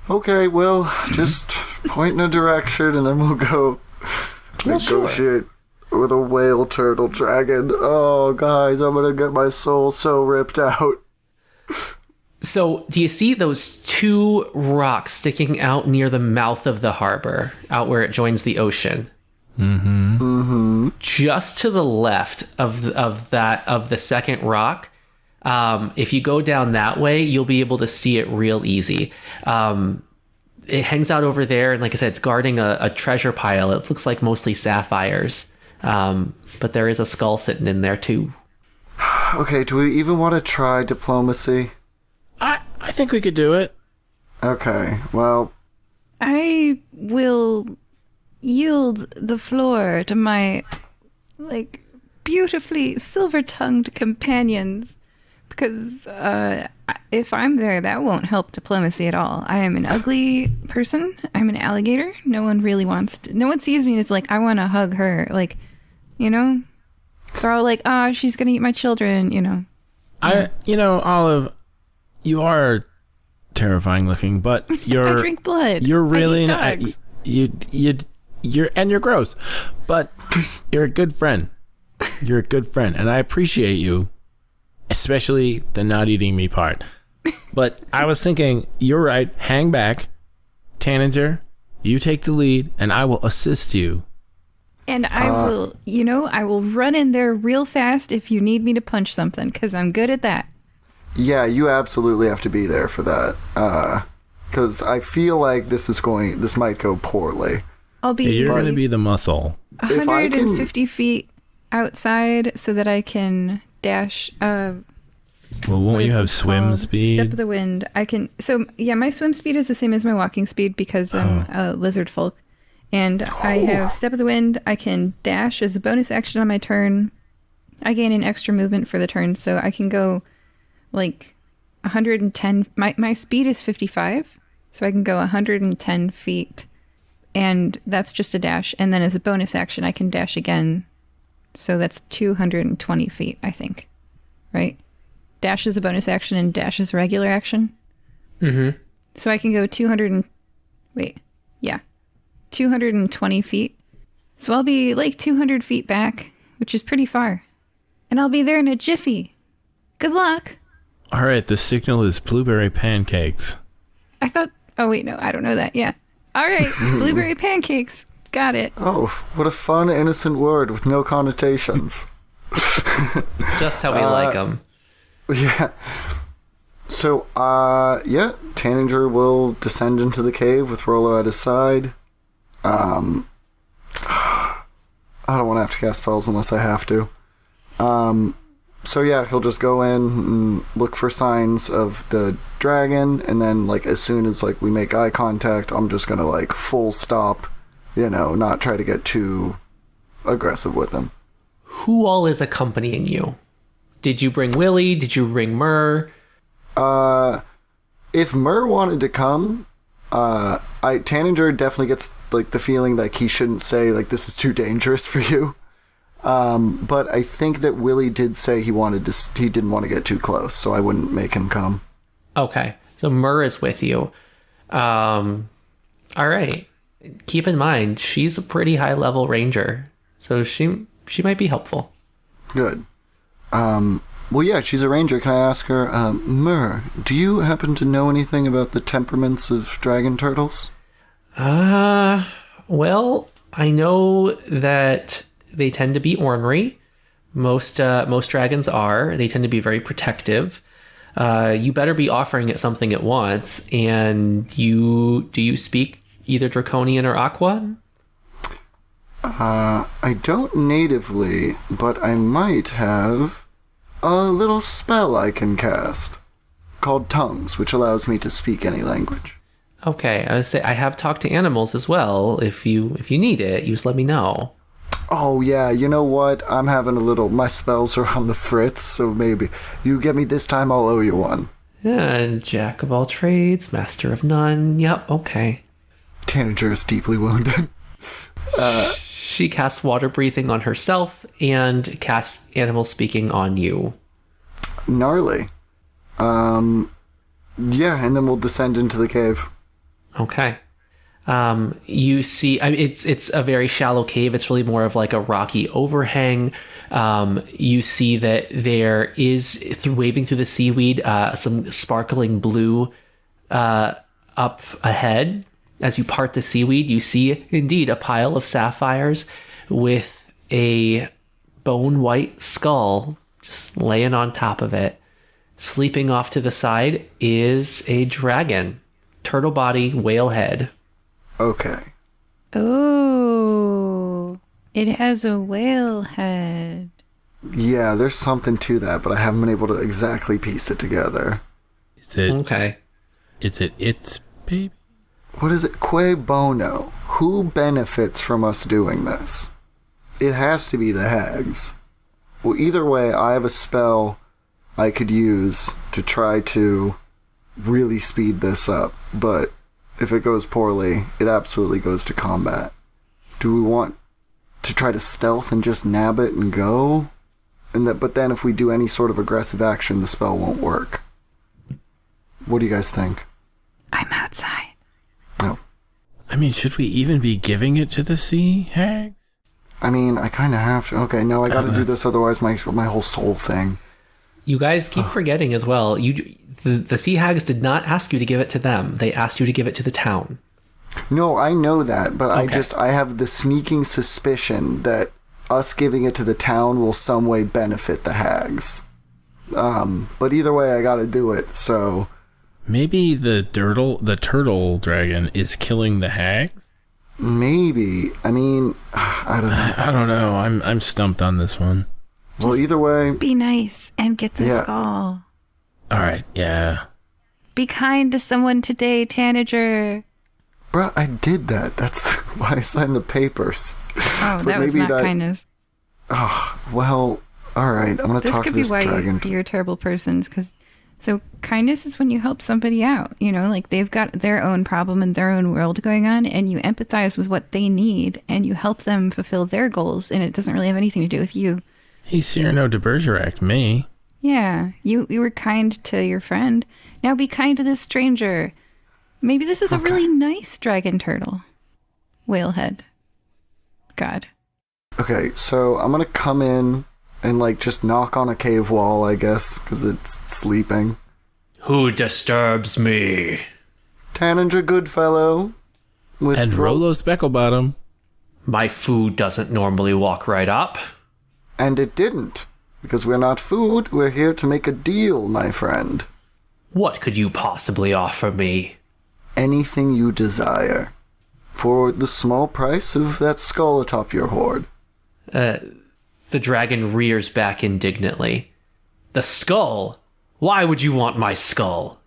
Okay, well, just point in a direction and then we'll go negotiate with a whale turtle dragon. Oh, guys, I'm gonna get my soul so ripped out. So, do you see those two rocks sticking out near the mouth of the harbor, out where it joins the ocean? Mm-hmm. Mm-hmm. Just to the left of the second rock, if you go down that way, you'll be able to see it real easy. It hangs out over there, and like I said, it's guarding a treasure pile. It looks like mostly sapphires, but there is a skull sitting in there too. Okay, do we even want to try diplomacy? I think we could do it. Okay, well... I will yield the floor to my, beautifully silver-tongued companions, because if I'm there, that won't help diplomacy at all. I am an ugly person. I'm an alligator. No one sees me and is like, I want to hug her. They're all like, she's going to eat my children, Olive, you are terrifying looking, but you're I drink blood. You're really I eat dogs. You're gross, but you're a good friend. You're a good friend, and I appreciate you, especially the not eating me part. But I was thinking, you're right. Hang back, Tanager. You take the lead, and I will assist you. And I will run in there real fast if you need me to punch something, because I'm good at that. Yeah, you absolutely have to be there for that. Because I feel like this might go poorly. I'll be... You're going to be the muscle. 150 feet outside so that I can dash... well, won't you have swim speed? Step of the wind. I can... So, yeah, my swim speed is the same as my walking speed because I'm a lizard folk. And I have step of the wind. I can dash as a bonus action on my turn. I gain an extra movement for the turn, so I can go 110. My speed is 55, so I can go 110 feet, and that's just a dash. And then as a bonus action, I can dash again So that's 220 feet, I think. Right? Dash is a bonus action and dash is a regular action. Mm-hmm. So I can go 220 feet. So I'll be like 200 feet back, which is pretty far. And I'll be there in a jiffy. Good luck. All right, the signal is blueberry pancakes. I thought... Oh, wait, no, I don't know that. Yeah. All right, blueberry pancakes. Got it. Oh, what a fun, innocent word with no connotations. Just how we like them. Yeah. So, Tanager will descend into the cave with Rollo at his side. I don't want to have to cast spells unless I have to. So yeah, he'll just go in and look for signs of the dragon, and then like as soon as like we make eye contact, I'm just gonna like full stop, not try to get too aggressive with him. Who all is accompanying you? Did you bring Willie? Did you bring Myrrh? If Myrrh wanted to come, Tanager definitely gets like the feeling like he shouldn't say like this is too dangerous for you. But I think that Willie did say he didn't want to get too close, so I wouldn't make him come. Okay, so Myrrh is with you. All right. Keep in mind, she's a pretty high level ranger, so she might be helpful. Good. Well, yeah, she's a ranger. Can I ask her, Myrrh, do you happen to know anything about the temperaments of dragon turtles? Well, I know that they tend to be ornery. Most dragons are. They tend to be very protective. You better be offering it something at once. And do you speak either Draconian or Aqua? I don't natively, but I might have a little spell I can cast called Tongues, which allows me to speak any language. Okay, I would say I have talked to animals as well. If you need it, you just let me know. Oh yeah, you know what? I'm having my spells are on the fritz, so maybe you get me this time, I'll owe you one. Yeah, jack of all trades, master of none. Yep, okay. Tanager is deeply wounded. She casts water breathing on herself and casts animal speaking on you. Gnarly. Yeah, and then we'll descend into the cave. Okay. You see, it's a very shallow cave. It's really more of like a rocky overhang. You see that there is, waving through the seaweed, some sparkling blue up ahead. As you part the seaweed, you see indeed a pile of sapphires with a bone white skull just laying on top of it. Sleeping off to the side is a dragon. Turtle body, whale head. Okay. Oh, it has a whale head. Yeah, there's something to that, but I haven't been able to exactly piece it together. Is it? Okay. Is it its baby? What is it? Que bono. Who benefits from us doing this? It has to be the hags. Well, either way, I have a spell I could use to try to really speed this up, but if it goes poorly, it absolutely goes to combat. Do we want to try to stealth and just nab it and go? But then if we do any sort of aggressive action, the spell won't work. What do you guys think? I'm outside. No. I mean, should we even be giving it to the sea hags? I mean, I kind of have to. Okay, no, I gotta do this, otherwise my whole soul thing. You guys keep forgetting as well. The sea hags did not ask you to give it to them. They asked you to give it to the town. No, I know that, but Okay. I have the sneaking suspicion that us giving it to the town will some way benefit the hags. But either way, I gotta do it, so... Maybe the turtle dragon is killing the hags? Maybe. I mean, I don't know. I don't know. I'm stumped on this one. Well, either way... Be nice and get the skull. All right, yeah. Be kind to someone today, Tanager. Bruh, I did that. That's why I signed the papers. Oh, But that was maybe not kindness. Oh, well, alright. I'm gonna This talk could to be this why dragon. you're a terrible person, because So kindness is when you help somebody out, like they've got their own problem and their own world going on, and you empathize with what they need and you help them fulfill their goals, and it doesn't really have anything to do with you. Hey, Cyrano de Bergerac, me. Yeah, you were kind to your friend. Now be kind to this stranger. Maybe this is a really nice dragon turtle. Whalehead. God. Okay, so I'm gonna come in and just knock on a cave wall, I guess, because it's sleeping. Who disturbs me? Tanager Goodfellow. And Rollo Specklebottom. My food doesn't normally walk right up. And it didn't. Because we're not food, we're here to make a deal, my friend. What could you possibly offer me? Anything you desire. For the small price of that skull atop your hoard. The dragon rears back indignantly. The skull? Why would you want my skull?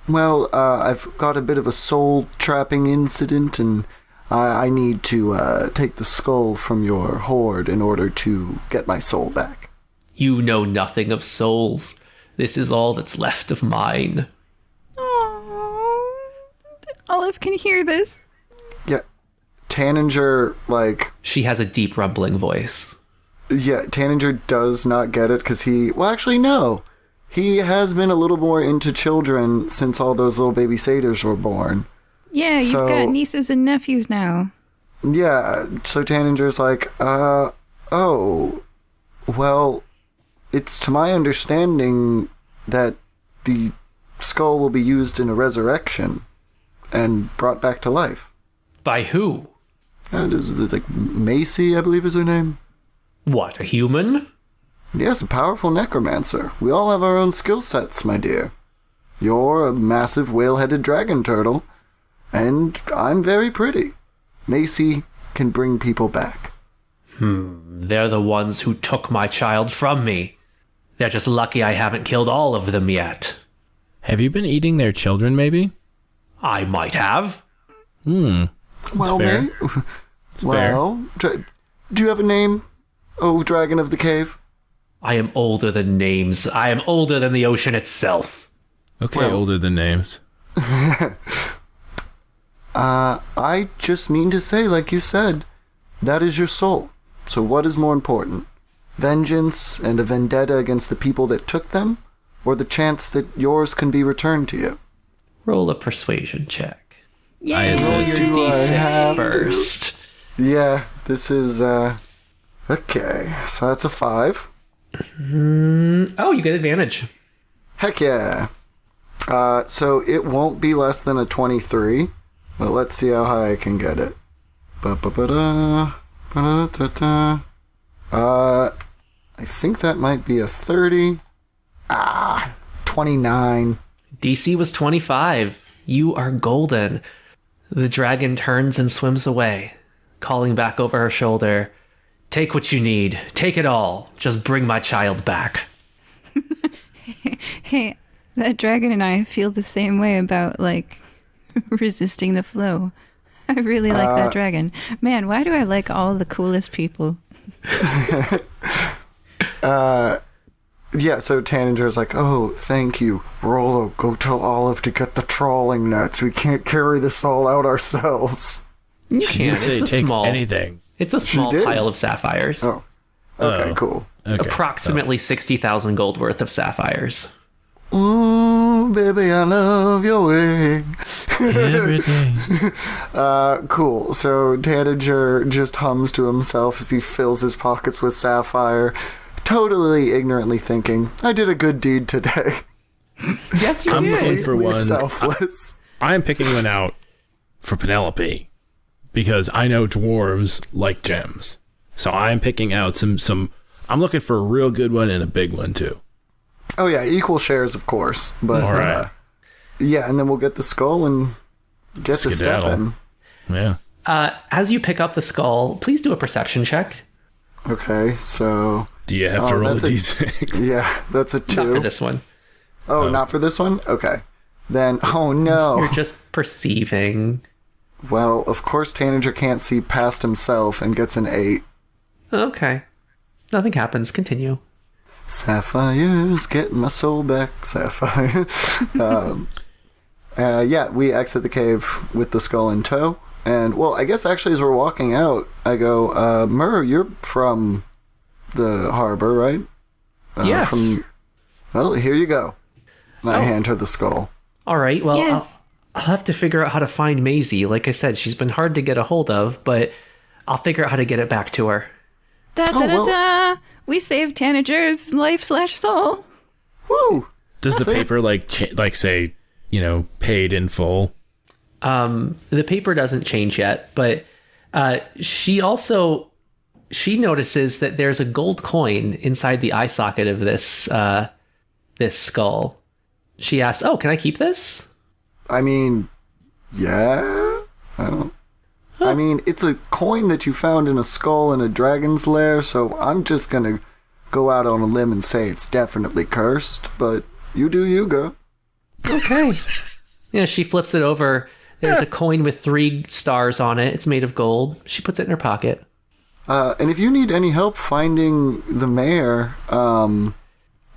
Well, I've got a bit of a soul-trapping incident, and I need to take the skull from your hoard in order to get my soul back. You know nothing of souls. This is all that's left of mine. Aww. Olive can hear this. Yeah, Tanager, She has a deep rumbling voice. Yeah, Tanager does not get it because actually, no. He has been a little more into children since all those little baby satyrs were born. Yeah, you've got nieces and nephews now. Yeah, so Tanager's oh, well, it's to my understanding that the skull will be used in a resurrection and brought back to life. By who? Macy, I believe is her name. What, a human? Yes, a powerful necromancer. We all have our own skill sets, my dear. You're a massive whale-headed dragon turtle, and I'm very pretty. Macy can bring people back. They're the ones who took my child from me. They're just lucky I haven't killed all of them yet. Have you been eating their children, maybe? I might have. Well, fair. Do you have a name, oh dragon of the cave? I am older than names. I am older than the ocean itself. Okay, older than names. I just mean to say, like you said, that is your soul. So what is more important? Vengeance and a vendetta against the people that took them? Or the chance that yours can be returned to you? Roll a persuasion check. Yay! Roll your Do I d6 have first. Yeah, this is, okay, so that's a 5. Oh, you get advantage. Heck yeah. So it won't be less than a 23, but let's see how high I can get it. I think that might be a 30. 29. DC was 25. You are golden. The dragon turns and swims away, calling back over her shoulder, "Take what you need. Take it all. Just bring my child back." Hey, that dragon and I feel the same way about, resisting the flow. I really like that dragon. Man, why do I like all the coolest people? Yeah, so Tanninger's like, "Oh, thank you. Rollo, go tell Olive to get the trawling nets. We can't carry this all out ourselves." You She can't. didn't say It's a take small. anything. It's a small did? pile of sapphires. Oh, okay, Oh. cool. Okay. Approximately 60,000 gold worth of sapphires. Ooh, baby, I love your way. Every day. Cool. So Tanager just hums to himself as he fills his pockets with sapphire, totally ignorantly thinking, "I did a good deed today." Yes, you I'm did. in for Completely one. selfless. I am picking one out for Penelope because I know dwarves like gems. So I am picking out some. I'm looking for a real good one and a big one too. Oh yeah, equal shares, of course. But All right. yeah, and then we'll get the skull and get to step Skedaddle. in. Yeah. As you pick up the skull, please do a perception check. Okay, so Do you have to roll a that's a- d6? yeah, that's a 2. Not for this one. Oh, not for this one? Okay. Then, oh no. You're just perceiving. Well, of course Tanager can't see past himself and gets an 8. Okay. Nothing happens. Continue. Sapphire's getting my soul back, Sapphire. Yeah, we exit the cave with the skull in tow. And, well, I guess actually as we're walking out, I go, Myrrh, you're from the harbor, right? Yes. Well, here you go. And I hand her the skull. All right, well, Yes. I'll have to figure out how to find Maisie. Like I said, she's been hard to get a hold of, but I'll figure out how to get it back to her. Da da da da. We saved Tanager's life/soul. Woo! Does the paper say, paid in full? The paper doesn't change yet, but she notices that there's a gold coin inside the eye socket of this skull. She asks, "Oh, can I keep this?" I mean, yeah? I don't... I mean, it's a coin that you found in a skull in a dragon's lair, so I'm just gonna go out on a limb and say it's definitely cursed, but you do you, go. Okay. Yeah, she flips it over. There's a coin with 3 stars on it. It's made of gold. She puts it in her pocket. And if you need any help finding the mayor,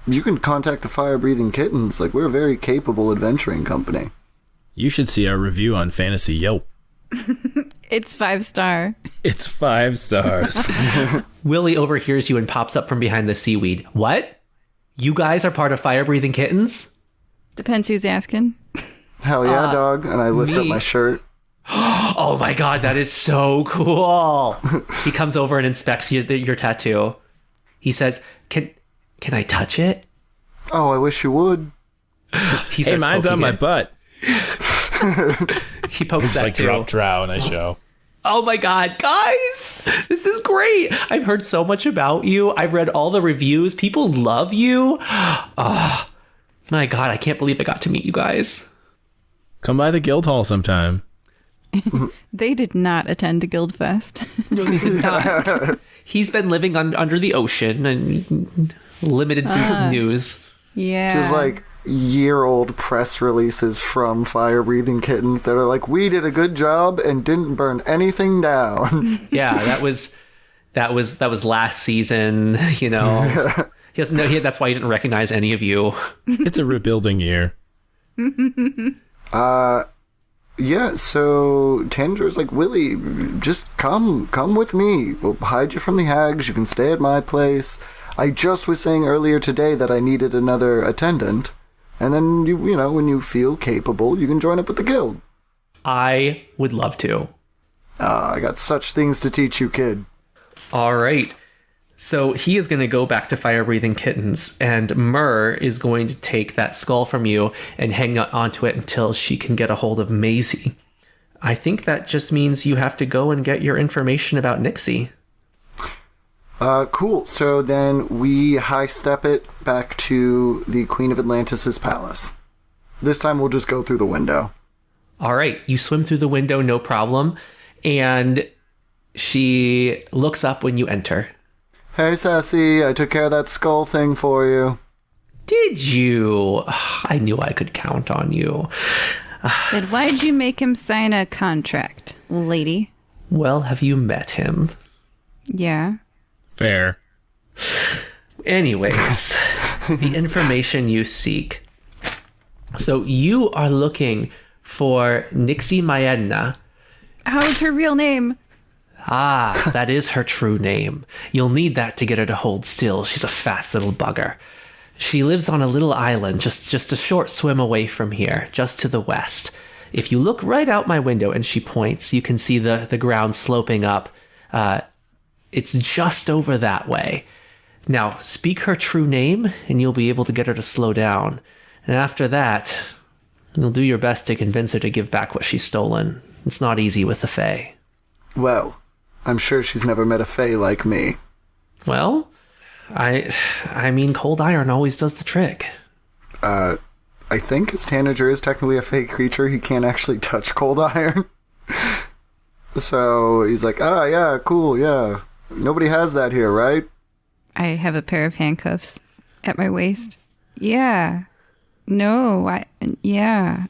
you can contact the Fire-Breathing Kittens. Like, we're a very capable adventuring company. You should see our review on Fantasy Yelp. It's 5-star. It's 5 stars. Willie overhears you and pops up from behind the seaweed. What? You guys are part of Fire Breathing Kittens? Depends who's asking. Hell yeah, dog. And I lift up me. my shirt. Oh my god, that is so cool. He comes over and inspects your tattoo. He says, Can I touch it? Oh, I wish you would. He Hey, starts mine's poking on my it. butt. He pokes It's that like too. drop drow and I show. Oh my god, guys! This is great! I've heard so much about you. I've read all the reviews. People love you. Oh, my god, I can't believe I got to meet you guys. Come by the guild hall sometime. They did not attend a guild fest. He's been living under the ocean and limited news. Yeah. There's like year-old press releases from Fire-Breathing Kittens that are like, we did a good job and didn't burn anything down. Yeah, that was last season, you know. He doesn't know. That's why he didn't recognize any of you. It's a rebuilding year. Yeah, so Tanger's like, Willie, just come with me. We'll hide you from the hags. You can stay at my place. I just was saying earlier today that I needed another attendant. And then, you know, when you feel capable, you can join up with the guild. I would love to. I got such things to teach you, kid. All right. So he is going to go back to Fire-Breathing Kittens, and Myrrh is going to take that skull from you and hang onto it until she can get a hold of Maisie. I think that just means you have to go and get your information about Nixie. Cool. So then we high-step it back to the Queen of Atlantis' palace. This time we'll just go through the window. All right. You swim through the window, no problem. And she looks up when you enter. Hey, Sassy, I took care of that skull thing for you. Did you? I knew I could count on you. Then why'd you make him sign a contract, lady? Well, have you met him? Yeah. Fair. Anyways, the information you seek. So you are looking for Nixie Maedna. How's her real name? Ah, that is her true name. You'll need that to get her to hold still. She's a fast little bugger. She lives on a little island just a short swim away from here, just to the west. If you look right out my window, and she points, you can see the ground sloping up. It's just over that way. Now, speak her true name, and you'll be able to get her to slow down. And after that, you'll do your best to convince her to give back what she's stolen. It's not easy with the Fae. Well, I'm sure she's never met a Fae like me. Well, I mean, cold iron always does the trick. I think his Tanager is technically a Fae creature. He can't actually touch cold iron. So he's like, yeah, cool, yeah. Nobody has that here, right? I have a pair of handcuffs at my waist. Yeah. No, yeah.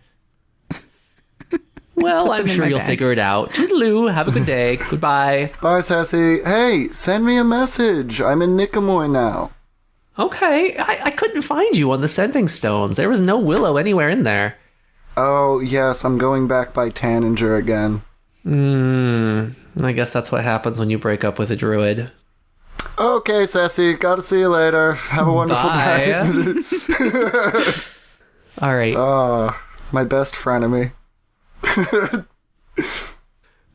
Well, I'm them in sure my you'll bag. figure it out. Toodaloo, have a good day. Goodbye. Bye, Sassy. Hey, send me a message. I'm in Nicomoy now. Okay, I couldn't find you on the sending stones. There was no willow anywhere in there. Oh, yes, I'm going back by Tanager again. I guess that's what happens when you break up with a druid. Okay, Sassy, gotta see you later. Have a wonderful night. All right. My best frenemy.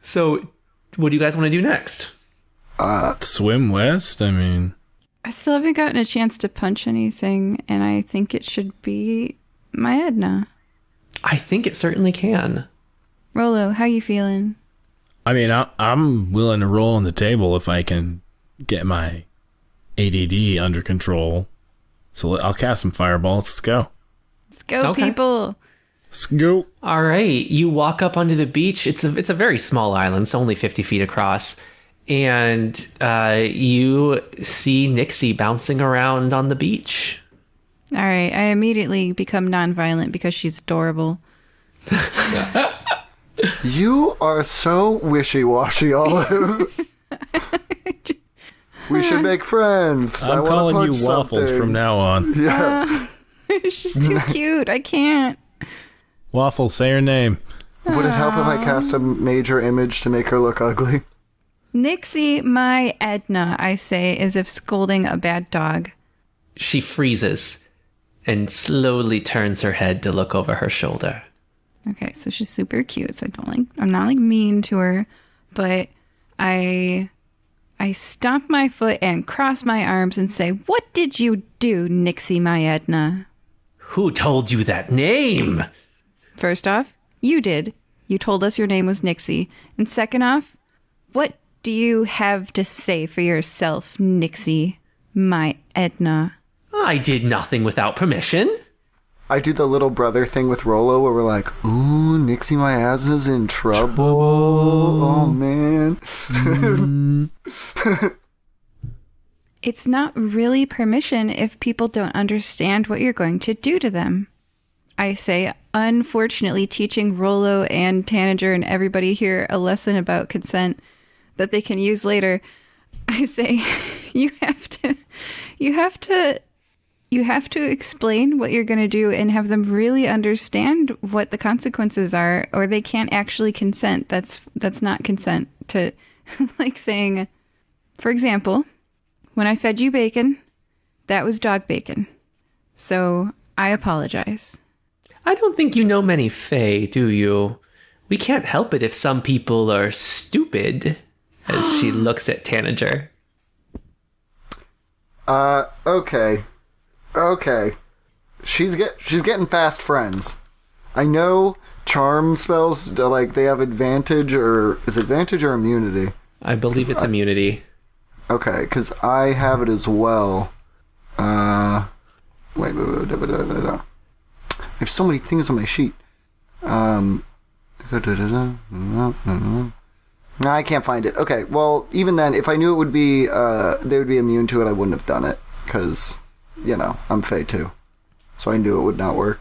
So, what do you guys want to do next? Swim west? I mean... I still haven't gotten a chance to punch anything, and I think it should be my Edna. I think it certainly can. Rollo, how you feeling? I mean, I'm willing to roll on the table if I can get my ADD under control. So I'll cast some fireballs. Let's go. Let's go, people. Let's go. All right. You walk up onto the beach. It's a very small island. It's only 50 feet across. And you see Nixie bouncing around on the beach. All right. I immediately become nonviolent because she's adorable. You are so wishy-washy, Olive. We should make friends. I'm calling you Waffles something. from now on. Yeah. She's too cute. I can't. Waffles, say her name. Would it help if I cast a major image to make her look ugly? Nixie, my Edna, I say, as if scolding a bad dog. She freezes and slowly turns her head to look over her shoulder. Okay, so she's super cute. So I'm not like mean to her, but I stomp my foot and cross my arms and say, "What did you do, Nixie, my Edna?" Who told you that name? First off, you did. You told us your name was Nixie. And second off, what do you have to say for yourself, Nixie, my Edna? I did nothing without permission. I do the little brother thing with Rollo where we're like, ooh, Nixie my ass is in trouble. Oh, man. It's not really permission if people don't understand what you're going to do to them. I say, unfortunately, teaching Rollo and Tanager and everybody here a lesson about consent that they can use later. I say, you have to explain what you're going to do and have them really understand what the consequences are, or they can't actually consent. That's not consent to, like saying, for example, when I fed you bacon, that was dog bacon. So I apologize. I don't think you know many Fae, do you? We can't help it if some people are stupid, as she looks at Tanager. Okay. She's getting fast friends. I know charm spells, like, they have advantage, or is it advantage or immunity? I believe it's immunity. Okay, because I have it as well. Wait. I have so many things on my sheet. No, I can't find it. Okay, well, even then, if I knew it would be, they would be immune to it, I wouldn't have done it. Because, I'm Fae too. So I knew it would not work.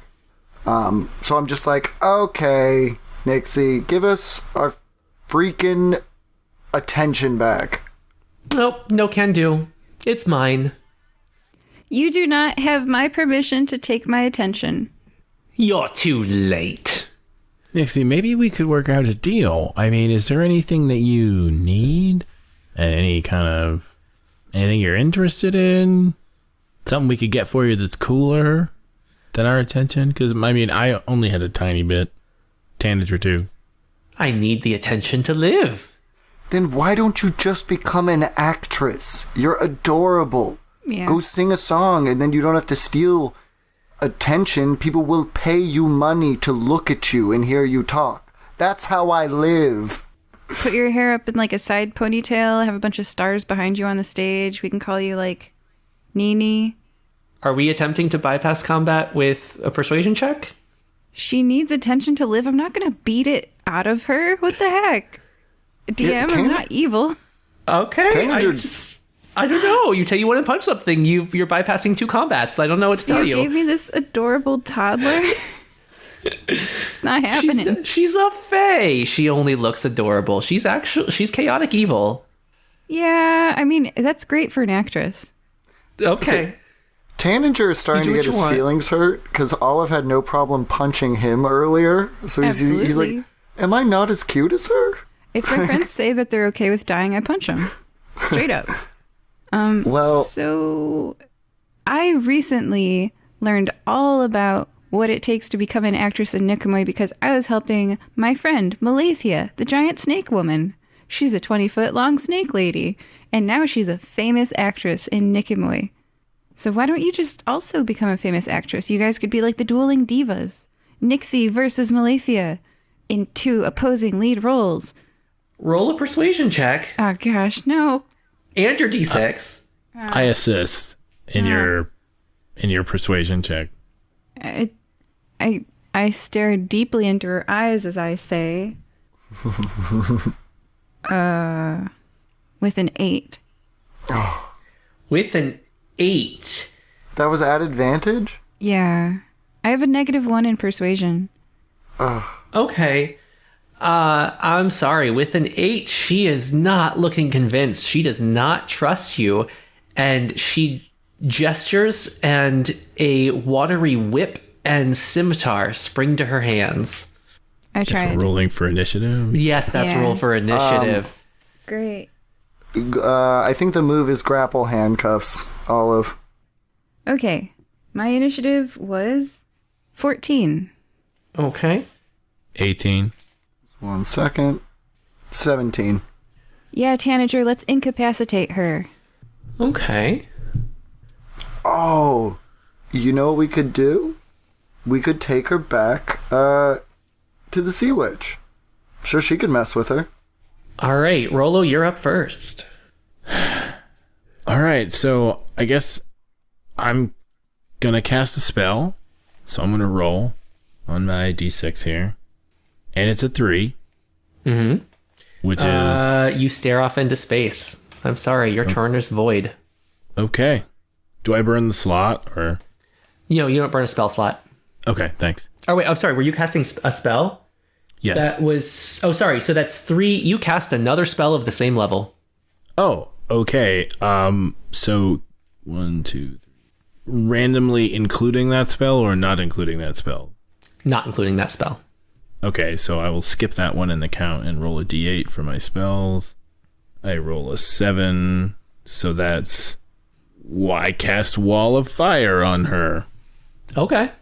So I'm just like, okay, Nixie, give us our freaking attention back. Nope, no can do. It's mine. You do not have my permission to take my attention. You're too late. Nixie, maybe we could work out a deal. I mean, is there anything that you need? Anything you're interested in? Something we could get for you that's cooler than our attention? Because, I mean, I only had a tiny bit. Tanager too. I need the attention to live. Then why don't you just become an actress? You're adorable. Yeah. Go sing a song, and then you don't have to steal attention. People will pay you money to look at you and hear you talk. That's how I live. Put your hair up in like a side ponytail, have a bunch of stars behind you on the stage. We can call you like Nini. Are we attempting to bypass combat with a persuasion check? She needs attention to live. I'm not going to beat it out of her. What the heck? DM, I'm not evil. Okay. I don't know. You tell you want to punch something. You're bypassing 2 combats. I don't know what to tell you. You gave me this adorable toddler. It's not happening. She's a Fae. She only looks adorable. She's chaotic evil. Yeah, I mean, that's great for an actress. Okay. Tanager is starting to get his feelings hurt because Olive had no problem punching him earlier. So he's like, am I not as cute as her? If my friends say that they're okay with dying, I punch them. Straight up. So I recently learned all about what it takes to become an actress in Nicomoy because I was helping my friend, Malethia, the giant snake woman. She's a 20-foot-long snake lady, and now she's a famous actress in Nicomoy. So why don't you just also become a famous actress? You guys could be like the dueling divas. Nixie versus Malethia in 2 opposing lead roles. Roll a persuasion check. Oh, gosh, no. And your D6. I assist in your persuasion check. I stare deeply into her eyes as I say, with an 8. With an 8. That was at advantage? Yeah. I have a -1 in persuasion. Okay. I'm sorry. With an 8, she is not looking convinced. She does not trust you. And she gestures and a watery whip and scimitar spring to her hands. I tried. We're rolling for initiative. Yes, that's roll for initiative. Great. I think the move is grapple handcuffs, Olive. Okay. My initiative was 14. Okay. 18. 1 second. 17. Yeah, Tanager, let's incapacitate her. Okay. Oh, you know what we could do? We could take her back to the Sea Witch. Sure, she could mess with her. All right, Rollo, you're up first. All right, so I guess I'm going to cast a spell. So I'm going to roll on my D6 here. And it's a 3. Mm-hmm. Which is... You stare off into space. I'm sorry, your turn is void. Okay. Do I burn the slot, or... You don't burn a spell slot. Okay, thanks. Oh, wait, I'm sorry, were you casting a spell? Yes. That was... Oh, sorry, so that's 3... You cast another spell of the same level. Oh, okay. So 1, 2, 3. Randomly including that spell or not including that spell? Not including that spell. Okay, so I will skip that one in the count and roll a d8 for my spells. I roll a 7, so that's... Why I cast Wall of Fire on her. Okay.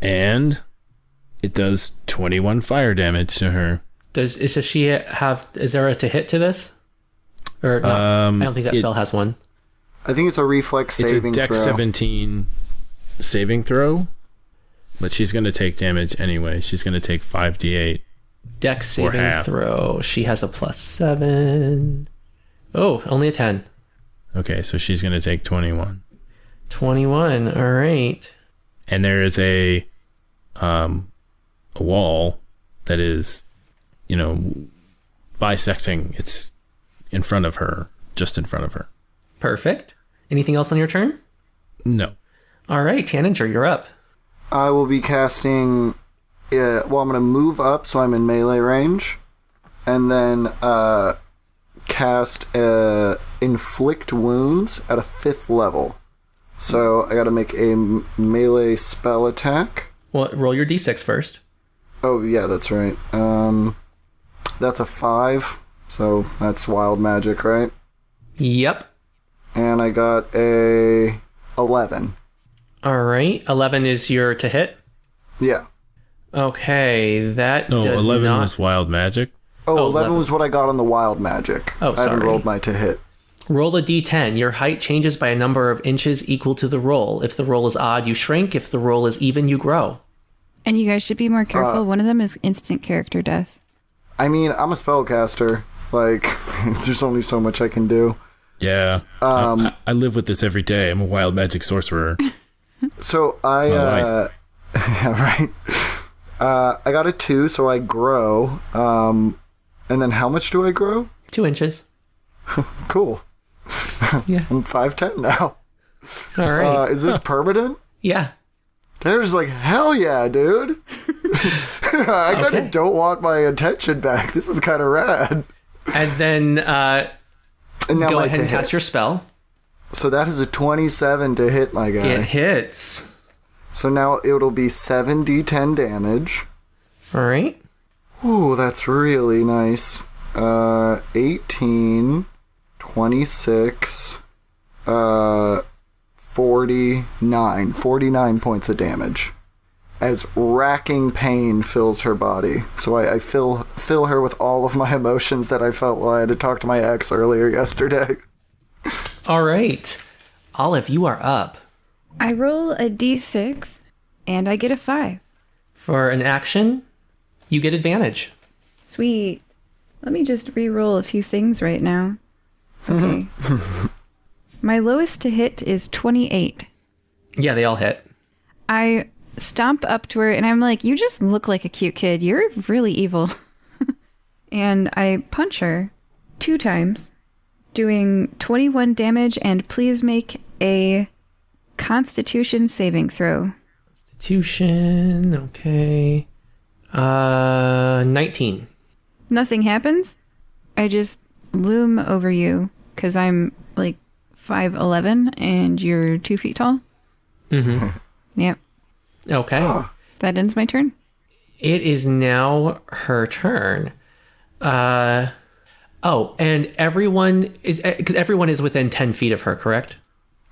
And it does 21 fire damage to her. Does she have... Is there a to hit to this? Or no? I don't think that spell has one. I think it's a reflex saving throw. It's a Dex 17 saving throw, but she's going to take damage anyway. She's going to take 5d8. Dex saving throw. She has a +7. Oh, only a 10. Okay, so she's going to take 21. 21, all right. And there is a wall that is, bisecting. It's in front of her, just in front of her. Perfect. Anything else on your turn? No. All right, Tanager, you're up. I will be casting... I'm going to move up so I'm in melee range. And then cast Inflict Wounds at a 5th level. So I got to make a melee spell attack. Well, roll your d6 first. Oh, yeah, that's right. That's a 5. So that's wild magic, right? Yep. And I got a 11. All right. 11 is your to hit? Yeah. Okay, that no, does 11 not... was wild magic. Oh, 11 was what I got on the wild magic. Oh, sorry. I haven't rolled my to hit. Roll a d10. Your height changes by a number of inches equal to the roll. If the roll is odd, you shrink. If the roll is even, you grow. And you guys should be more careful. One of them is instant character death. I mean, I'm a spellcaster. Like, there's only so much I can do. Yeah. I live with this every day. I'm a wild magic sorcerer. So yeah, right. I got a 2, so I grow. And then how much do I grow? 2 inches. Cool. Yeah. I'm 5'10" now. All right. Is this permanent? Yeah. They're just like, hell yeah, dude. I kind of don't want my attention back. This is kind of rad. And then and now go my ahead and to cast hit. your spell. So that is a 27 to hit, my guy. It hits. So now it'll be 7d10 damage. All right. Ooh, that's really nice. 18, 26, 49 points of damage. As racking pain fills her body. So I fill her with all of my emotions that I felt while I had to talk to my ex earlier yesterday. All right. Olive, you are up. I roll a d6 and I get a 5. For an action, you get advantage. Sweet. Let me just re-roll a few things right now. Okay. My lowest to hit is 28. Yeah, they all hit. I stomp up to her and I'm like, you just look like a cute kid. You're really evil. And I punch her 2 times, doing 21 damage, and please make a Constitution saving throw. Constitution, okay. 19. Nothing happens. I just loom over you because I'm like 5'11" and you're 2 feet tall. Mm-hmm. Yep. Okay. That ends my turn. It is now her turn. And everyone is within 10 feet of her, correct?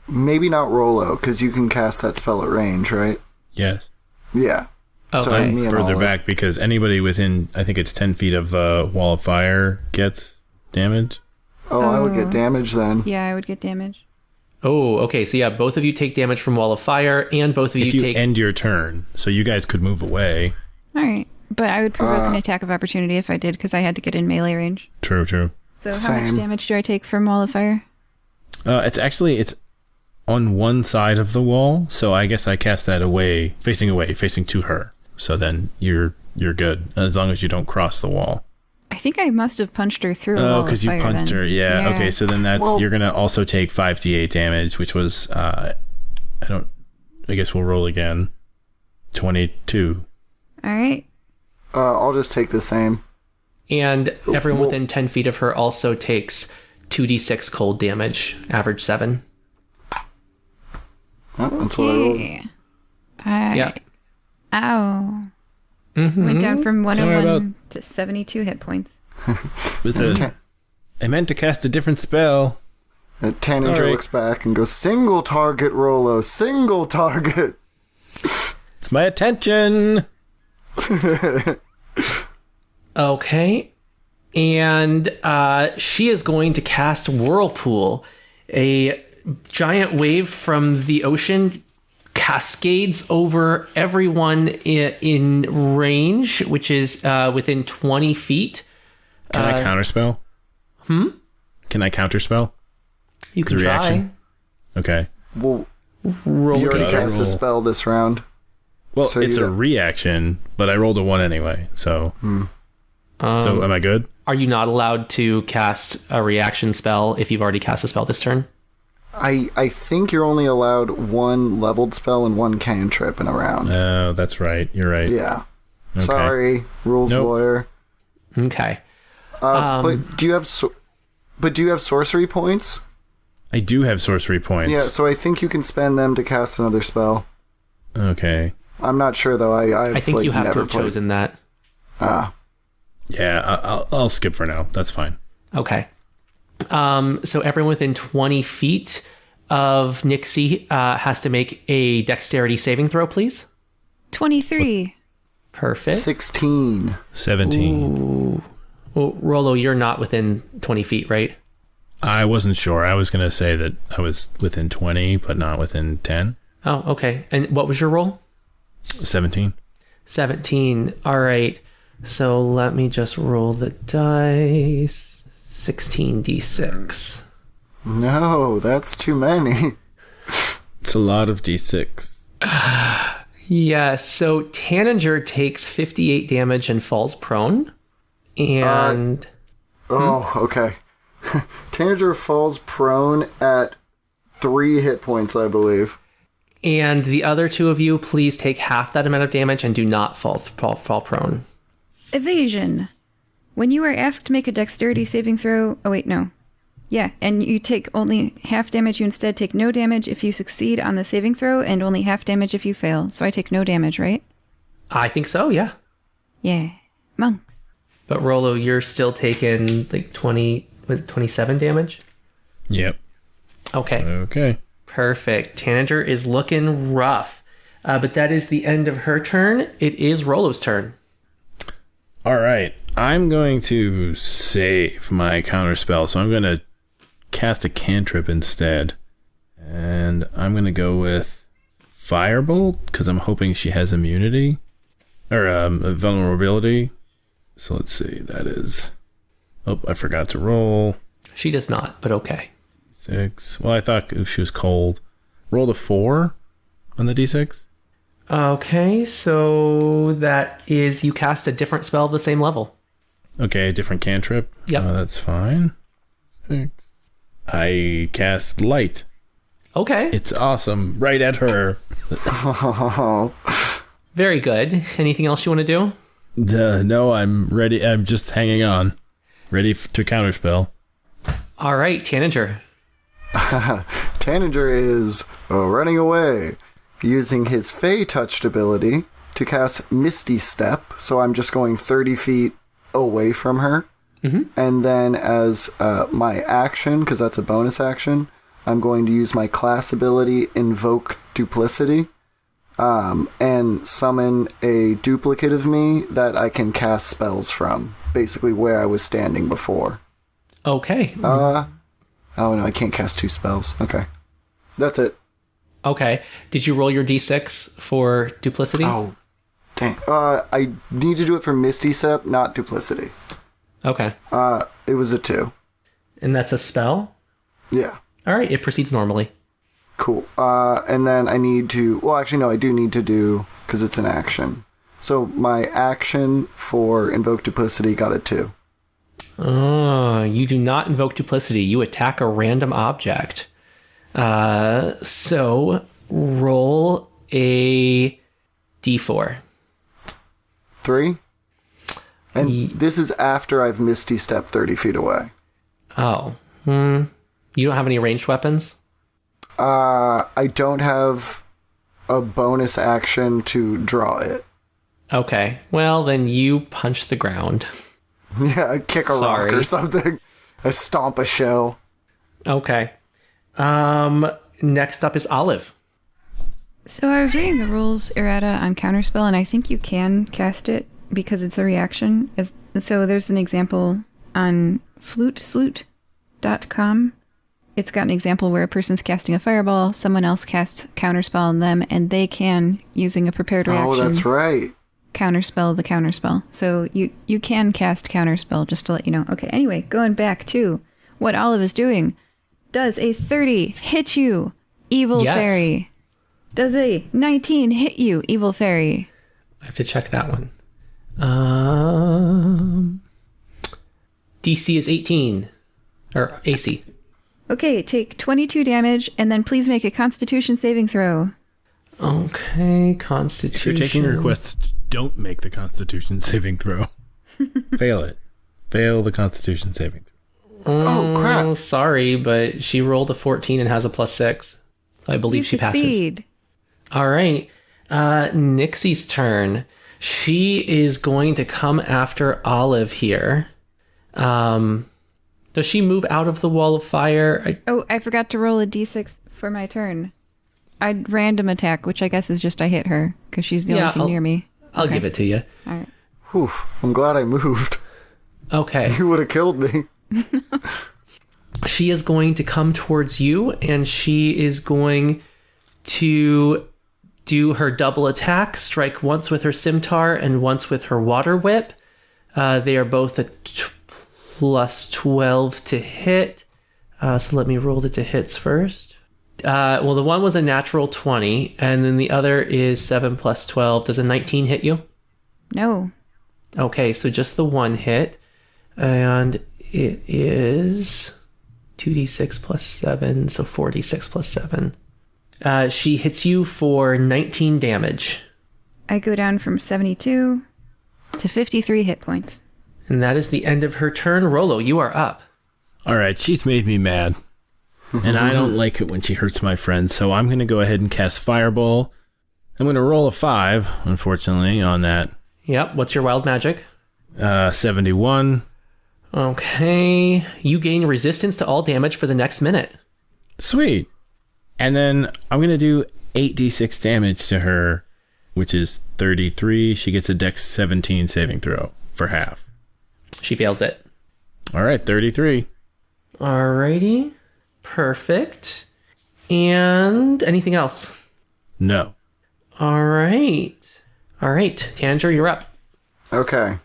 Maybe not Rollo, because you can cast that spell at range, right? Yes. Yeah. Okay. So me and Further Olive. back, because anybody within, I think it's 10 feet of the wall of fire gets damage. Oh, I would get damage then. Yeah, I would get damage. Oh, okay. So yeah, both of you take damage from Wall of Fire, and both of If you take... end your turn, so you guys could move away. All right. But I would provoke an attack of opportunity if I did, because I had to get in melee range. True. So how Same. much damage do I take from Wall of Fire? It's on one side of the wall, so I guess I cast that facing to her. So then you're good, as long as you don't cross the wall. I think I must have punched her through a wall Oh, of because you fire punched then. her. Yeah. Okay. So then you're gonna also take 5d8 damage, which was I guess we'll roll again. 22. All right. I'll just take the same. And everyone within 10 feet of her also takes 2d6 cold damage, average 7. Oh, that's what I rolled. Okay. Yeah. Ow. Mm-hmm. Went down from Sorry 101 to 72 hit points. I meant to cast a different spell. Tanager All right. looks back and goes, single target, Rollo, single target. It's my attention. Okay. And she is going to cast Whirlpool. A giant wave from the ocean cascades over everyone in range, which is within 20 feet. Can I counterspell? Can I counterspell? You can The try. reaction? Okay. Well, Roll you already d6. cast the spell this round. Well, So it's you a don't- reaction, but I rolled a 1 anyway. So, so am I good? Are you not allowed to cast a reaction spell if you've already cast a spell this turn? I think you're only allowed 1 leveled spell and 1 cantrip in a round. Oh, that's right. You're right. Yeah. Okay. Sorry, rules Nope. lawyer. Okay. But do you have sorcery points? I do have sorcery points. Yeah, so I think you can spend them to cast another spell. Okay. I'm not sure though. I think you have to never have played. chosen that. Yeah, I'll skip for now. That's fine. Okay. So everyone within 20 feet of Nixie has to make a dexterity saving throw, please. 23. Perfect. 16. 17. Well, Rollo, you're not within 20 feet, right? I wasn't sure. I was going to say that I was within 20, but not within 10. Oh, okay. And what was your roll? 17. 17. All right. So let me just roll the dice. 16d6. No, that's too many. It's a lot of d6. Yeah, so Tanager takes 58 damage and falls prone. And Oh, okay. Tanager falls prone at 3 hit points, I believe. and the other two of you, please take half that amount of damage and do not fall prone. Evasion. When you are asked to make a dexterity saving throw... Oh, wait, no. Yeah, and you take only half damage. You instead take no damage if you succeed on the saving throw and only half damage if you fail. So I take no damage, right? I think so, yeah. Yeah. Monks. But Rollo, you're still taking like 27 damage? Yep. Okay. Okay. Perfect. Tanager is looking rough. But that is the end of her turn. It is Rollo's turn. All right. I'm going to save my counterspell, so I'm going to cast a cantrip instead. And I'm going to go with Firebolt, because I'm hoping she has immunity. Or vulnerability. So let's see. That is... Oh, I forgot to roll. She does not, but okay. 6. Well, I thought she was cold. Rolled a 4 on the D6. Okay, so that is you cast a different spell of the same level. Okay, a different cantrip. Yep. That's fine. 6. I cast Light. Okay. It's awesome. Right at her. Very good. Anything else you want to do? No, I'm ready. I'm just hanging on. Ready to counterspell. All right, Tanager. Tanager is running away, using his Fey touched ability to cast Misty Step, so I'm just going 30 feet away from her. Mm-hmm. And then as my action, because that's a bonus action, I'm going to use my class ability Invoke Duplicity, and summon a duplicate of me that I can cast spells from, basically where I was standing before. Okay. Oh no, I can't cast 2 spells. Okay. That's it. Okay. Did you roll your d6 for duplicity? Oh, dang. I need to do it for Misty Step, not Duplicity. Okay. It was a 2. And that's a spell? Yeah. All right, it proceeds normally. Cool. And then I need to... Well, actually, no, I do need to do... Because it's an action. So my action for Invoke Duplicity got a 2. Oh, you do not invoke duplicity. You attack a random object. So roll a d4. 3? And this is after I've Misty Step 30 feet away. Oh. You don't have any ranged weapons? I don't have a bonus action to draw it. Okay. Well, then you punch the ground. Yeah, I kick a rock or something. I stomp a shell. Okay. Next up is Olive. So I was reading the rules errata on Counterspell, and I think you can cast it because it's a reaction. So there's an example on flutesloot.com. It's got an example where a person's casting a fireball, someone else casts Counterspell on them, and they can, using a prepared reaction... Oh, that's right. Counterspell the counterspell. So you can cast Counterspell, just to let you know. Okay, anyway, going back to what Olive is doing. Does a 30 hit you, evil fairy? Does a 19 hit you, evil fairy? I have to check that one. DC is 18. Or AC. Okay, take 22 damage, and then please make a Constitution saving throw. Okay, Constitution. If you're taking requests, don't make the Constitution saving throw. Fail it. Fail the Constitution saving throw. Oh, crap. Sorry, but she rolled a 14 and has a +6. I believe she succeed. Passes. All right. Nixie's turn. She is going to come after Olive here. Does she move out of the wall of fire? I forgot to roll a d6 for my turn. I'd random attack, which I guess is just I hit her, because she's the only thing near me. I'll give it to you. All right. Whew, I'm glad I moved. Okay. You would have killed me. She is going to come towards you, and she is going to do her double attack, strike once with her scimitar and once with her water whip. They are both a +12 to hit. So let me roll the to hits first. Well, the one was a natural 20, and then the other is 7 + 12. Does a 19 hit you? No. Okay, so just the one hit. And it is 2d6 + 7, so 4d6 + 7. She hits you for 19 damage. I go down from 72 to 53 hit points. And that is the end of her turn. Rollo, you are up. All right, she's made me mad. And I don't like it when she hurts my friends, so I'm going to go ahead and cast Fireball. I'm going to roll a 5, unfortunately, on that. Yep. What's your wild magic? 71. Okay. You gain resistance to all damage for the next minute. Sweet. And then I'm going to do 8d6 damage to her, which is 33. She gets a Dex 17 saving throw for half. She fails it. All right, 33. Alrighty. Perfect. And anything else? No. All right. Tanager, you're up. Okay.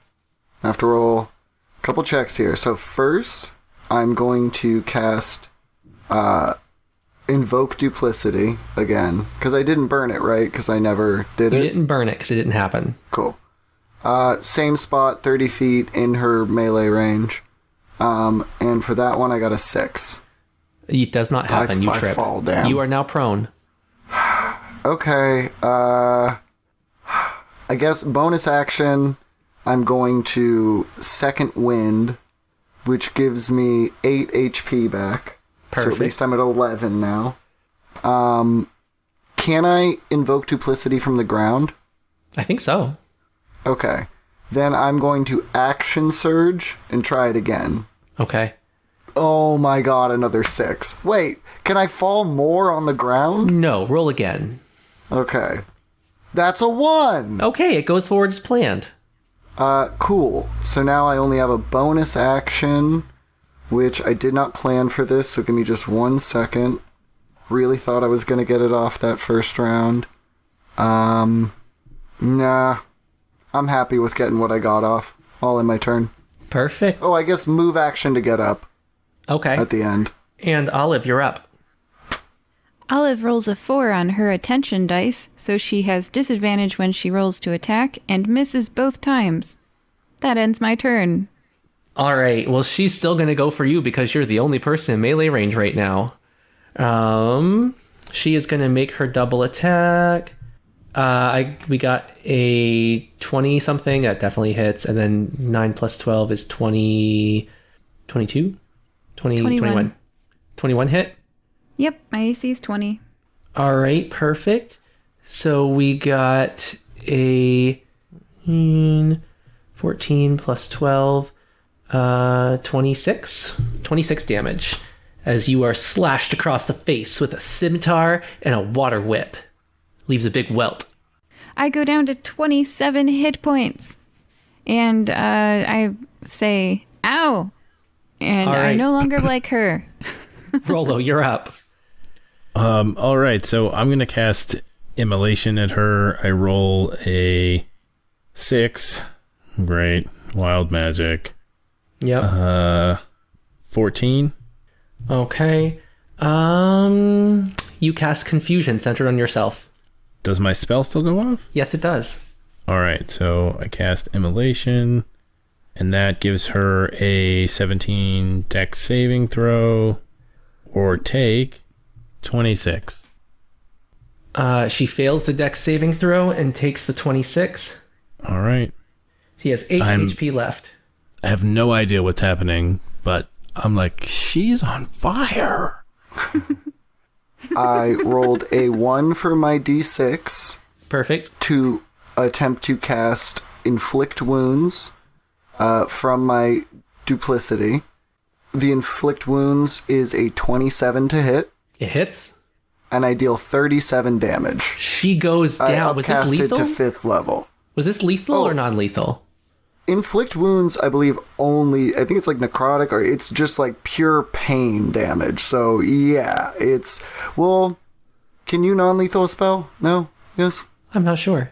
I have to roll a couple checks here. So first, I'm going to cast Invoke Duplicity again. Because I didn't burn it, right? Because I never did it. You didn't burn it because it didn't happen. Cool. Same spot, 30 feet in her melee range. And for that one, I got a 6. It does not happen. You trip. I fall down. You are now prone. Okay. I guess bonus action, I'm going to Second Wind, which gives me 8 HP back. Perfect. So at least I'm at 11 now. Can I invoke Duplicity from the ground? I think so. Okay. Then I'm going to Action Surge and try it again. Okay. Oh my god, another 6. Wait, can I fall more on the ground? No, roll again. Okay. That's a 1! Okay, it goes forward as planned. Cool. So now I only have a bonus action, which I did not plan for this, so give me just 1 second. Really thought I was going to get it off that first round. Nah. I'm happy with getting what I got off. All in my turn. Perfect. Oh, I guess move action to get up Okay. at the end. And Olive, you're up. Olive rolls a 4 on her attention dice, so she has disadvantage when she rolls to attack and misses both times. That ends my turn. All right. Well, she's still going to go for you because you're the only person in melee range right now. She is going to make her double attack. We got a 20 something that definitely hits, and then 9 plus 12 is 20, 22, 21 hit. Yep, my AC is 20. All right, perfect. So we got a 14 plus 12, 26 damage as you are slashed across the face with a scimitar and a water whip. Leaves a big welt. I go down to 27 hit points. And I say, ow! And All right. I no longer like her. Rollo, you're up. All right, so I'm going to cast Immolation at her. I roll a 6. Great. Wild magic. Yep. 14. Okay. You cast Confusion centered on yourself. Does my spell still go off? Yes, it does. All right, so I cast Immolation, and that gives her a 17 Dex saving throw, or take 26. She fails the Dex saving throw and takes the 26. All right. He has 8 HP left. I have no idea what's happening, but I'm like, she's on fire. I rolled a 1 for my D6 Perfect. to attempt to cast Inflict Wounds from my Duplicity. The Inflict Wounds is a 27 to hit, It hits. and I deal 37 damage. She goes I down. Was this upcast it lethal? to 5th level. Was this lethal Oh. or non-lethal? Inflict Wounds, I believe, only... I think it's like necrotic, or it's just like pure pain damage. So, yeah, it's... Well, can you non-lethal a spell? No? Yes? I'm not sure.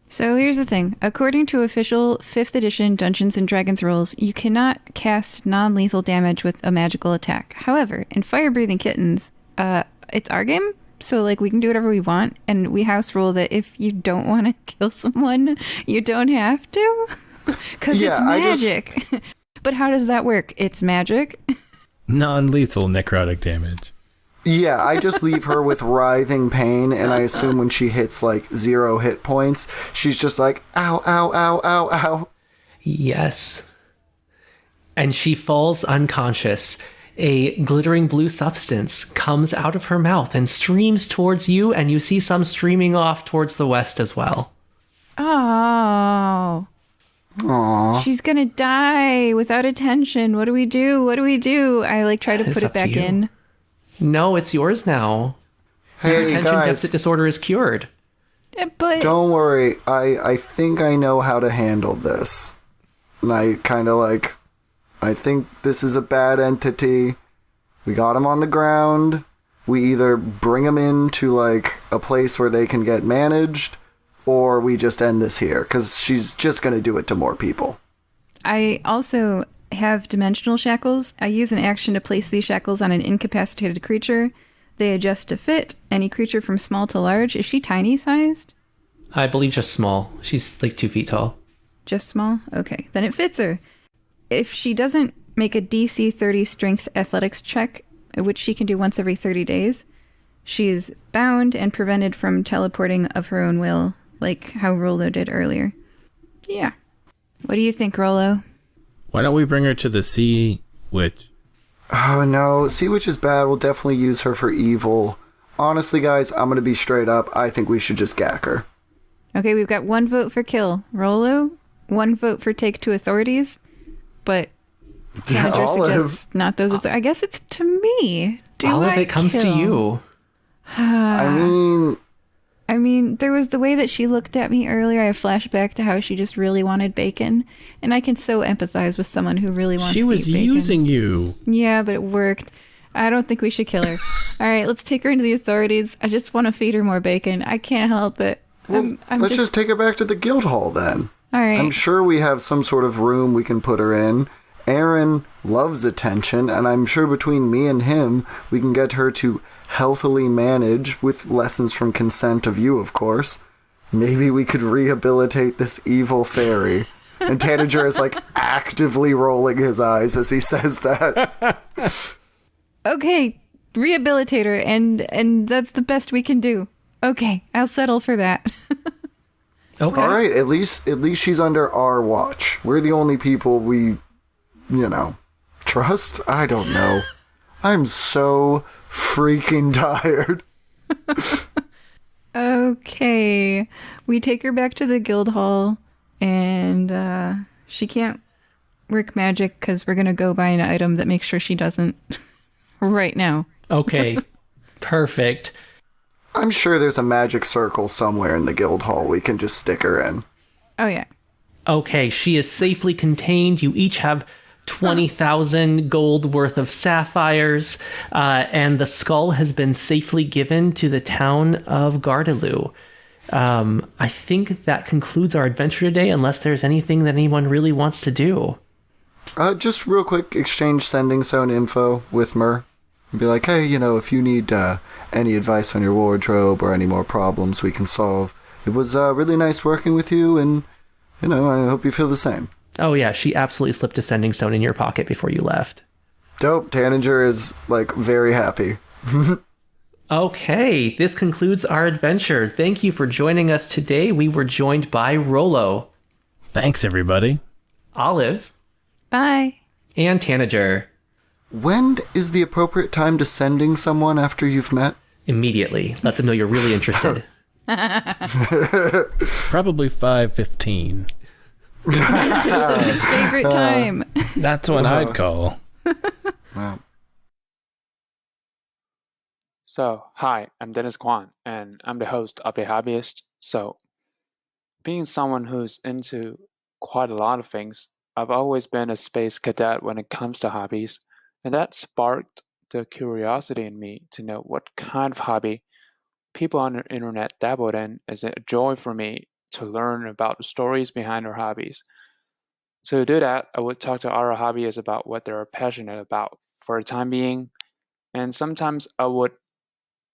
So here's the thing. According to official 5th edition Dungeons & Dragons rules, you cannot cast non-lethal damage with a magical attack. However, in Fire-Breathing Kittens, it's our game, so like we can do whatever we want, and we house rule that if you don't want to kill someone, you don't have to, because it's magic. But how does that work? It's magic. Non-lethal necrotic damage. Yeah, I just leave her with writhing pain, and I assume when she hits like 0 hit points, she's just like, ow, ow, ow, ow, ow. Yes. And she falls unconscious. a glittering blue substance comes out of her mouth and streams towards you, and you see some streaming off towards the west as well. Oh. Aww. She's gonna die without attention. What do we do? What do we do? I try to It's put it up to back you. in. No, it's yours now. Your Hey, attention guys. deficit disorder is cured. But Don't worry. I think I know how to handle this. And I kind of I think this is a bad entity. We got him on the ground. We either bring him into, a place where they can get managed, or we just end this here, because she's just going to do it to more people. I also have dimensional shackles. I use an action to place these shackles on an incapacitated creature. They adjust to fit any creature from small to large. Is she tiny sized? I believe just small. She's 2 feet tall. Just small? Okay, then it fits her. If she doesn't make a DC 30 strength athletics check, which she can do once every 30 days, she is bound and prevented from teleporting of her own will, like how Rollo did earlier. Yeah. What do you think, Rollo? Why don't we bring her to the Sea Witch? Oh no, Sea Witch is bad. We'll definitely use her for evil. Honestly, guys, I'm going to be straight up. I think we should just gack her. Okay, we've got 1 vote for kill. Rollo, 1 vote for take to authorities. But Tanager suggests not those. I guess it's to me. All of it comes to you. I mean, there was the way that she looked at me earlier. I flashed back to how she just really wanted bacon. And I can so empathize with someone who really wants to eat bacon. She was using you. Yeah, but it worked. I don't think we should kill her. All right, let's take her into the authorities. I just want to feed her more bacon. I can't help it. well, let's just take her back to the guild hall then. All right. I'm sure we have some sort of room we can put her in. Aaron loves attention, and I'm sure between me and him, we can get her to healthily manage, with lessons from consent of you, of course. Maybe we could rehabilitate this evil fairy. And Tanager is actively rolling his eyes as he says that. Okay, rehabilitate her, and that's the best we can do. Okay, I'll settle for that. Okay. All right, at least she's under our watch. We're the only people we, trust? I don't know. I'm so freaking tired. Okay, we take her back to the guild hall, and she can't work magic because we're gonna go buy an item that makes sure she doesn't right now. Okay. Perfect. I'm sure there's a magic circle somewhere in the guild hall we can just stick her in. Oh yeah. Okay, she is safely contained. You each have 20,000 gold worth of sapphires, and the skull has been safely given to the town of Gardaloo. I think that concludes our adventure today, unless there's anything that anyone really wants to do. Just real quick, exchange sending zone info with Mur. Be like, hey, if you need any advice on your wardrobe or any more problems we can solve. It was really nice working with you, and, I hope you feel the same. Oh yeah, she absolutely slipped a sending stone in your pocket before you left. Dope. Tanager is, very happy. Okay, this concludes our adventure. Thank you for joining us today. We were joined by Rollo, Thanks, everybody. Olive, Bye. and Tanager. When is the appropriate time to sending someone after you've met? Immediately. Lets them know you're really interested. Probably 5:15. His favorite time. That's when I'd call. Wow. So, hi, I'm Dennis Kwan, and I'm the host of The Hobbyist. So, being someone who's into quite a lot of things, I've always been a space cadet when it comes to hobbies, and that sparked the curiosity in me to know what kind of hobby people on the internet dabbled in. Is it a joy for me to learn about the stories behind their hobbies? So to do that, I would talk to other hobbyists about what they're passionate about for the time being, and sometimes I would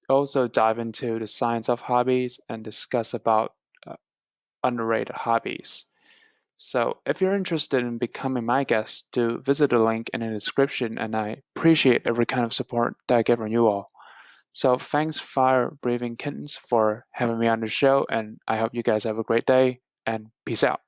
also dive into the science of hobbies and discuss about underrated hobbies. So if you're interested in becoming my guest, do visit the link in the description, and I appreciate every kind of support that I get from you all. So thanks, fire-breathing kittens, for having me on the show, and I hope you guys have a great day, and peace out.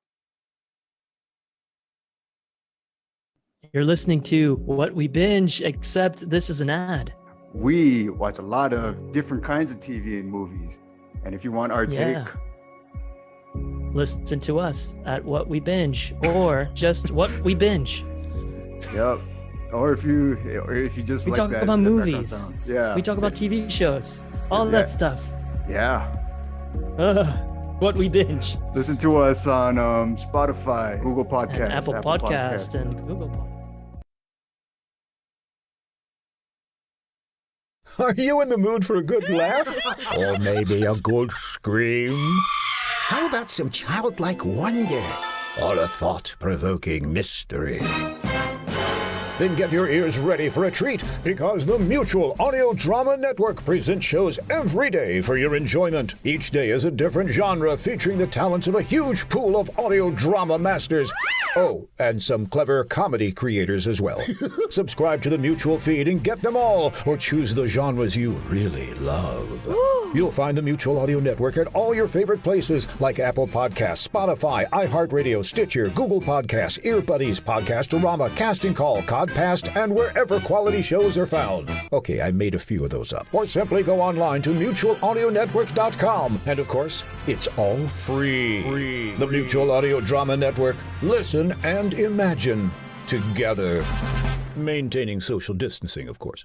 You're listening to What We Binge, except this is an ad. We watch a lot of different kinds of TV and movies. And if you want our take, listen to us at What We Binge, or just What We Binge. yep. Or if you just We like talk that, about that background movies. sound. Yeah. We talk about TV shows, all Yeah. that stuff. Yeah. What We Binge. Listen to us on Spotify, Google Podcasts, And Apple Podcast and Google Podcast. Are you in the mood for a good laugh? Or maybe a good scream? How about some childlike wonder? Or a thought-provoking mystery? Then get your ears ready for a treat, because the Mutual Audio Drama Network presents shows every day for your enjoyment. Each day is a different genre featuring the talents of a huge pool of audio drama masters. Oh, and some clever comedy creators as well. Subscribe to the Mutual feed and get them all, or choose the genres you really love. You'll find the Mutual Audio Network at all your favorite places like Apple Podcasts, Spotify, iHeartRadio, Stitcher, Google Podcasts, Earbuddies, Podcastorama, Casting Call, Codcast, and wherever quality shows are found. Okay, I made a few of those up. Or simply go online to mutualaudionetwork.com. And of course, it's all free. The Mutual Audio Drama Network. Listen and imagine together. Maintaining social distancing, of course.